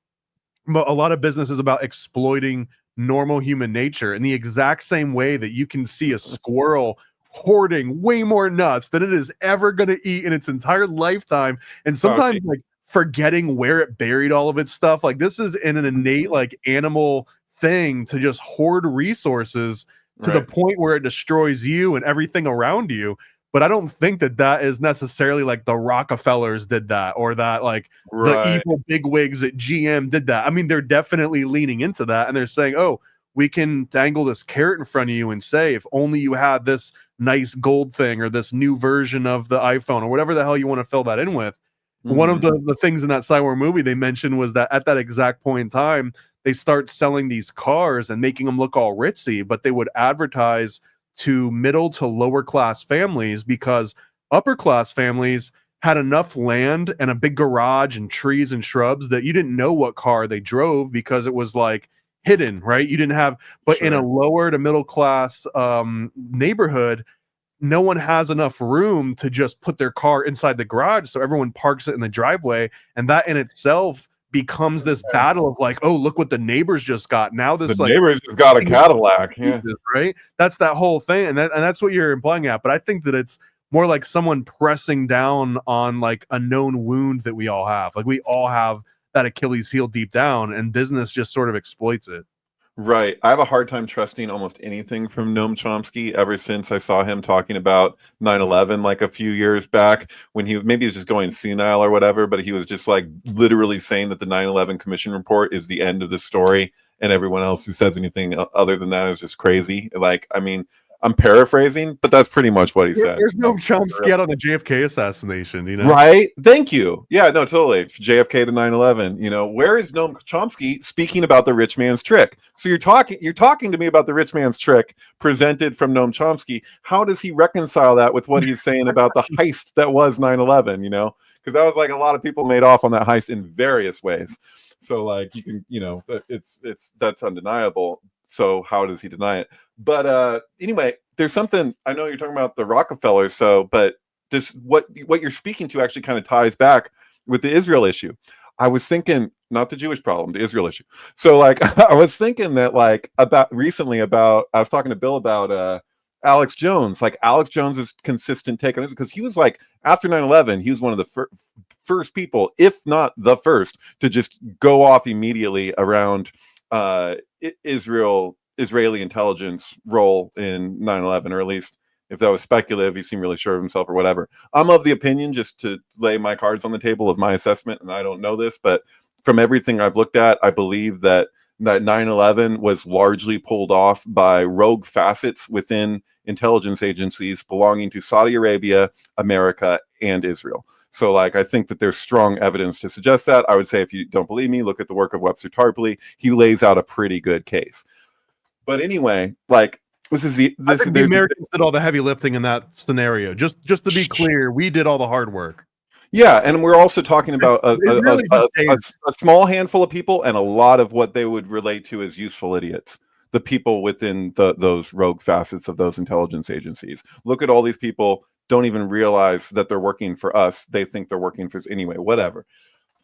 a lot of business is about exploiting normal human nature in the exact same way that you can see a squirrel hoarding way more nuts than it is ever going to eat in its entire lifetime. And sometimes like forgetting where it buried all of its stuff. Like, this is in an innate like animal thing to just hoard resources to the point where it destroys you and everything around you. But I don't think that is necessarily like the Rockefellers did that, or that like the evil bigwigs at GM did that. I mean, they're definitely leaning into that, and they're saying, oh, we can dangle this carrot in front of you and say, if only you had this nice gold thing or this new version of the iPhone or whatever the hell you want to fill that in with. One of the things in that Cyber movie they mentioned was that at that exact point in time, they start selling these cars and making them look all ritzy, but they would advertise to middle to lower class families, because upper class families had enough land and a big garage and trees and shrubs that you didn't know what car they drove because it was like hidden, right? You didn't have, but in a lower to middle class neighborhood, no one has enough room to just put their car inside the garage, so everyone parks it in the driveway, and that in itself becomes this battle of like, oh, look what the neighbors just got. Now this
neighbors just got a Cadillac,
right? That's that whole thing, and that's what you're implying at. But I think that it's more like someone pressing down on like a known wound that we all have. Like, we all have that Achilles heel deep down, and business just sort of exploits it.
Right. I have a hard time trusting almost anything from Noam Chomsky ever since I saw him talking about 9/11 like a few years back when maybe he was just going senile or whatever, but he was just like literally saying that the 9/11 Commission report is the end of the story and everyone else who says anything other than that is just crazy. Like, I mean, I'm paraphrasing, but that's pretty much what he said.
There's no Chomsky out on the JFK assassination, you know?
Right? Thank you. Yeah, no, totally. JFK to 9/11. You know, where is Noam Chomsky speaking about the rich man's trick? So you're talking to me about the rich man's trick presented from Noam Chomsky. How does he reconcile that with what he's saying about the heist that was 9/11? You know, because that was like a lot of people made off on that heist in various ways. So like you can, you know, it's that's undeniable. So how does he deny it? But anyway, there's something I know you're talking about the Rockefeller. So, but this what you're speaking to actually kind of ties back with the Israel issue. I was thinking, not the Jewish problem, the Israel issue. So like I was thinking that like about recently about I was talking to Bill about Alex Jones, like Alex Jones's consistent take on this, because he was like after 9/11, he was one of the first people, if not the first, to just go off immediately around Israeli intelligence role in 9/11, or at least if that was speculative, he seemed really sure of himself or whatever. I'm of the opinion, just to lay my cards on the table of my assessment, and I don't know this, but from everything I've looked at, I believe that 9/11 was largely pulled off by rogue facets within intelligence agencies belonging to Saudi Arabia, America, and Israel. So like, I think that there's strong evidence to suggest that. I would say if you don't believe me, look at the work of Webster Tarpley. He lays out a pretty good case. But anyway, like, I think
the Americans did all the heavy lifting in that scenario. Just to be clear, we did all the hard work.
Yeah, and we're also talking about a small handful of people and a lot of what they would relate to as useful idiots. The people within those rogue facets of those intelligence agencies. Look at all these people, don't even realize that they're working for us. They think they're working for us anyway, whatever.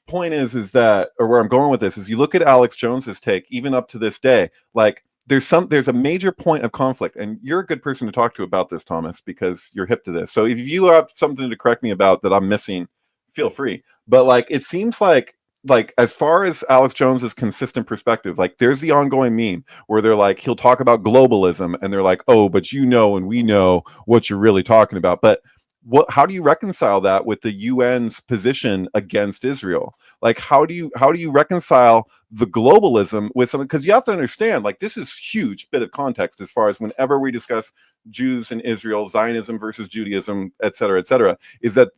Point is that, or where I'm going with this, is you look at Alex Jones's take, even up to this day, like, there's a major point of conflict, and you're a good person to talk to about this, Thomas, because you're hip to this. So if you have something to correct me about that I'm missing, feel free. But like, it seems like as far as Alex Jones's consistent perspective, like there's the ongoing meme where they're like, he'll talk about globalism and they're like, oh, but you know, and we know what you're really talking about. But how do you reconcile that with the UN's position against Israel? Like, how do you reconcile the globalism with something? Because you have to understand, like, this is huge bit of context as far as whenever we discuss Jews in Israel, Zionism versus Judaism, et cetera, is that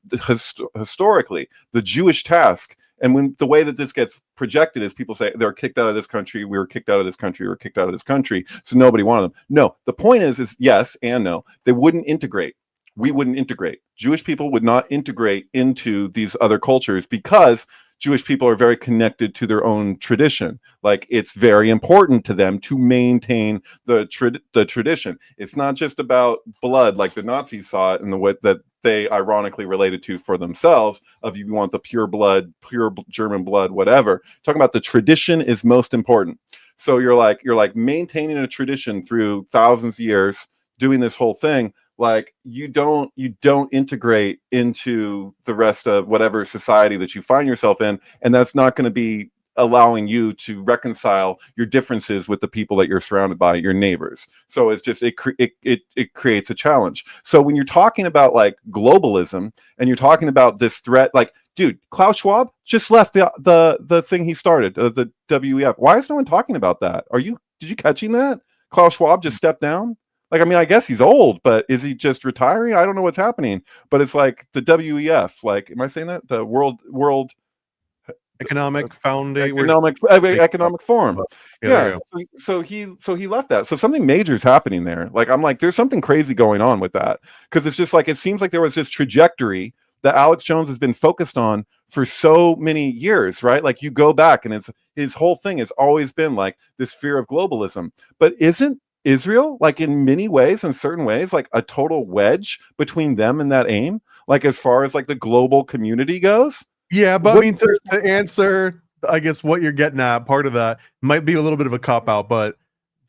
historically the Jewish task, and when the way that this gets projected is people say they're kicked out of this country, we were kicked out of this country, we were kicked out of this country, so nobody wanted them. No, the point is yes and no. They wouldn't integrate. We wouldn't integrate. Jewish people would not integrate into these other cultures because Jewish people are very connected to their own tradition. Like, it's very important to them to maintain the tradition. It's not just about blood like the Nazis saw it in the way that they ironically related to for themselves, of you want the pure blood, pure German blood, whatever. Talking about the tradition is most important. So you're like maintaining a tradition through thousands of years, doing this whole thing. Like, you don't integrate into the rest of whatever society that you find yourself in, and that's not going to be allowing you to reconcile your differences with the people that you're surrounded by, your neighbors. So it's just it creates a challenge. So when you're talking about like globalism and you're talking about this threat, like, dude, Klaus Schwab just left the thing he started, the WEF. Why is no one talking about that? Did you catching that? Klaus Schwab just stepped down. Like, I mean, I guess he's old, but is he just retiring? I don't know what's happening. But it's like the WEF. Like, am I saying that? The World
Economic Foundation,
Economic Forum. Yeah. So he left that. So something major is happening there. Like, I'm like, there's something crazy going on with that, because it's just like, it seems like there was this trajectory that Alex Jones has been focused on for so many years, right? Like, you go back and his whole thing has always been like this fear of globalism. But isn't Israel, like, in many ways, in certain ways, like a total wedge between them and that aim, like as far as like the global community goes?
Yeah, but I mean, to answer, I guess, what you're getting at, part of that might be a little bit of a cop out, but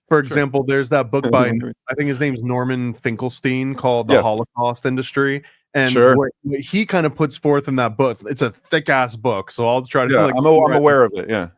For example, there's that book by, I think his name's Norman Finkelstein, called The Holocaust Industry. And what he kind of puts forth in that book, it's a thick ass book, so I'll try to
I'm aware of it.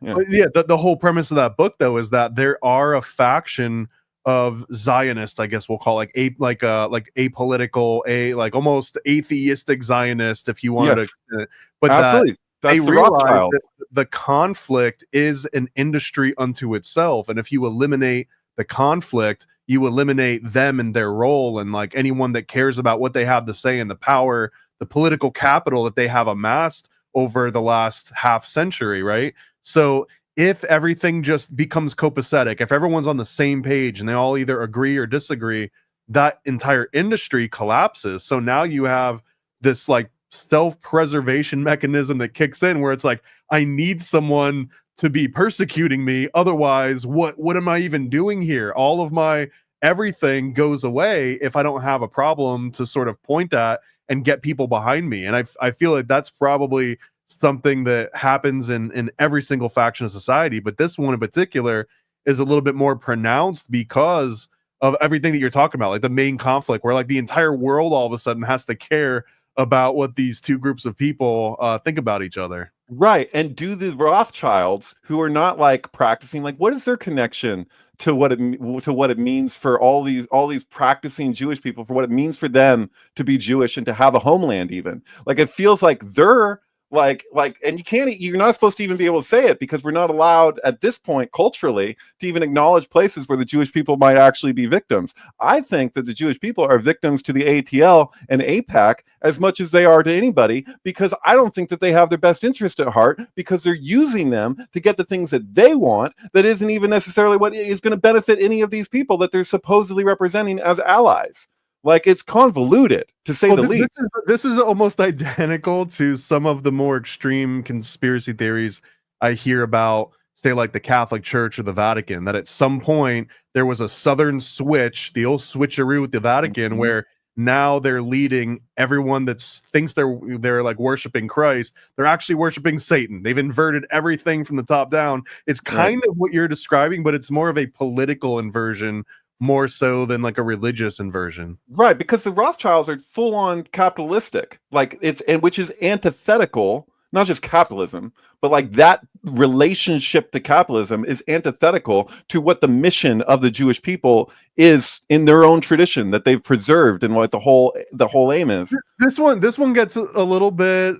But the whole premise of that book, though, is that there are a faction of Zionists, I guess we'll call like apolitical, like almost atheistic Zionists, if you wanted to. But
absolutely,
they realize that the conflict is an industry unto itself, and if you eliminate the conflict, you eliminate them and their role, and like anyone that cares about what they have to say and the power, the political capital that they have amassed over the last half century, right? So if everything just becomes copacetic, if everyone's on the same page and they all either agree or disagree, that entire industry collapses. So now you have this like self-preservation mechanism that kicks in where it's like, I need someone to be persecuting me, otherwise what am I even doing here? All of my everything goes away if I don't have a problem to sort of point at and get people behind me. And I feel like that's probably something that happens in every single faction of society, but this one in particular is a little bit more pronounced because of everything that you're talking about, like the main conflict where like the entire world all of a sudden has to care about what these two groups of people think about each other.
Right. And do the Rothschilds, who are not like practicing, like what is their connection to what it means for all these practicing Jewish people, for what it means for them to be Jewish and to have a homeland even? Like it feels like they're like and you're not supposed to even be able to say it because we're not allowed at this point culturally to even acknowledge places where the Jewish people might actually be victims. I think that the Jewish people are victims to the ATL and AIPAC as much as they are to anybody, because I don't think that they have their best interest at heart, because they're using them to get the things that they want that isn't even necessarily what is going to benefit any of these people that they're supposedly representing as allies. Like, it's convoluted, to say the least.
This is almost identical to some of the more extreme conspiracy theories I hear about, say, like the Catholic Church or the Vatican, that at some point there was a southern switch, the old switcheroo with the Vatican, where now they're leading everyone that thinks they're like worshiping Christ. They're actually worshiping Satan. They've inverted everything from the top down. It's kind of what you're describing, but it's more of a political inversion more so than like a religious inversion.
Right, because the Rothschilds are full on capitalistic, like which is antithetical, not just capitalism, but like that relationship to capitalism is antithetical to what the mission of the Jewish people is in their own tradition that they've preserved, and what the whole aim is.
This one gets a little bit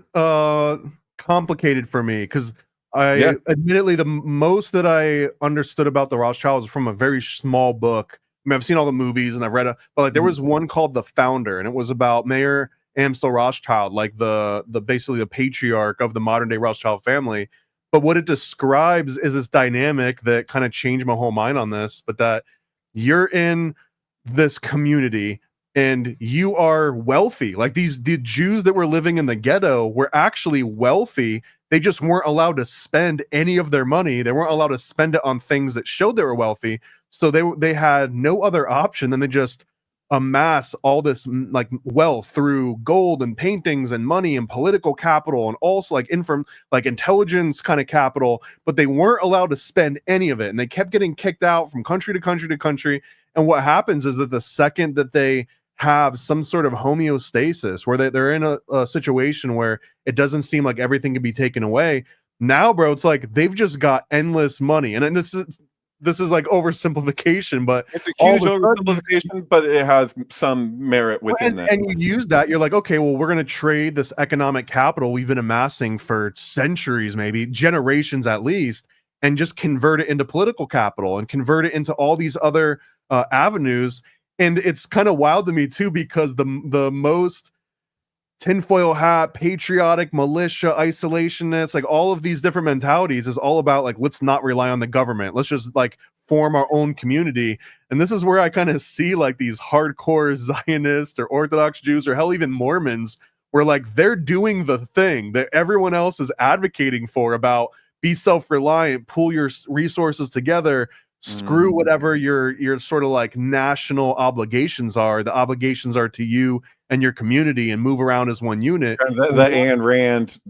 complicated for me, because admittedly the most that I understood about the Rothschilds was from a very small book. I mean, I've seen all the movies and I've read but like there was one called The Founder, and it was about Mayor Amstel Rothschild, like the basically the patriarch of the modern day Rothschild family. But what it describes is this dynamic that kind of changed my whole mind on this, but that you're in this community and you are wealthy. Like the Jews that were living in the ghetto were actually wealthy. They just weren't allowed to spend any of their money. They weren't allowed to spend it on things that showed they were wealthy. So they had no other option than to just amass all this like wealth through gold and paintings and money and political capital, and also like intelligence kind of capital, but they weren't allowed to spend any of it. And they kept getting kicked out from country to country to country. And what happens is that the second that they have some sort of homeostasis, where they're in a situation where it doesn't seem like everything can be taken away, now, bro, it's like they've just got endless money. And this is like oversimplification, but
it's a huge oversimplification, but it has some merit within that.
And you use that, you're like, okay, well, we're going to trade this economic capital we've been amassing for centuries, maybe generations at least, and just convert it into political capital and convert it into all these other avenues. And it's kind of wild to me too, because the most tinfoil hat, patriotic, militia, isolationist, like all of these different mentalities is all about like, let's not rely on the government. Let's just like form our own community. And this is where I kind of see like these hardcore Zionists or Orthodox Jews, or hell, even Mormons, where like they're doing the thing that everyone else is advocating for, about be self-reliant, pull your resources together, screw whatever your sort of like national obligations are. The obligations are to you and your community, and move around as one unit.
The Ayn Rand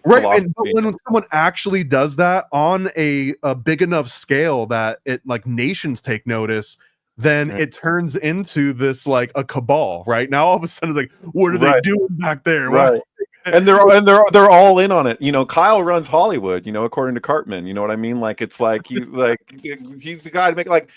Right,
philosophy.
but when someone actually does that on a big enough scale that it like nations take notice, then
Right.
it turns into this like a cabal. Right now, all of a sudden, it's like, what are they
Right.
doing back there?
Right. And they're all in on it. You know, Kyle runs Hollywood, you know, according to Cartman. You know what I mean? Like, it's like he's the guy to make like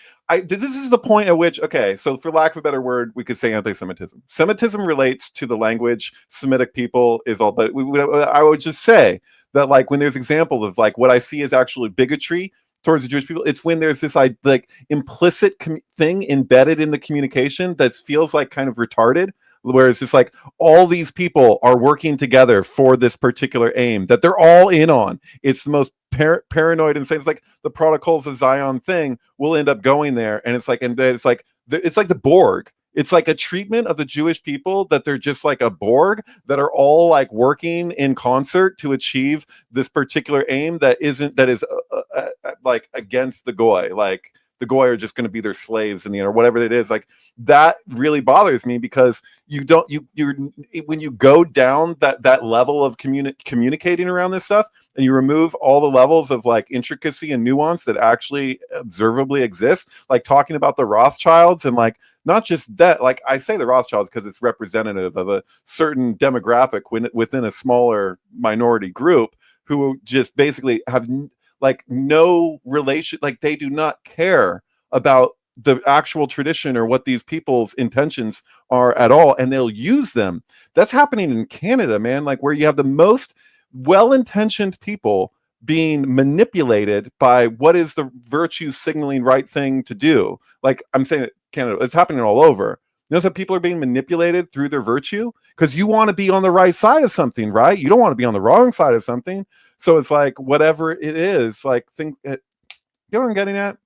this is the point at which, okay, so for lack of a better word, we could say anti-Semitism. Semitism relates to the language. Semitic people is all, but I would just say that like when there's example of like what I see as actually bigotry towards the Jewish people, it's when there's this like implicit thing embedded in the communication that feels like kind of retarded, where it's just like all these people are working together for this particular aim that they're all in on. It's the most paranoid and it's like the Protocols of Zion thing will end up going there, and it's like the Borg. It's like a treatment of the Jewish people that they're just like a Borg that are all like working in concert to achieve this particular aim that is like against the goy. Like the goy are just going to be their slaves in the end, or whatever it is. Like that really bothers me, because you're when you go down that level of communicating around this stuff, and you remove all the levels of like intricacy and nuance that actually observably exist, like talking about the Rothschilds, and like not just that, like I say the Rothschilds because it's representative of a certain demographic within a smaller minority group who just basically have like no relation, like they do not care about the actual tradition or what these people's intentions are at all, and they'll use them. That's happening in Canada, man, like where you have the most well-intentioned people being manipulated by what is the virtue signaling right thing to do. Like I'm saying that Canada, it's happening all over. You know, that people are being manipulated through their virtue because you want to be on the right side of something, right? You don't want to be on the wrong side of something. So it's like whatever it is, like you know what I'm getting at?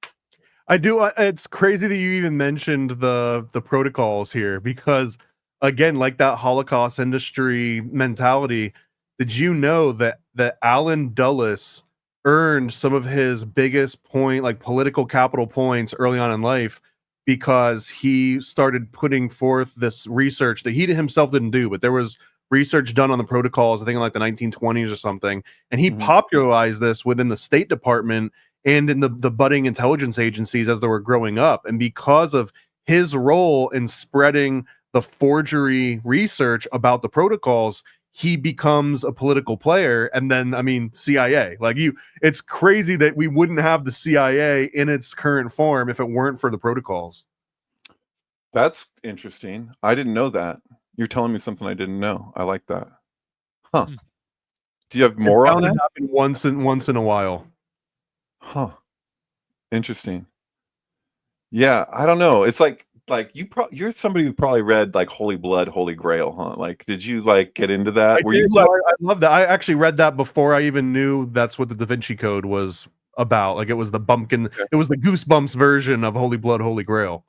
I do. It's crazy that you even mentioned the protocols here, because again, like that Holocaust industry mentality, did you know that Alan Dulles earned some of his biggest political capital points early on in life because he started putting forth this research that he himself didn't do, but there was research done on the protocols, I think in like the 1920s or something, and he popularized this within the State Department and in the budding intelligence agencies as they were growing up. And because of his role in spreading the forgery research about the protocols, he becomes a political player. And then, I mean, CIA, it's crazy that we wouldn't have the CIA in its current form if it weren't for the protocols.
That's interesting. I didn't know that. You're telling me something I didn't know. I like that. Huh. Do you have more on that?
Happen once in a while.
Huh. Interesting. Yeah, I don't know. It's like you're somebody who probably read like Holy Blood, Holy Grail, huh? Like, did you like get into that?
I love that. I actually read that before I even knew that's what the Da Vinci Code was about. Like, it was the bumpkin. Okay. It was the Goosebumps version of Holy Blood, Holy Grail.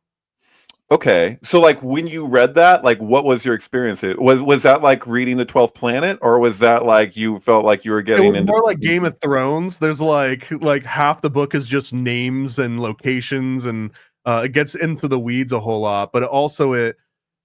Okay, so like when you read that, like what was your experience? Was that like reading the 12th Planet, or was that like you felt like you were getting into
more like Game of Thrones? There's like half the book is just names and locations, and it gets into the weeds a whole lot. But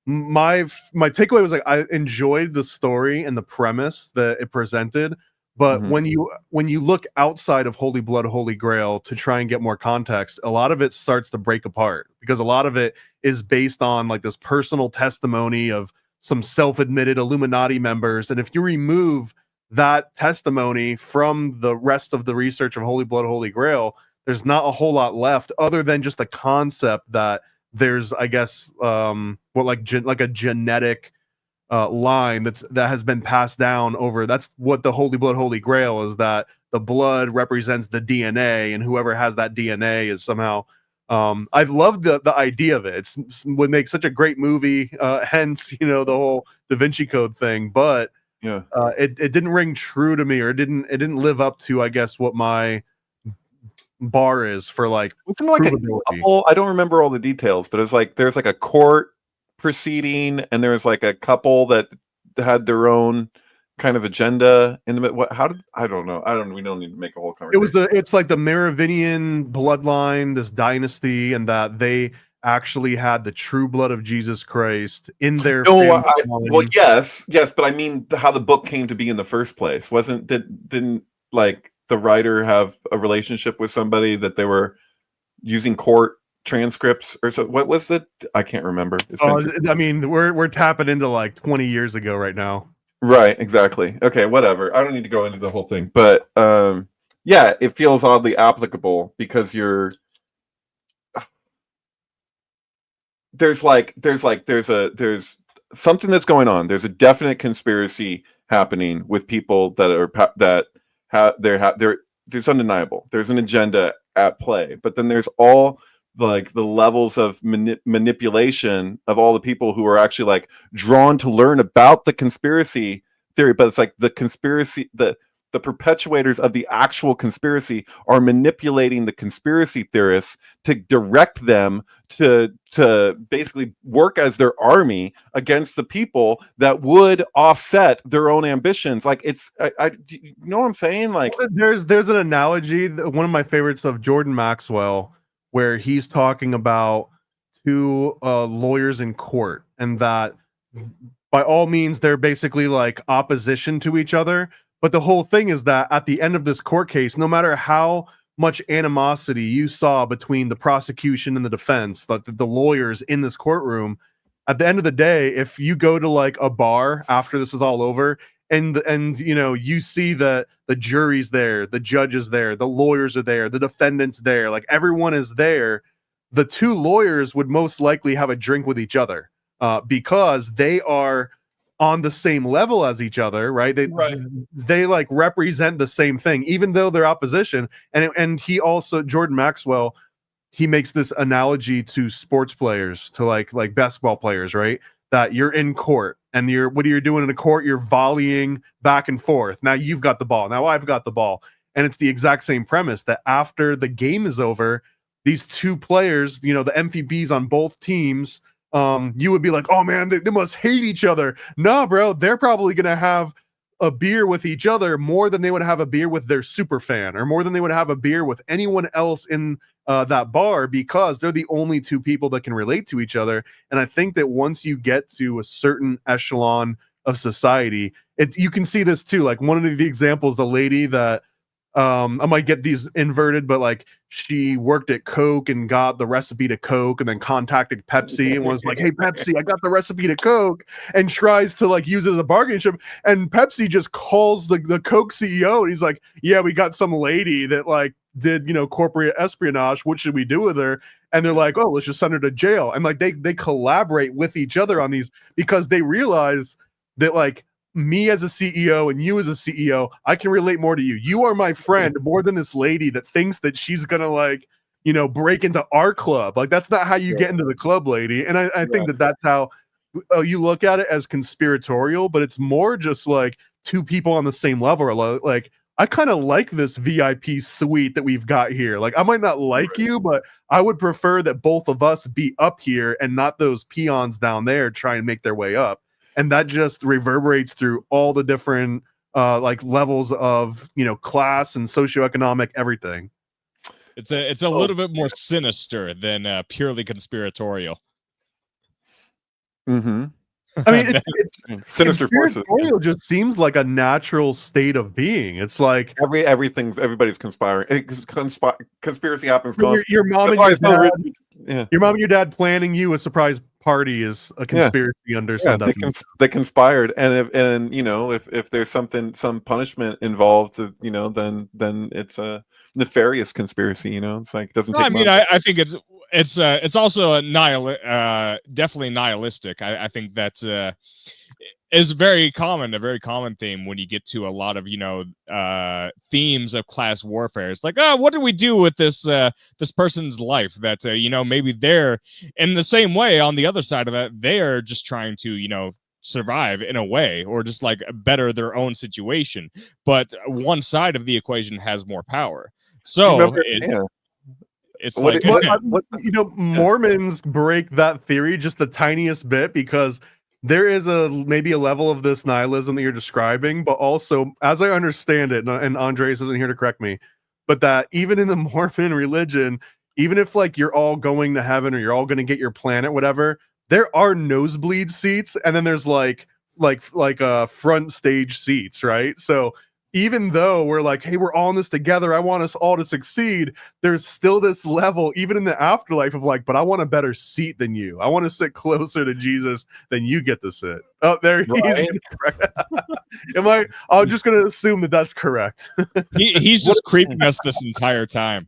my takeaway was like I enjoyed the story and the premise that it presented. But when you look outside of Holy Blood, Holy Grail to try and get more context, a lot of it starts to break apart, because a lot of it is based on like this personal testimony of some self-admitted Illuminati members. And if you remove that testimony from the rest of the research of Holy Blood, Holy Grail, there's not a whole lot left other than just the concept that there's, I guess, like a genetic line that has been passed down over. That's what the Holy Blood, Holy Grail is, that the blood represents the DNA, and whoever has that DNA is somehow. I love the idea of it. Would make such a great movie. Hence, the whole Da Vinci Code thing. But
yeah,
it didn't ring true to me, or it didn't live up to, I guess, what my bar is for like.
Wasn't like a couple, I don't remember all the details, but it's like there's like a court proceeding, and there's like a couple that had their own kind of agenda in the what? How did I don't know. We don't need to make a whole conversation.
It's like the Merovingian bloodline, this dynasty, and that they actually had the true blood of Jesus Christ in their
No,
family
well,
line.
yes, but I mean how the book came to be in the first place. Didn't like the writer have a relationship with somebody that they were using court transcripts or so? What was it? I can't remember.
I mean, we're tapping into like 20 years ago right now.
Right, exactly. Okay, whatever. I don't need to go into the whole thing, but yeah, it feels oddly applicable because there's something that's going on. There's a definite conspiracy happening with people that there's undeniable. There's an agenda at play, but then there's all like the levels of manipulation of all the people who are actually like drawn to learn about the conspiracy theory. But it's like the conspiracy, the perpetuators of the actual conspiracy are manipulating the conspiracy theorists to direct them to basically work as their army against the people that would offset their own ambitions. Like it's, you know what I'm saying? Like
there's an analogy, one of my favorites of Jordan Maxwell, where he's talking about two lawyers in court, and that by all means they're basically like opposition to each other. But the whole thing is that at the end of this court case, no matter how much animosity you saw between the prosecution and the defense, the lawyers in this courtroom, at the end of the day, if you go to like a bar after this is all over, and you know, you see that the jury's there, the judge is there, the lawyers are there, the defendant's there, like everyone is there, the two lawyers would most likely have a drink with each other because they are on the same level as each other, right? They like represent the same thing, even though they're opposition. And he also, Jordan Maxwell, he makes this analogy to sports players, to like basketball players, right? That you're in court, and what are you doing in a court? You're volleying back and forth. Now you've got the ball. Now I've got the ball. And it's the exact same premise that after the game is over, these two players, you know, the MVPs on both teams, you would be like, oh man, they must hate each other. Nah, bro, they're probably gonna have a beer with each other more than they would have a beer with their super fan, or more than they would have a beer with anyone else in that bar, because they're the only two people that can relate to each other. And I think that once you get to a certain echelon of society, you can see this too. Like one of the examples, the lady that I might get these inverted, but like she worked at Coke and got the recipe to Coke, and then contacted Pepsi and was like, hey Pepsi, I got the recipe to Coke, and tries to like use it as a bargaining chip. And Pepsi just calls the Coke CEO, and he's like, yeah, we got some lady that like did, you know, corporate espionage. What should we do with her? And they're like, oh, let's just send her to jail. And like they collaborate with each other on these, because they realize that like, me as a CEO and you as a CEO, I can relate more to you. You are my friend more than this lady that thinks that she's gonna like, you know, break into our club. Like that's not how you get into the club, lady. And I think that that's how you look at it, as conspiratorial, but it's more just like two people on the same level. Like I kind of like this VIP suite that we've got here. Like I might not like you, but I would prefer that both of us be up here and not those peons down there trying to make their way up. And that just reverberates through all the different like levels of, you know, class and socioeconomic everything.
It's a little bit more sinister than purely conspiratorial.
Mm-hmm.
I mean, it's
sinister forces.
Conspiratorial just seems like a natural state of being. It's like
everybody's conspiring. Conspiracy happens constantly.
Your mom and your dad planning you a surprise party is a conspiracy under some definition.
They conspired, and you know, if there's some punishment involved, you know, then it's a nefarious conspiracy. You know, it's like, it doesn't take much.
I think it's also a definitely nihilistic. I think that's is a very common theme when you get to a lot of, you know, themes of class warfare. It's like, oh, what do we do with this person's life that you know, maybe they're in the same way on the other side of that, they are just trying to, you know, survive in a way, or just like better their own situation, but one side of the equation has more power. So it's
you know, Mormons break that theory just the tiniest bit, because there is maybe a level of this nihilism that you're describing, but also, as I understand it, and Andreas isn't here to correct me, but that even in the Mormon religion, even if like you're all going to heaven or you're all going to get your planet, whatever, there are nosebleed seats, and then there's like front stage seats, right? So even though we're like, hey, we're all in this together, I want us all to succeed, there's still this level, even in the afterlife, of like, but I want a better seat than you. I want to sit closer to Jesus than you get to sit. Oh, there
Right.
I'm just going to assume that that's correct.
He's just creeping us this entire time.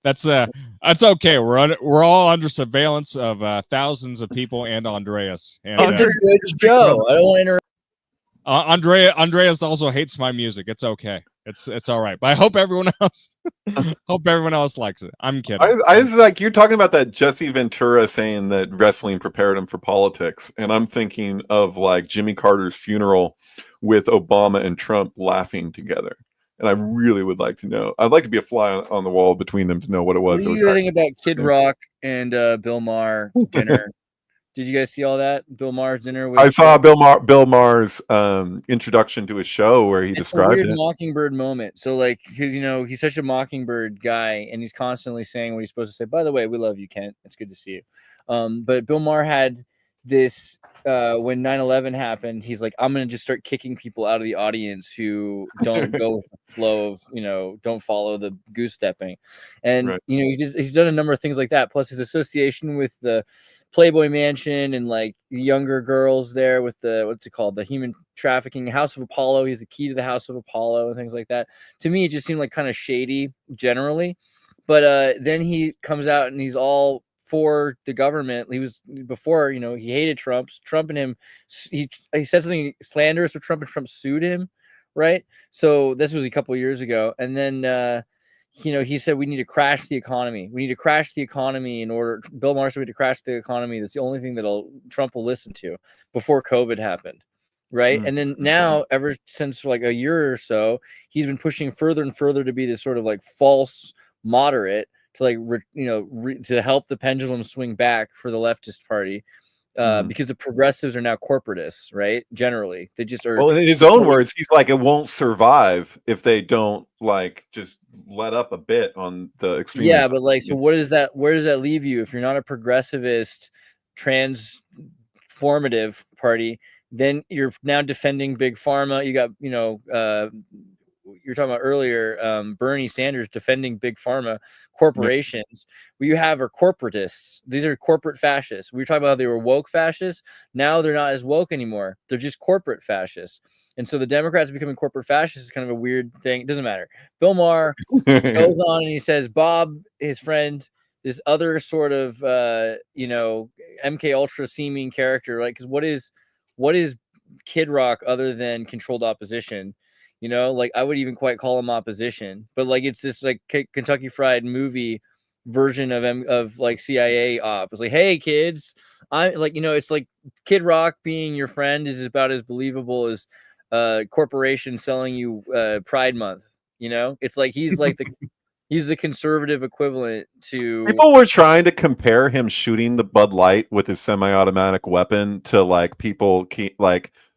That's okay. We're all under surveillance of thousands of people and Andreas. And
It's a good show. I don't want to interrupt.
Andreas also hates my music. It's okay. It's all right. But I hope everyone else likes it. I'm kidding.
I was like, you're talking about that Jesse Ventura saying that wrestling prepared him for politics, and I'm thinking of like Jimmy Carter's funeral with Obama and Trump laughing together. And I really would like to know. I'd like to be a fly on the wall between them to know what it was.
What do you think about Kid Rock and Bill Maher dinner? Did you guys see all that? Bill Maher's dinner.
I saw Bill Maher's introduction to his show where he described
a weird
it.
Mockingbird moment. So like, because he's such a Mockingbird guy, and he's constantly saying what he's supposed to say. By the way, we love you, Kent. It's good to see you. But Bill Maher had this when 9/11 happened. He's like, I'm gonna just start kicking people out of the audience who don't go with the flow of don't follow the goose stepping, and
Right.
he's done a number of things like that. Plus his association with the Playboy Mansion and like younger girls there with the what's it called, the human trafficking, House of Apollo. He's the key to the House of Apollo and things like that. To me, it just seemed like kind of shady generally. But then he comes out and he's all for the government. He was before, he hated Trump and him. He said something slanderous of Trump, and Trump sued him, right? So this was a couple of years ago, and then he said we need to crash the economy. We need to crash the economy in order. Bill Maher said we need to crash the economy. That's the only thing that Trump will listen to before COVID happened, right? And then now, ever since like a year or so, he's been pushing further and further to be this sort of like false moderate to like to help the pendulum swing back for the leftist party. Because the progressives are now corporatists, right? Generally, they just are.
Well, in his own words, he's like, it won't survive if they don't like just let up a bit on the extreme.
Yeah, but like, so what is that? Where does that leave you if you're not a progressivist, transformative party? Then you're now defending big pharma. You got, you're talking about earlier, Bernie Sanders defending big pharma corporations. What you have are corporatists. These are corporate fascists. We were talking about how they were woke fascists. Now they're not as woke anymore. They're just corporate fascists. And so the Democrats becoming corporate fascists is kind of a weird thing. It doesn't matter. Bill Maher goes on and he says, Bob, his friend, this other sort of, MK Ultra seeming character, right? Because what is Kid Rock other than controlled opposition? Like I would even quite call him opposition, but like it's this like Kentucky Fried Movie version of like CIA op. It's like, hey kids, I'm like, it's like Kid Rock being your friend is about as believable as corporation selling you Pride Month. It's like he's like he's the conservative equivalent to.
People were trying to compare him shooting the Bud Light with his semi-automatic weapon to like people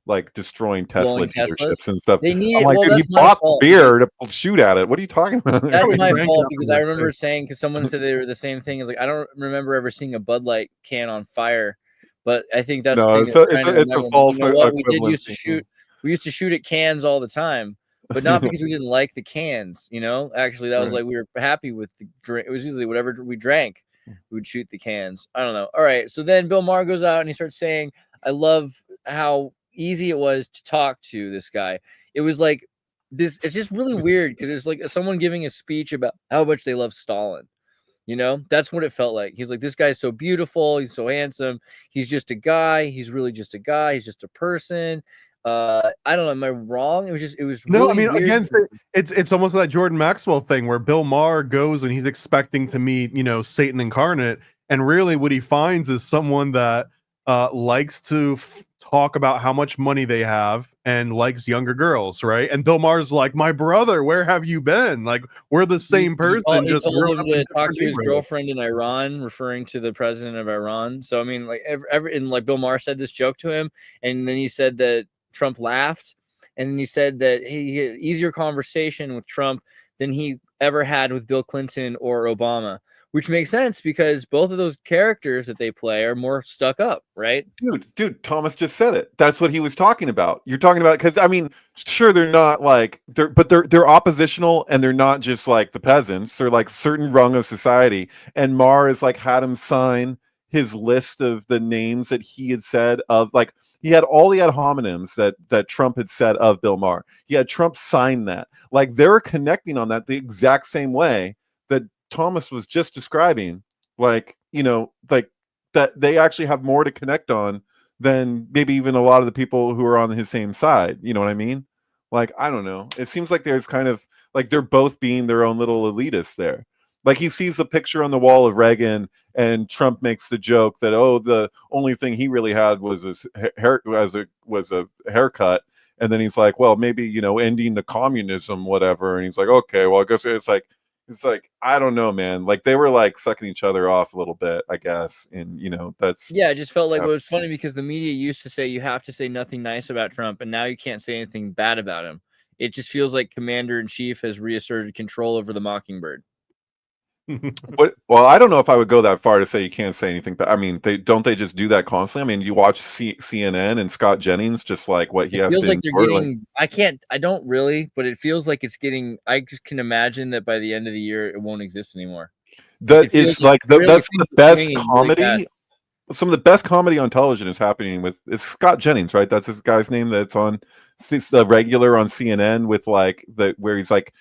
like destroying Tesla dealerships and stuff. I'm like, dude, he bought the beer to shoot at it. What are you talking about?
That's my fault because I remember saying, because someone said they were the same thing. It's like I don't remember ever seeing a Bud Light can on fire, but I think that's
no,
the thing
it's a false
we did used to shoot. We used to shoot at cans all the time, but not because we didn't like the cans. Actually, that was like we were happy with the drink. It was usually whatever we drank, we would shoot the cans. I don't know. All right, so then Bill Maher goes out and he starts saying, "I love how easy it was to talk to this guy." It was like this. It's just really weird because it's like someone giving a speech about how much they love Stalin. That's what it felt like. He's like, this guy's so beautiful. He's so handsome. He's just a guy. He's really just a guy. He's just a person. I don't know. Am I wrong? It was
no.
Really
I mean,
weird.
again, it's almost like Jordan Maxwell thing where Bill Maher goes and he's expecting to meet Satan incarnate, and really what he finds is someone that likes to talk about how much money they have and likes younger girls, right? And Bill Maher's like, my brother, where have you been? Like, we're the same person,
He
just
told
grown
him
up
to
in
talk
different
to his
neighborhoods.
girlfriend in Iran, referring to the president of Iran. So I mean, like and like Bill Maher said this joke to him, and then he said that Trump laughed, and then he said that he had easier conversation with Trump than he ever had with Bill Clinton or Obama, which makes sense because both of those characters that they play are more stuck up, right?
Dude, Thomas just said it. That's what he was talking about. You're talking about, because I mean, sure, they're not like they're oppositional, and they're not just like the peasants. They're like certain rung of society. And Maher is like had him sign his list of the names that he had said of, like, he had all the ad hominems that Trump had said of Bill Maher. He had Trump sign that. Like, they're connecting on that the exact same way that Thomas was just describing. Like, you know, like that they actually have more to connect on than maybe even a lot of the people who are on his same side. You know what I mean? Like, I don't know. It seems like there's kind of like they're both being their own little elitists there. Like, he sees a picture on the wall of Reagan, and Trump makes the joke that, oh, the only thing he really had was his hair, was a haircut. And then he's like, well, maybe, you know, ending the communism, whatever. And he's like, okay, well, I guess it's like, I don't know, man. Like, they were like sucking each other off a little bit, I guess. And, you know, that's.
Yeah, it just felt like it was funny because the media used to say you have to say nothing nice about Trump, and now you can't say anything bad about him. It just feels like Commander in Chief has reasserted control over the Mockingbird.
Well, I don't know if I would go that far to say you can't say anything, but I mean, they just do that constantly. I mean, you watch CNN and Scott Jennings, just like what he has
Feels
to
like they're
endure,
getting. I don't really, but it feels like it's getting. I just can imagine that by the end of the year, it won't exist anymore.
that is like
really
that's the best
swinging really
comedy.
fast.
Some of the best comedy on television is happening with, it's Scott Jennings, right? That's this guy's name that's on, it's the regular on CNN with like where he's like,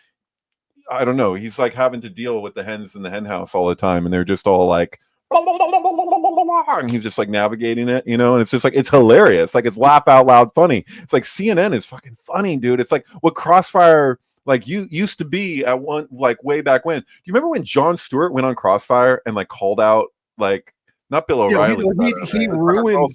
I don't know, he's like having to deal with the hens in the hen house all the time, and they're just all like, and he's just like navigating it, you know, and it's just like, it's hilarious. Like, it's laugh out loud funny. It's like CNN is fucking funny, dude. It's like what Crossfire like you used to be at one, like way back when. Do you remember when Jon Stewart went on Crossfire and like called out, like, not Bill O'Reilly,
he ruined.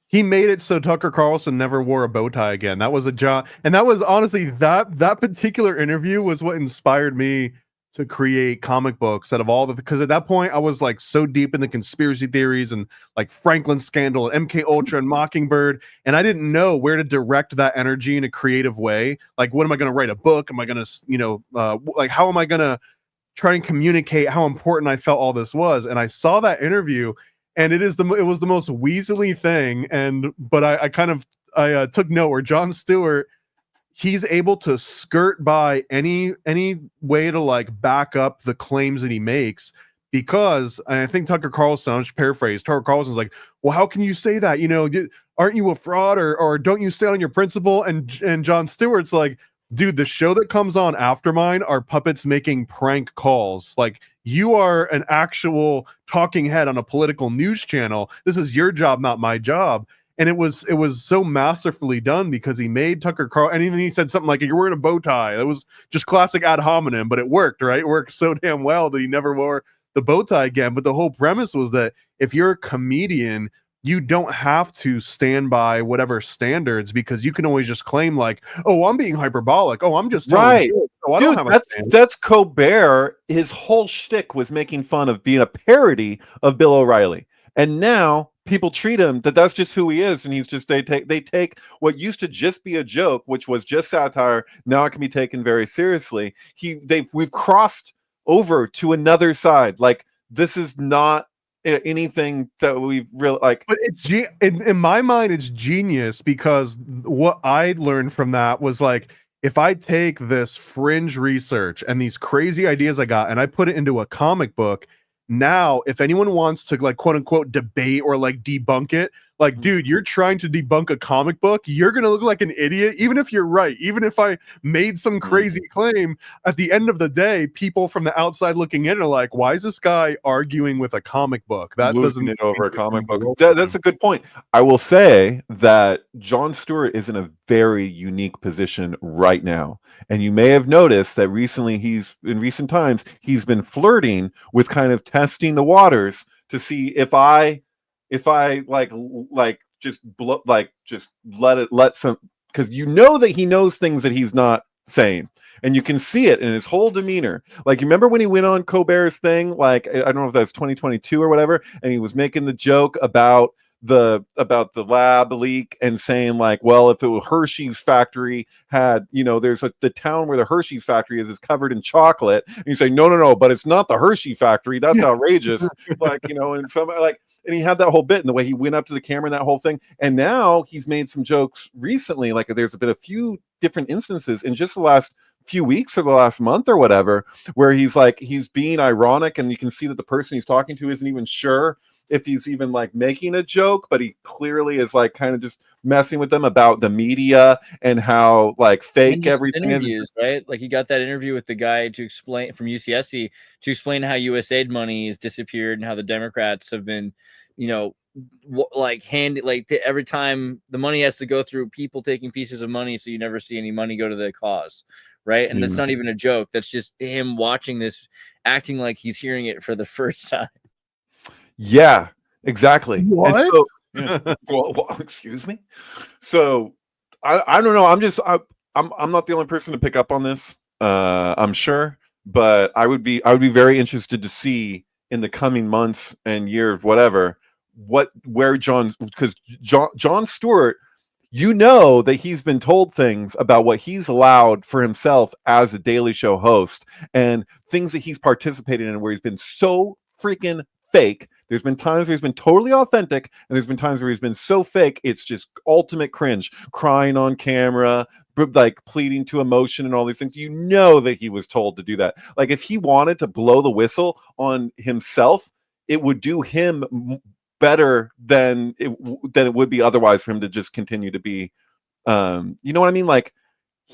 He made it so Tucker Carlson never wore a bow tie again. That was a job, and that was honestly that particular interview was what inspired me to create comic books out of all the, because at that point I was like so deep in the conspiracy theories and like Franklin scandal and MK Ultra and Mockingbird, and I didn't know where to direct that energy in a creative way. Like, what am I going to write a book? Am I going to, like, how am I going to try and communicate how important I felt all this was? And I saw that interview, and it was the most weaselly thing. But I took note where Jon Stewart, he's able to skirt by any way to like back up the claims that he makes, because, and I think Tucker Carlson, I'll just paraphrase, Tucker Carlson's like, well, how can you say that? You know, aren't you a fraud, or don't you stand on your principle? And Jon Stewart's like, dude, the show that comes on after mine are puppets making prank calls. Like, you are an actual talking head on a political news channel. This is your job, not my job. And it was so masterfully done because he made Tucker Carlson, and then he said something like, you're wearing a bow tie. That was just classic ad hominem, but it worked, right? It worked so damn well that he never wore the bow tie again. But the whole premise was that if you're a comedian, you don't have to stand by whatever standards, because you can always just claim like, oh, I'm being hyperbolic. Oh, I'm just
right.
Oh, I
Dude,
don't have
that's Colbert. His whole shtick was making fun of being a parody of Bill O'Reilly. And now people treat him that's just who he is, and he's just they take what used to just be a joke, which was just satire. Now it can be taken very seriously. We've crossed over to another side. Like, this is not anything that we've really like.
But it's in my mind, it's genius, because what I learned from that was like, if I take this fringe research and these crazy ideas I got and I put it into a comic book, now if anyone wants to like quote unquote debate or like debunk it, like, dude, you're trying to debunk a comic book, you're gonna look like an idiot, even if you're right. Even if I made some crazy claim, at the end of the day, people from the outside looking in are like, why is this guy arguing with a comic book? That
Losing
doesn't
it over a comic book. That's a good point. I will say that Jon Stewart is in a very unique position right now. And you may have noticed that recently in recent times, he's been flirting with kind of testing the waters to see if I like just let some, because you know that he knows things that he's not saying, and you can see it in his whole demeanor. Like, you remember when he went on Colbert's thing, like, I don't know if that's 2022 or whatever, and he was making the joke about the lab leak and saying, like, well, if it was Hershey's factory had, there's the town where the Hershey's factory is covered in chocolate, and you say, no, but it's not the Hershey factory, that's outrageous. Like, and some, like, and he had that whole bit, and the way he went up to the camera and that whole thing. And now he's made some jokes recently, like there's been a few different instances in just the last few weeks or the last month or whatever, where he's being ironic, and you can see that the person he's talking to isn't even sure if he's even like making a joke, but he clearly is like kind of just messing with them about the media and how like fake everything is.
Right? Like, he got that interview with the guy to explain from UCSC to explain how USAID money has disappeared and how the Democrats have been, every time the money has to go through people taking pieces of money, so you never see any money go to the cause. Right. And that's not even a joke. That's just him watching this, acting like he's hearing it for the first time.
Yeah, exactly.
What?
So, well, excuse me. So I don't know. I'm not the only person to pick up on this. I'm sure, but I would be very interested to see in the coming months and years, whatever, where because Jon Stewart, that he's been told things about what he's allowed for himself as a Daily Show host, and things that he's participated in where he's been so freaking fake. There's been times where he's been totally authentic, and there's been times where he's been so fake, it's just ultimate cringe, crying on camera, like pleading to emotion and all these things. That he was told to do that. Like, if he wanted to blow the whistle on himself, it would do him better than it would be otherwise for him to just continue to be, you know what I mean? Like,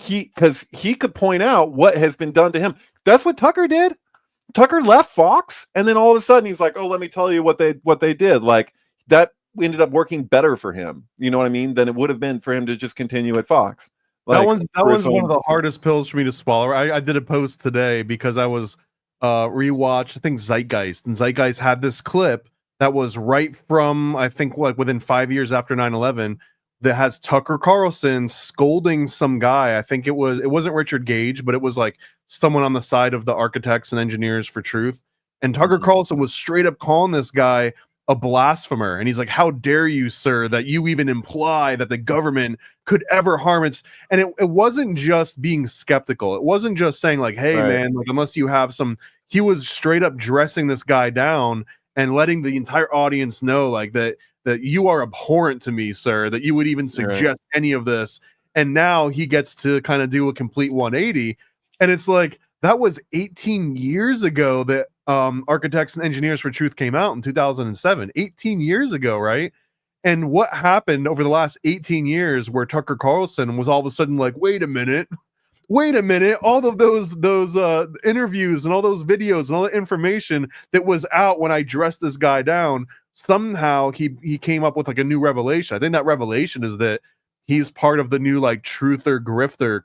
because he could point out what has been done to him. That's what Tucker did. Tucker left Fox, and then all of a sudden he's like, oh, let me tell you what they did. Like, that ended up working better for him, you know what I mean, than it would have been for him to just continue at Fox. Like,
that one's one of the hardest pills for me to swallow. I did a post today because I was rewatched, I think, Zeitgeist, and Zeitgeist had this clip that was right from, I think, like within 5 years after 9/11, that has Tucker Carlson scolding some guy. I think it wasn't Richard Gage, but it was like someone on the side of the Architects and Engineers for Truth. And Tucker Carlson was straight up calling this guy a blasphemer. And he's like, how dare you, sir, that you even imply that the government could ever harm its... And it wasn't just being skeptical. It wasn't just saying like, hey, man, like, unless you have some... He was straight up dressing this guy down and letting the entire audience know like that you are abhorrent to me, sir, that you would even suggest any of this. And now he gets to kind of do a complete 180. And it's like, that was 18 years ago that Architects and Engineers for Truth came out in 2007. 18 years ago, right? And what happened over the last 18 years where Tucker Carlson was all of a sudden like, wait a minute, all of those interviews and all those videos and all the information that was out when I dressed this guy down, somehow he came up with like a new revelation. I think that revelation is that he's part of the new like truther grifter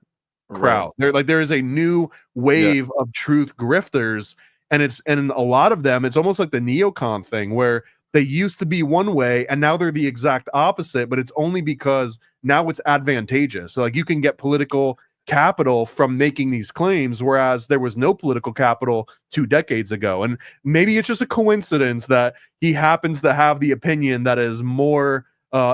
crowd. There is a new wave of truth grifters, and a lot of them, it's almost like the neocon thing where they used to be one way and now they're the exact opposite, but it's only because now it's advantageous. So like, you can get political capital from making these claims, whereas there was no political capital 2 decades ago. And maybe it's just a coincidence that he happens to have the opinion that is more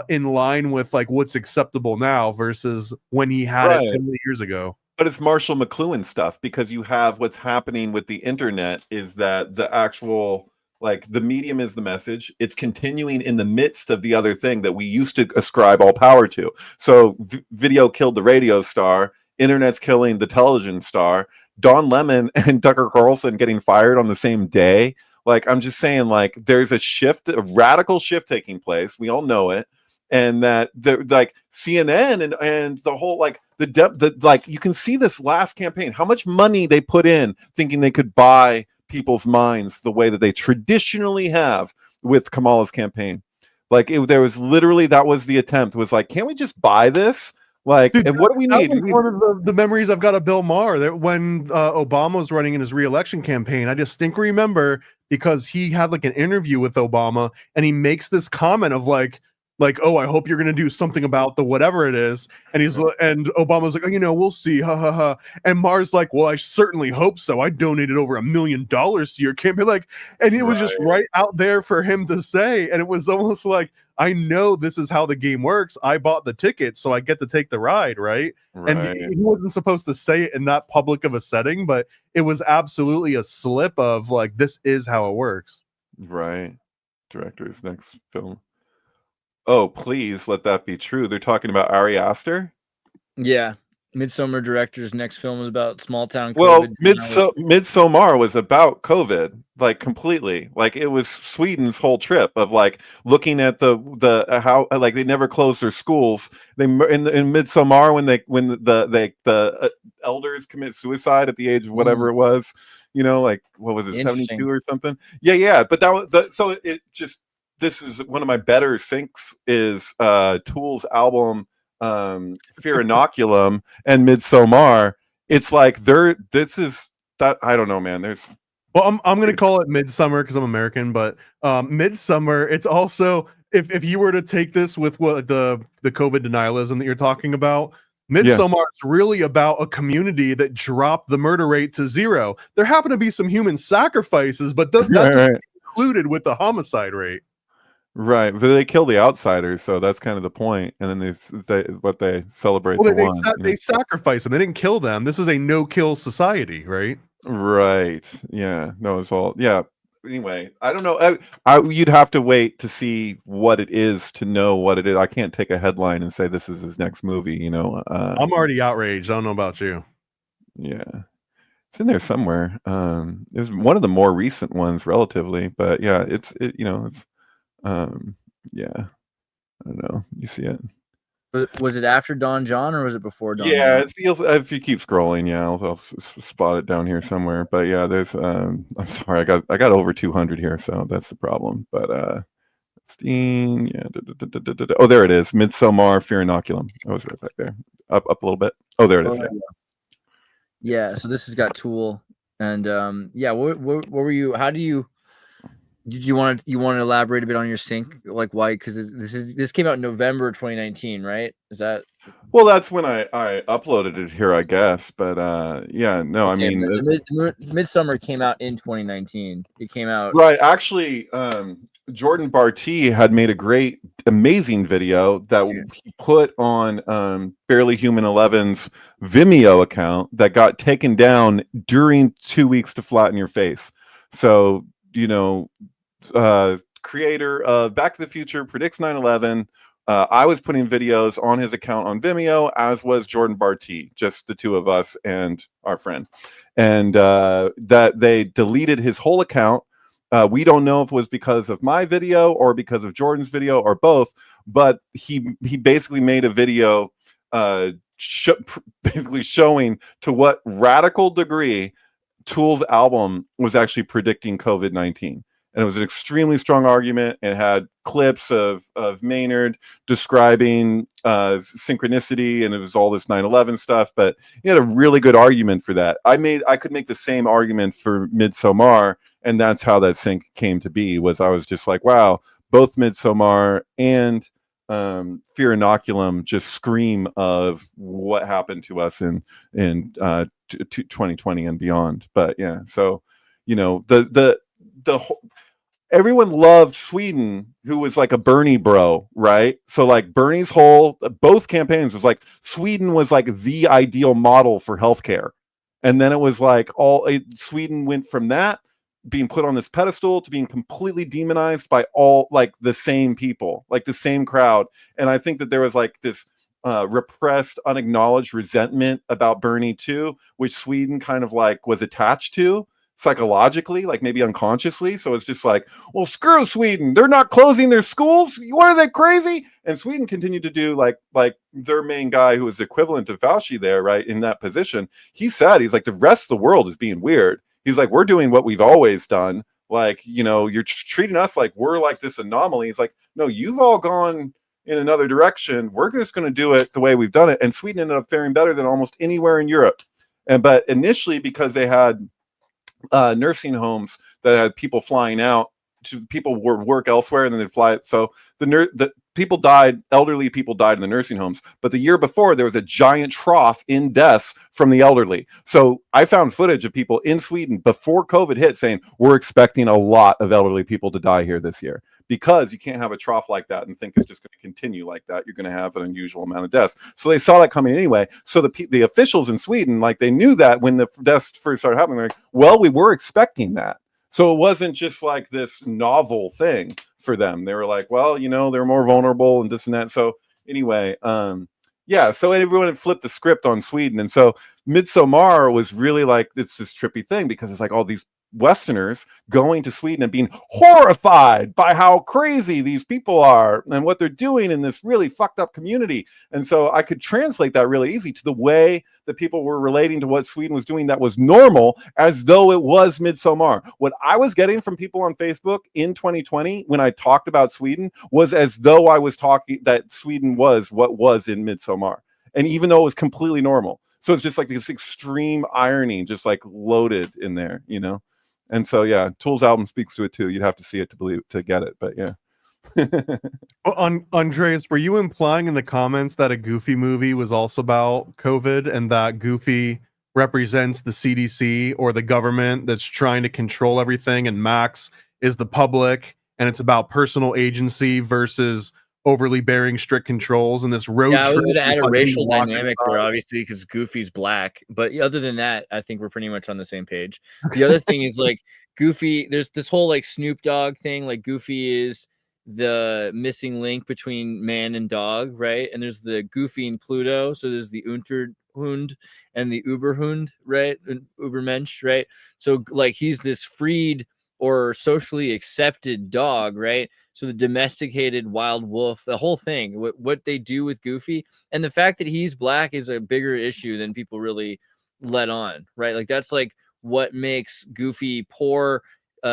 in line with like what's acceptable now versus when he had it 10 years ago.
But it's Marshall McLuhan stuff, because you have what's happening with the internet is that the actual, like, the medium is the message. It's continuing in the midst of the other thing that we used to ascribe all power to. So video killed the radio star. Internet's killing the television star. Don Lemon and Tucker Carlson getting fired on the same day. Like, I'm just saying, like, there's a radical shift taking place. We all know it. And that like CNN and the whole, like, like, you can see this last campaign, how much money they put in thinking they could buy people's minds the way that they traditionally have with Kamala's campaign. Like, there was literally, that was the attempt, was like, can't we just buy this? Like, dude, and what do we need?
One of the memories I've got of Bill Maher, that when Obama was running in his re-election campaign, I distinctly remember, because he had like an interview with Obama and he makes this comment of like, like, oh, I hope you're going to do something about the whatever it is. And and Obama's like, oh, we'll see. Ha ha ha. And Maher's like, well, I certainly hope so. I donated over $1 million to your campaign. Like, and it was just right out there for him to say. And it was almost like, I know this is how the game works. I bought the ticket, so I get to take the ride, right? And he wasn't supposed to say it in that public of a setting, but it was absolutely a slip of like, this is how it works.
Right. Director's next film. Oh, please let that be true. They're talking about Ari Aster.
Yeah. Midsummer director's next film was about small town COVID.
Well, Midsommar was about COVID, like completely. Like it was Sweden's whole trip of like looking at the how like they never closed their schools. They in Midsommar when the elders commit suicide at the age of whatever it was, like what was it, 72 or something? Yeah. But that was so it just, this is one of my better syncs is Tool's album Fear Inoculum and Midsommar. It's like this is that, I don't know, man.
Well, I'm gonna call it Midsummer because I'm American, but Midsummer, it's also if you were to take this with what the COVID denialism that you're talking about, Midsommar is really about a community that dropped the murder rate to 0. There happen to be some human sacrifices, but that's included with the homicide rate.
Right, but they kill the outsiders, so that's kind of the point. And then they celebrate.
Well, they sacrifice them. They didn't kill them. This is a no-kill society, right?
Right. Yeah. No, it's all. Yeah. Anyway, I don't know. You'd have to wait to see what it is to know what it is. I can't take a headline and say this is his next movie.
I'm already outraged. I don't know about you.
Yeah, it's in there somewhere. It was one of the more recent ones, relatively, but yeah, it's. Yeah, I don't know. You see it?
Was it after Don John or was it before Don?
Yeah, if you keep scrolling, I'll spot it down here somewhere. But yeah, there's. I'm sorry, I got over 200 here, so that's the problem. But Steam, yeah. Oh, there it is. Midsommar, Fear Inoculum. I was right back there. Up a little bit. Oh, there it is.
Yeah. So this has got Tool, and What were you? How do you? Did you want to elaborate a bit on your sync, like why? Because this came out in November 2019, right? Is that?
Well, that's when I uploaded it here, I guess. But yeah, no,
okay,
I mean,
Midsummer came out in 2019. It came out
right. Actually, Jordan Barty had made a great, amazing video that he put on Barely Human 11's Vimeo account that got taken down during 2 weeks to Flatten Your Face. So creator of Back to the Future predicts 9/11. I was putting videos on his account on Vimeo, as was Jordan Barty, just the two of us and our friend. And that they deleted his whole account. We don't know if it was because of my video or because of Jordan's video or both, but he basically made a video basically showing to what radical degree Tool's album was actually predicting COVID-19. And it was an extremely strong argument. It had clips of Maynard describing synchronicity, and it was all this 9/11 stuff. But he had a really good argument for that. I could make the same argument for Midsommar, and that's how that sync came to be. Was I was just like, wow, both Midsommar and Fear Inoculum just scream of what happened to us in 2020 and beyond. But yeah, so the whole, everyone loved Sweden, who was like a Bernie bro, right? So like Bernie's whole both campaigns was like Sweden was like the ideal model for healthcare, and then it was like Sweden went from that being put on this pedestal to being completely demonized by all like the same people, like the same crowd. And I think that there was like this repressed, unacknowledged resentment about Bernie too, which Sweden kind of like was attached to psychologically, like maybe unconsciously. So it's just like, well, screw Sweden. They're not closing their schools. What, are they crazy? And Sweden continued to do like their main guy who was equivalent to Fauci there, right, in that position. He said, he's like, the rest of the world is being weird. He's like, we're doing what we've always done. Like, you're treating us like we're like this anomaly. He's like, no, you've all gone in another direction. We're just going to do it the way we've done it. And Sweden ended up faring better than almost anywhere in Europe. But initially, because they had nursing homes that had people flying out, people would work elsewhere and then they'd fly it. So the people died, elderly people died in the nursing homes, but the year before there was a giant trough in deaths from the elderly. So I found footage of people in Sweden before COVID hit saying, we're expecting a lot of elderly people to die here this year, because you can't have a trough like that and think it's just going to continue like that. You're going to have an unusual amount of deaths. So they saw that coming anyway. So the officials in Sweden, like, they knew that when the deaths first started happening, they're like, well, we were expecting that. So it wasn't just like this novel thing for them. They were like, well, you know, they're more vulnerable and this and that. So anyway, yeah, so everyone had flipped the script on Sweden. And so Midsommar was really like, it's this trippy thing, because it's like all these Westerners going to Sweden and being horrified by how crazy these people are and what they're doing in this really fucked up community. And so I could translate that really easy to the way that people were relating to what Sweden was doing that was normal, as though it was Midsommar. What I was getting from people on Facebook in 2020 when I talked about Sweden was as though I was talking that Sweden was what was in Midsommar, and even though it was completely normal. So it's just like this extreme irony just like loaded in there, you know. And so, yeah, Tool's album speaks to it too. You'd have to see it to believe, to get it, but yeah.
Andreas, were you implying in the comments that a Goofy movie was also about COVID, and that Goofy represents the CDC or the government that's trying to control everything, and Max is the public, and it's about personal agency versus overly bearing strict controls, and this road
Yeah, I was
trip
going to add a
is
racial
walking
dynamic
by.
there, obviously, because Goofy's black. But other than that, I think we're pretty much on the same page. The other thing is, like, Goofy, there's this whole like Snoop Dogg thing. Like, Goofy is the missing link between man and dog, right? And there's the Goofy and Pluto. So there's the Unterhund and the Uberhund, right? And Ubermensch, right? So like he's this freed or socially accepted dog, right? So the domesticated wild wolf, the whole thing, what they do with Goofy, and the fact that he's black is a bigger issue than people really let on, right? Like that's like what makes Goofy poor,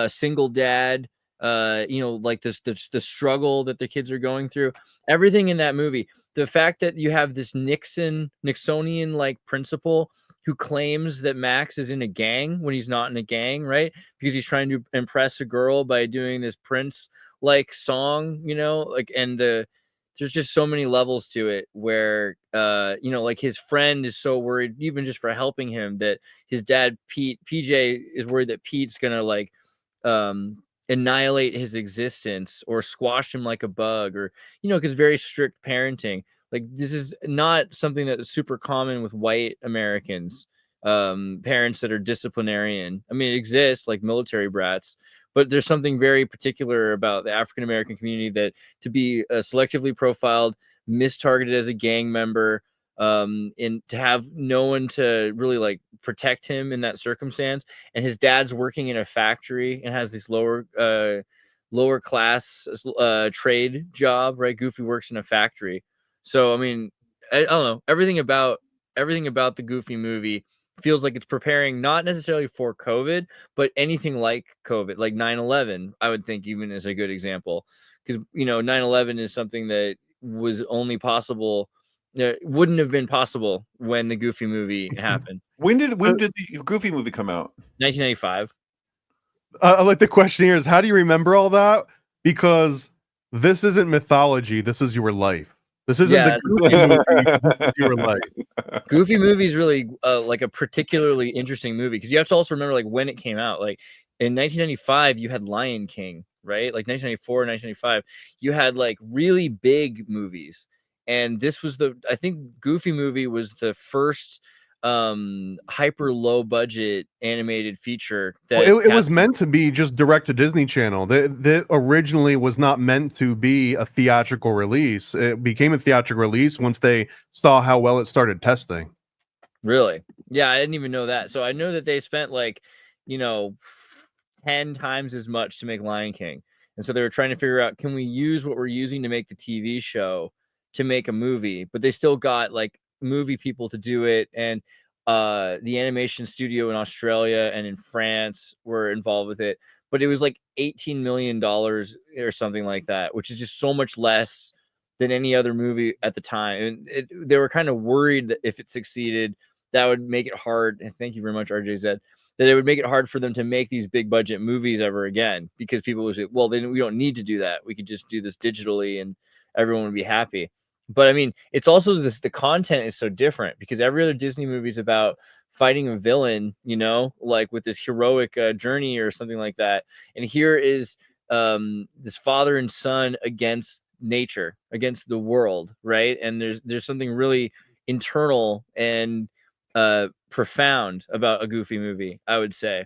single dad, you know, like the struggle that the kids are going through. Everything in that movie, the fact that you have this Nixonian like principal who claims that Max is in a gang when he's not in a gang, right? Because he's trying to impress a girl by doing this Prince like song, you know, like, and there's just so many levels to it where you know, like his friend is so worried even just for helping him that his dad PJ is worried that Pete's gonna like annihilate his existence or squash him like a bug, or you know, because very strict parenting. Like this is not something that is super common with white Americans, parents that are disciplinarian. I mean, it exists, like military brats, but there's something very particular about the African American community that to be selectively profiled, mistargeted as a gang member, and to have no one to really like protect him in that circumstance. And his dad's working in a factory and has this lower class trade job, right? Goofy works in a factory. So I mean, I don't know, everything about the Goofy movie feels like it's preparing not necessarily for COVID, but anything like COVID, like 9/11, I would think even is a good example, because you know 9/11 is something that was only possible, wouldn't have been possible when the Goofy movie happened.
When did the Goofy movie come out?
1995.
I like the question here is, how do you remember all that? Because this isn't mythology. This is your life. This isn't
Yeah,
the Goofy movie. This is your life.
Goofy movie is really like a particularly interesting movie because you have to also remember like when it came out. Like in 1995, you had Lion King, right? Like 1994, 1995, you had like really big movies, and this was I think Goofy movie was the first hyper low budget animated feature that
Well, it was meant to be just direct to Disney Channel. That originally was not meant to be a theatrical release. It became a theatrical release once they saw how well it started testing.
Really? Yeah, I didn't even know that. So I know that they spent like, you know, 10 times as much to make Lion King. And so they were trying to figure out, can we use what we're using to make the TV show to make a movie? But they still got like movie people to do it, and the animation studio in Australia and in France were involved with it, but it was like $18 million or something like that, which is just so much less than any other movie at the time. And they were kind of worried that if it succeeded, that would make it hard. And thank you very much, RJZ. That it would make it hard for them to make these big budget movies ever again, because people would say, well, then we don't need to do that. We could just do this digitally everyone would be happy. But I mean, it's also the content is so different because every other Disney movie is about fighting a villain, you know, like with this heroic journey or something like that. And here is this father and son against nature, against the world, right? And there's something really internal and profound about a Goofy movie, I would say.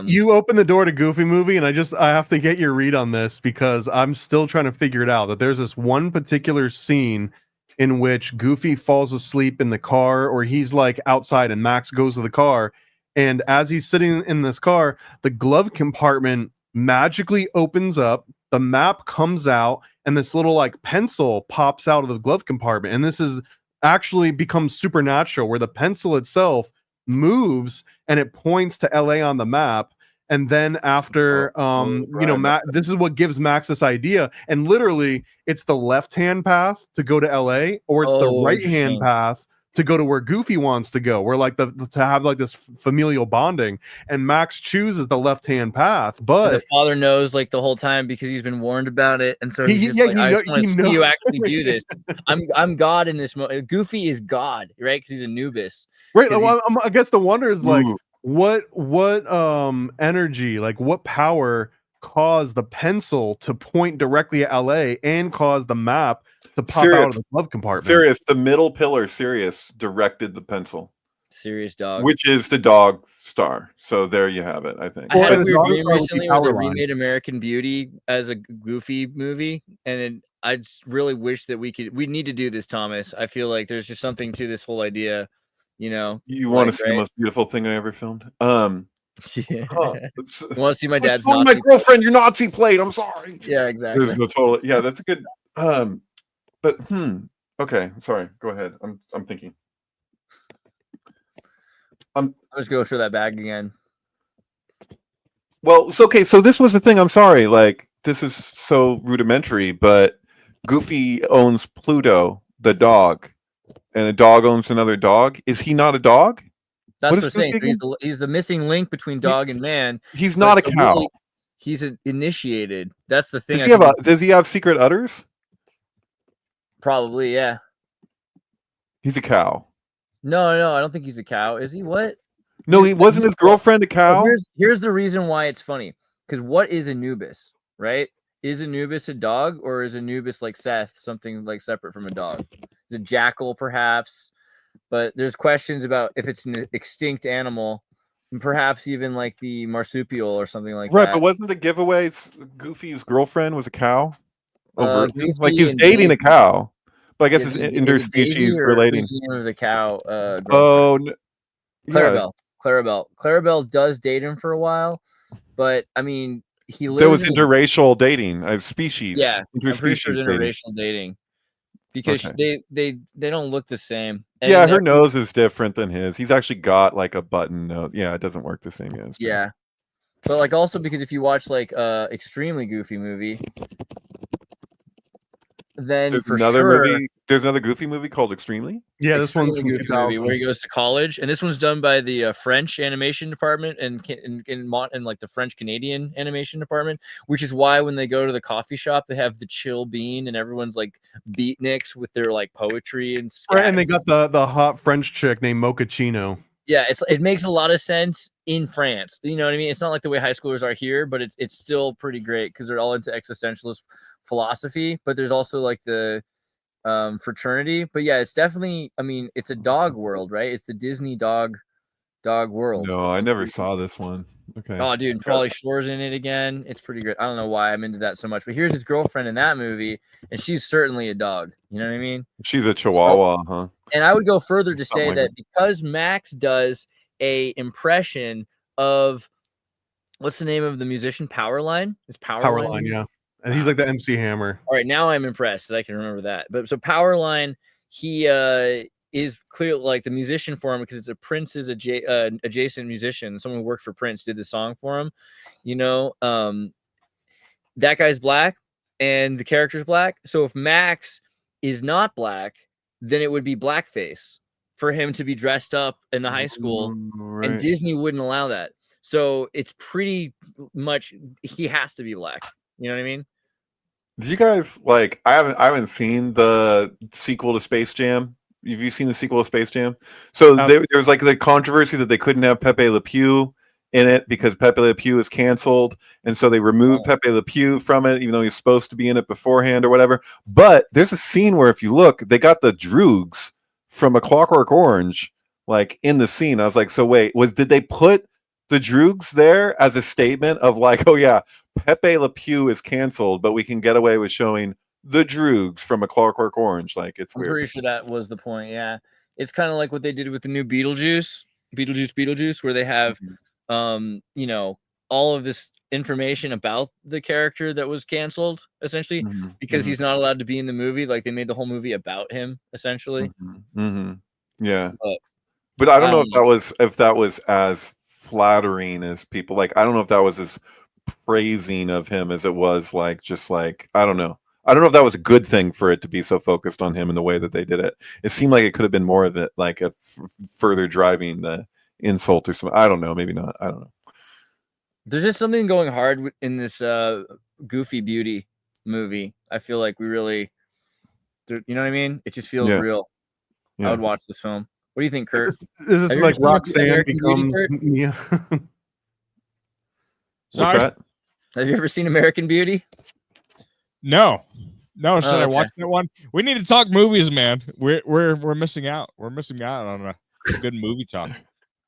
You open the door to Goofy movie, and I have to get your read on this because I'm still trying to figure it out. That there's this one particular scene in which Goofy falls asleep in the car, or he's like outside, and Max goes to the car, and as he's sitting in this car, the glove compartment magically opens up, the map comes out, and this little like pencil pops out of the glove compartment, and this is actually becomes supernatural, where the pencil itself moves and it points to LA on the map. And then after this is what gives Max this idea, and literally it's the left-hand path to go to LA, or it's the right-hand path to go to where Goofy wants to go, where like to have like this familial bonding, and Max chooses the left-hand path, but
the father knows like the whole time because he's been warned about it, and so he's just I just want to see you actually do this. I'm God in this moment. Goofy is God, right? Because he's Anubis.
Right. Well, I guess the wonder is like, what energy, like what power caused the pencil to point directly at LA and cause the map to pop out of the glove compartment?
Sirius, the middle pillar, Sirius directed the pencil.
Sirius dog,
which is the dog star. So there you have it. I think
I had a weird dream recently where they remade American Beauty as a Goofy movie, and I just really wish that we need to do this, Thomas. I feel like there's just something to this whole idea. You know,
you want to see the most beautiful thing I ever filmed?
Yeah. You want to see my dad's
Nazi? My girlfriend, your Nazi plate. I'm sorry.
Yeah, exactly.
There's no total. Yeah, that's a good. But okay, sorry. Go ahead. I'm thinking.
I'll just go show that bag again.
Well, it's okay. So this was the thing. I'm sorry. Like, this is so rudimentary, but Goofy owns Pluto, the dog, and a dog owns another dog. Is he not a dog?
That's what I'm saying. So he's the missing link between dog and man.
He's not a cow.
Really, he's initiated. That's the thing.
Does he have secret udders?
Probably, yeah.
He's a cow.
No, I don't think he's a cow. Is he? What?
No, he wasn't his girlfriend a cow?
Here's the reason why it's funny. Because what is Anubis, right? Is Anubis a dog, or is Anubis like Seth, something like separate from a dog? Is it jackal, perhaps? But there's questions about if it's an extinct animal, and perhaps even like the marsupial or something like that.
Right, but wasn't the giveaway Goofy's girlfriend was a cow? Overtly? Like he's dating a cow. But I guess it's interspecies relating.
Who's the name of the cow?
Clarabelle.
Yeah. Clarabelle does date him for a while, but I mean,
there was interracial dating as species.
Yeah,
interspecies
interracial dating. Because they don't look the same.
And yeah, her nose is different than his. He's actually got like a button nose. Yeah, it doesn't work the same as.
Yeah, but like also because if you watch like extremely Goofy movie, then
there's
for
another
sure,
movie. There's another Goofy movie called Extremely.
Yeah, this one's
Goofy movie where he goes to college, and this one's done by the French animation department and in like the French Canadian animation department, which is why when they go to the coffee shop, they have the chill bean, and everyone's like beatniks with their like poetry and
right, and they got the hot French chick named Mochaccino.
Yeah, it makes a lot of sense in France. You know what I mean? It's not like the way high schoolers are here, but it's still pretty great because they're all into existentialist philosophy. But there's also like the fraternity. But yeah, it's definitely. I mean, it's a dog world, right? It's the Disney dog world.
No, I never saw this one. Okay.
Oh, dude, Pauly Shore's in it again. It's pretty great. I don't know why I'm into that so much, but here's his girlfriend in that movie, and she's certainly a dog. You know what I mean?
She's a Chihuahua, huh?
And I would go further to say that because Max does a impression of what's the name of the musician? Powerline? Is
Powerline, yeah. And he's like the MC Hammer.
All right, now I'm impressed that I can remember that. But so Powerline, he is clearly like the musician for him because it's a Prince's adjacent musician. Someone who worked for Prince did the song for him. You know, that guy's black and the character's black. So if Max is not black, then it would be blackface for him to be dressed up in the high school, right. And Disney wouldn't allow that. So it's pretty much he has to be black. You know what I mean?
Did you guys like? I haven't seen the sequel to Space Jam. Have you seen the sequel to Space Jam? So there was like the controversy that they couldn't have Pepe Le Pew in it because Pepe Le Pew is canceled, and so they removed Pepe Le Pew from it, even though he's supposed to be in it beforehand or whatever. But there's a scene where, if you look, they got the Droogs from A Clockwork Orange like in the scene. I was like, so wait, did they put the Droogs there as a statement of like, oh yeah, Pepe Le Pew is canceled, but we can get away with showing the Droogs from A Clockwork Orange? Like, it's
I'm
weird.
pretty sure that was the point. Yeah, it's kind of like what they did with the new Beetlejuice, where they have, you know, all of this information about the character that was canceled, essentially, because he's not allowed to be in the movie. Like, they made the whole movie about him, essentially.
Yeah, but I don't know if that was as flattering as people like. I don't know if that was as praising of him as it was like just like I don't know. I don't know if that was a good thing for it to be so focused on him in the way that they did it. It seemed like it could have been more of it, like a further driving the insult or something. I don't know. Maybe not. I don't know.
There's just something going hard in this Goofy Beauty movie. I feel like we really, you know what I mean? It just feels real. I would watch this film. What do you think, Kurt?
This is like Roxanne becomes. Yeah.
What's that?
Have you ever seen American Beauty?
No. Should I watch that one? We need to talk movies, man. We're missing out. We're missing out on a good movie talk.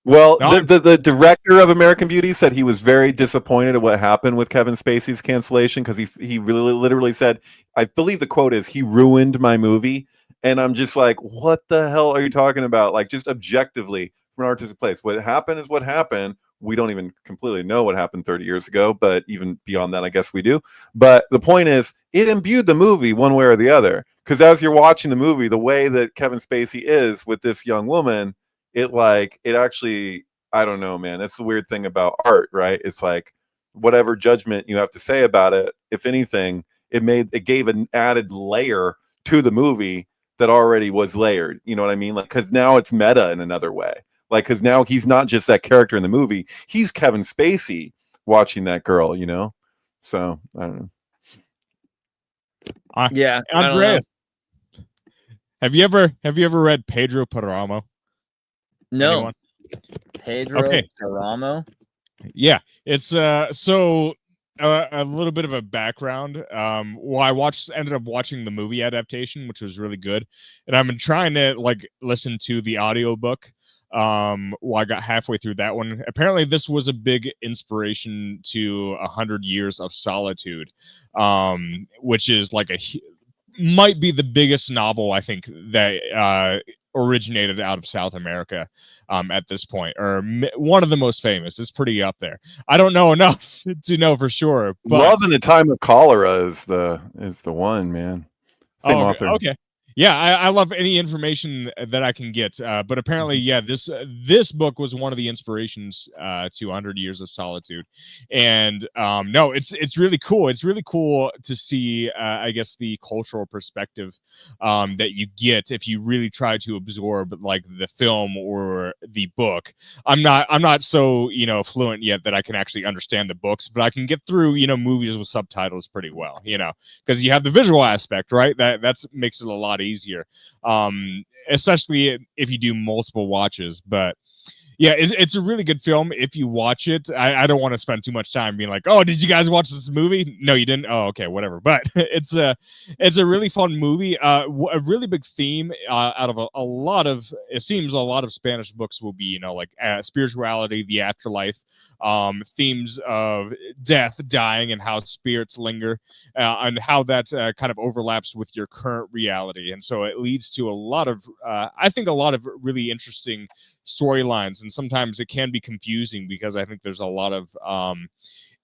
Well, the director of American Beauty said he was very disappointed at what happened with Kevin Spacey's cancellation because he really literally said, I believe the quote is, he ruined my movie. And I'm just like, what the hell are you talking about? Like, just objectively, from an artistic place, what happened is what happened. We don't even completely know what happened 30 years ago, but even beyond that, I guess we do. But the point is, it imbued the movie one way or the other. Because as you're watching the movie, the way that Kevin Spacey is with this young woman, it actually, I don't know, man. That's the weird thing about art, right? It's like whatever judgment you have to say about it, if anything, it gave an added layer to the movie that already was layered. You know what I mean? Like, because now it's meta in another way. Like, because now he's not just that character in the movie; he's Kevin Spacey watching that girl. You know, so I don't know.
Yeah,
Andreas, have you ever read Pedro Paramo?
No.
Anyone?
Pedro Paramo.
Yeah, it's so a little bit of a background. Well, I ended up watching the movie adaptation, which was really good, and I've been trying to like listen to the audiobook. Well, I got halfway through that one. Apparently, this was a big inspiration to 100 Years of Solitude, which is like might be the biggest novel I think that originated out of South America at this point, or one of the most famous. It's pretty up there. I don't know enough to know for sure. But...
Love in the Time of Cholera is the one, man. Same author.
Okay. Yeah, I love any information that I can get. But apparently, yeah, this book was one of the inspirations to 100 Years of Solitude. And no, it's really cool. It's really cool to see, I guess, the cultural perspective that you get if you really try to absorb like the film or the book. I'm not so fluent yet that I can actually understand the books, but I can get through movies with subtitles pretty well. Because you have the visual aspect, right? That's makes it a lot easier, especially if you do multiple watches. But yeah, it's a really good film if you watch it. I don't want to spend too much time being like, oh, did you guys watch this movie? No, you didn't. Oh, okay, whatever. But it's a really fun movie. A really big theme out of a lot of, it seems a lot of Spanish books will be, like spirituality, the afterlife, themes of death, dying, and how spirits linger, and how that kind of overlaps with your current reality. And so it leads to a lot of, I think, a lot of really interesting storylines, and sometimes it can be confusing because I think there's a lot of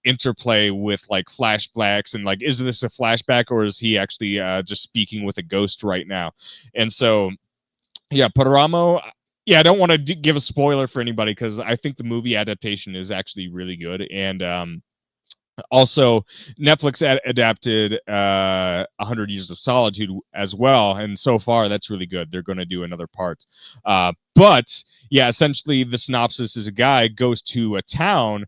interplay with like flashbacks and like, is this a flashback or is he actually just speaking with a ghost right now? And so yeah, Paramo, yeah, I don't want to give a spoiler for anybody because I think the movie adaptation is actually really good. And also, Netflix adapted 100 Years of Solitude as well, and so far that's really good. They're going to do another part. But yeah, essentially the synopsis is a guy goes to a town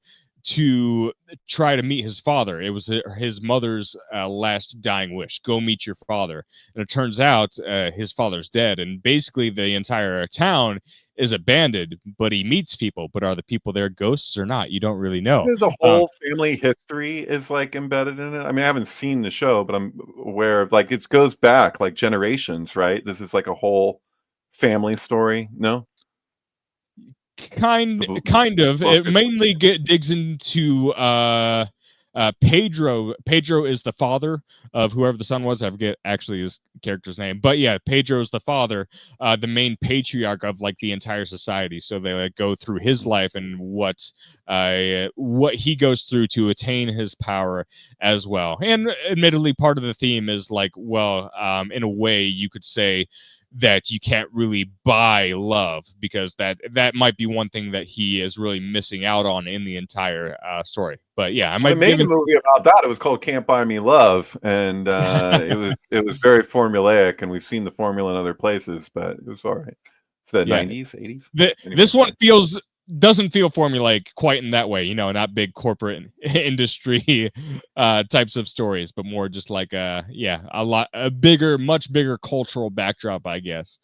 to try to meet his father. It was his mother's last dying wish. Go meet your father. And it turns out his father's dead. And basically the entire town is abandoned, but he meets people. But are the people there ghosts or not? You don't really know.
The whole family history is like embedded in it. I mean, I haven't seen the show, but I'm aware of like it goes back like generations, right? This is like a whole family story. No?
Kind of. It mainly digs into Pedro. Pedro is the father of whoever the son was. I forget actually his character's name, but yeah, Pedro is the father, the main patriarch of like the entire society. So they like go through his life and what he goes through to attain his power as well. And admittedly, part of the theme is like, well, in a way, you could say that you can't really buy love, because that might be one thing that he is really missing out on in the entire story. But yeah, I might
made a movie about that. It was called Can't Buy Me Love, and it was very formulaic, and we've seen the formula in other places, but it was all right. It's the 90s, 80s.
This one doesn't feel formulaic quite in that way, you know, not big corporate industry types of stories, but more just like a bigger, much bigger cultural backdrop, I guess.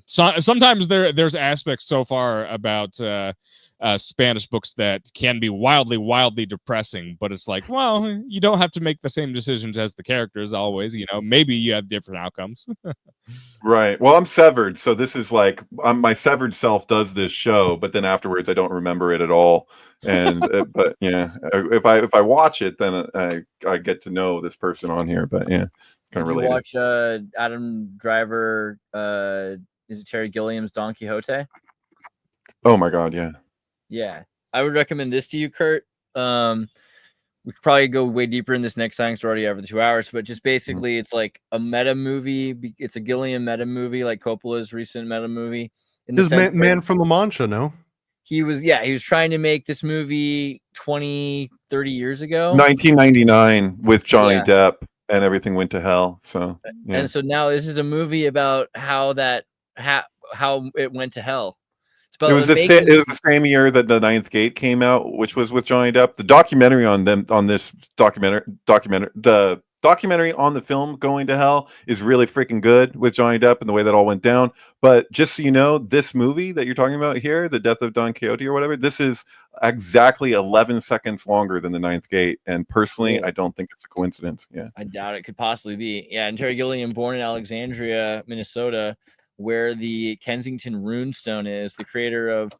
Sometimes there's aspects so far about Spanish books that can be wildly depressing, but it's like, well, you don't have to make the same decisions as the characters always, you know, maybe you have different outcomes.
Right. Well, I'm severed, so this is like my severed self does this show, but then afterwards I don't remember it at all. And but yeah, if I watch it, then I get to know this person on here. But yeah, kind of related.
Did you watch Adam Driver? Is it Terry Gilliam's Don Quixote?
Oh my God, yeah.
Yeah, I would recommend this to you, Kurt. We could probably go way deeper in this next time. We're already over the 2 hours, but just basically, it's like a meta movie. It's a Gilliam meta movie, like Coppola's recent meta movie.
This man from La Mancha, no?
He was trying to make this movie 20, 30 years ago.
1999 with Johnny Depp, and everything went to hell. So yeah.
And so now this is a movie about how it went to hell.
It was the same year that The Ninth Gate came out, which was with Johnny Depp. The documentary on the film Going to Hell is really freaking good with Johnny Depp and the way that all went down. But just so you know, this movie that you're talking about here, The Death of Don Quixote or whatever, this is exactly 11 seconds longer than The Ninth Gate. And personally, I don't think it's a coincidence. Yeah,
I doubt it could possibly be. Yeah, and Terry Gilliam, born in Alexandria, Minnesota, where the Kensington Runestone is, the creator of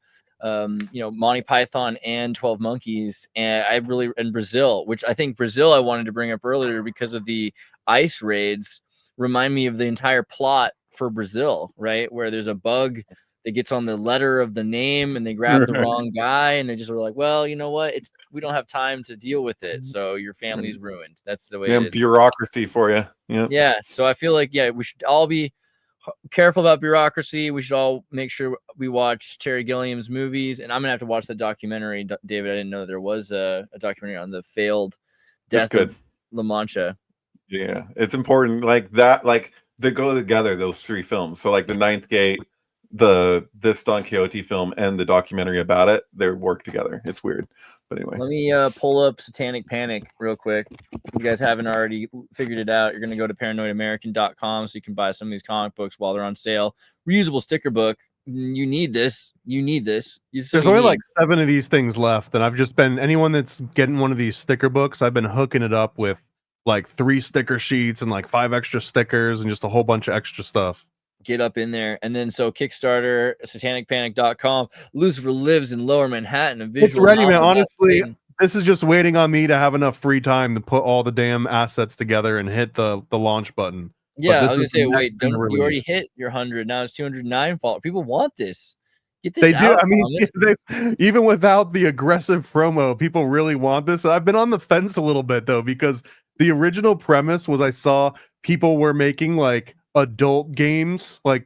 Monty Python and 12 Monkeys, and Brazil, which I think I wanted to bring up earlier because of the ice raids, remind me of the entire plot for Brazil, right? Where there's a bug that gets on the letter of the name and they grab the wrong guy, and they just were like, well, you know what? We don't have time to deal with it, so your family's ruined. That's the way it is.
Bureaucracy for you.
Yeah. So I feel like, we should all be careful about bureaucracy. We should all make sure we watch Terry Gilliam's movies, and I'm gonna have to watch the documentary. David, I didn't know there was a documentary on the failed death of La Mancha.
Yeah, it's important, like that, like they go together, those three films. So like The Ninth Gate, this Don Quixote film, and the documentary about it, they work together. It's weird. But anyway,
let me pull up Satanic Panic real quick. If you guys haven't already figured it out, you're going to go to paranoidamerican.com so you can buy some of these comic books while they're on sale. Reusable sticker book. You need this. There's
only like 7 of these things left, and I've just been, anyone that's getting one of these sticker books, I've been hooking it up with like 3 sticker sheets and like 5 extra stickers and just a whole bunch of extra stuff.
Get up in there. And then so Kickstarter, satanicpanic.com. Lucifer lives in Lower Manhattan.
It's ready, man. Honestly, this is just waiting on me to have enough free time to put all the damn assets together and hit the launch button.
Yeah, I was gonna say, wait, you already hit your 100. Now it's 209 fall. People want this. Get this
they
out.
I mean, even without the aggressive promo, people really want this. I've been on the fence a little bit though, because the original premise was I saw people were making like adult games, like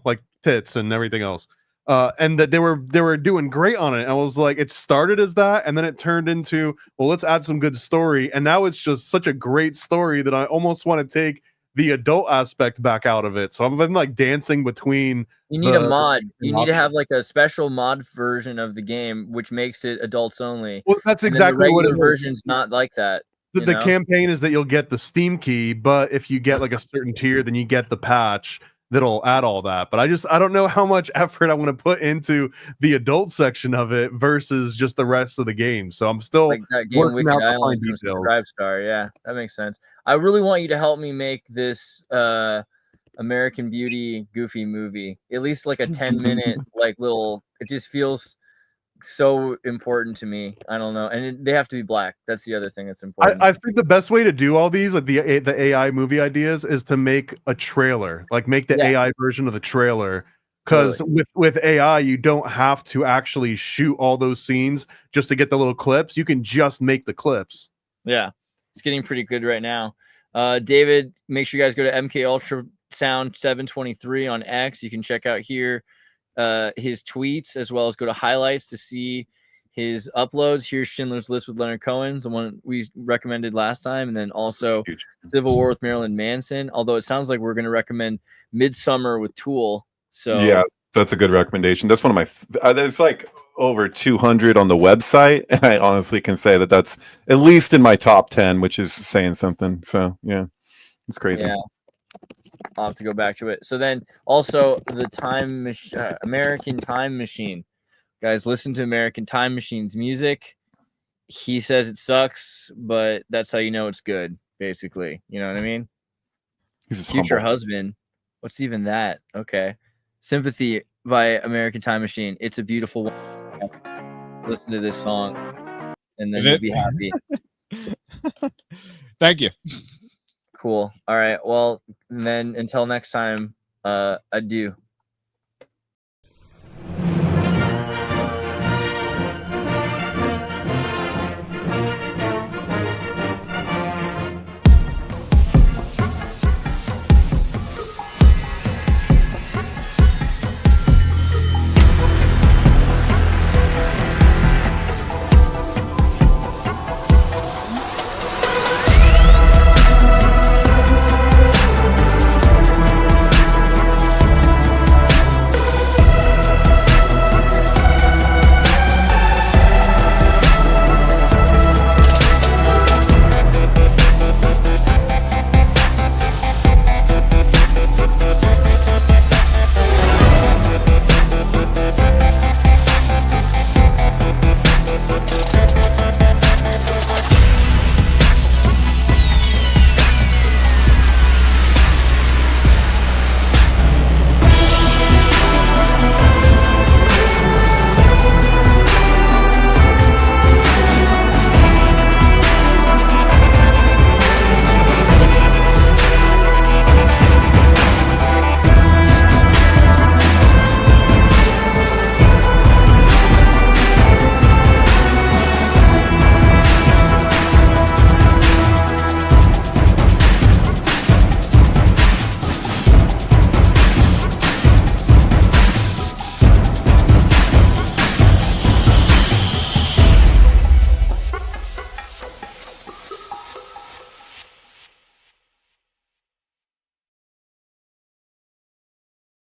like tits and everything else, and that they were doing great on it. I was like, it started as that, and then it turned into, well, let's add some good story, and now it's just such a great story that I almost want to take the adult aspect back out of it. So I'm like dancing between.
You need a
the-
mod.
the
You need to
options.
have like a special mod version of the game, which makes it adults only.
Well, that's
And then the
exactly what it
regular
is.
version's not like that.
The,
you
the
know?
campaign is that you'll get the Steam key, but if you get like a certain tier, then you get the patch that'll add all that. But I don't know how much effort I want to put into the adult section of it versus just the rest of the game. So I'm still
Like that game
working
Wicked
out the fine
Island from
details.
Subscribe Star. Yeah, that makes sense. I really want you to help me make this American Beauty Goofy movie. At least like a 10-minute like little. It just feels so important to me. I don't know, and they have to be black. That's the other thing that's important.
I think the best way to do all these, like the AI movie ideas, is to make a trailer, like make the
Yeah.
AI version of the trailer. Because with AI, you don't have to actually shoot all those scenes just to get the little clips. You can just make the clips.
Yeah, it's getting pretty good right now. David, make sure you guys go to MK Ultrasound 723 on X. You can check out here his tweets, as well as go to highlights to see his uploads. Here's Schindler's List with Leonard Cohen, the one we recommended last time, and then also Civil War with Marilyn Manson. Although it sounds like we're going to recommend Midsummer with Tool. So
yeah, that's a good recommendation. That's one of my. There's like over 200 on the website, and I honestly can say that that's at least in my top 10, which is saying something. So yeah, it's crazy.
Yeah. I'll have to go back to it. So then also the American Time Machine. Guys, listen to American Time Machine's music. He says it sucks, but that's how you know it's good, basically. You know what I mean?
He's just
Future
humble.
Husband. What's even that? Okay. Sympathy by American Time Machine. It's a beautiful one. Listen to this song, and then you'll be happy.
Thank you.
Cool. All right. Well, then until next time, adieu.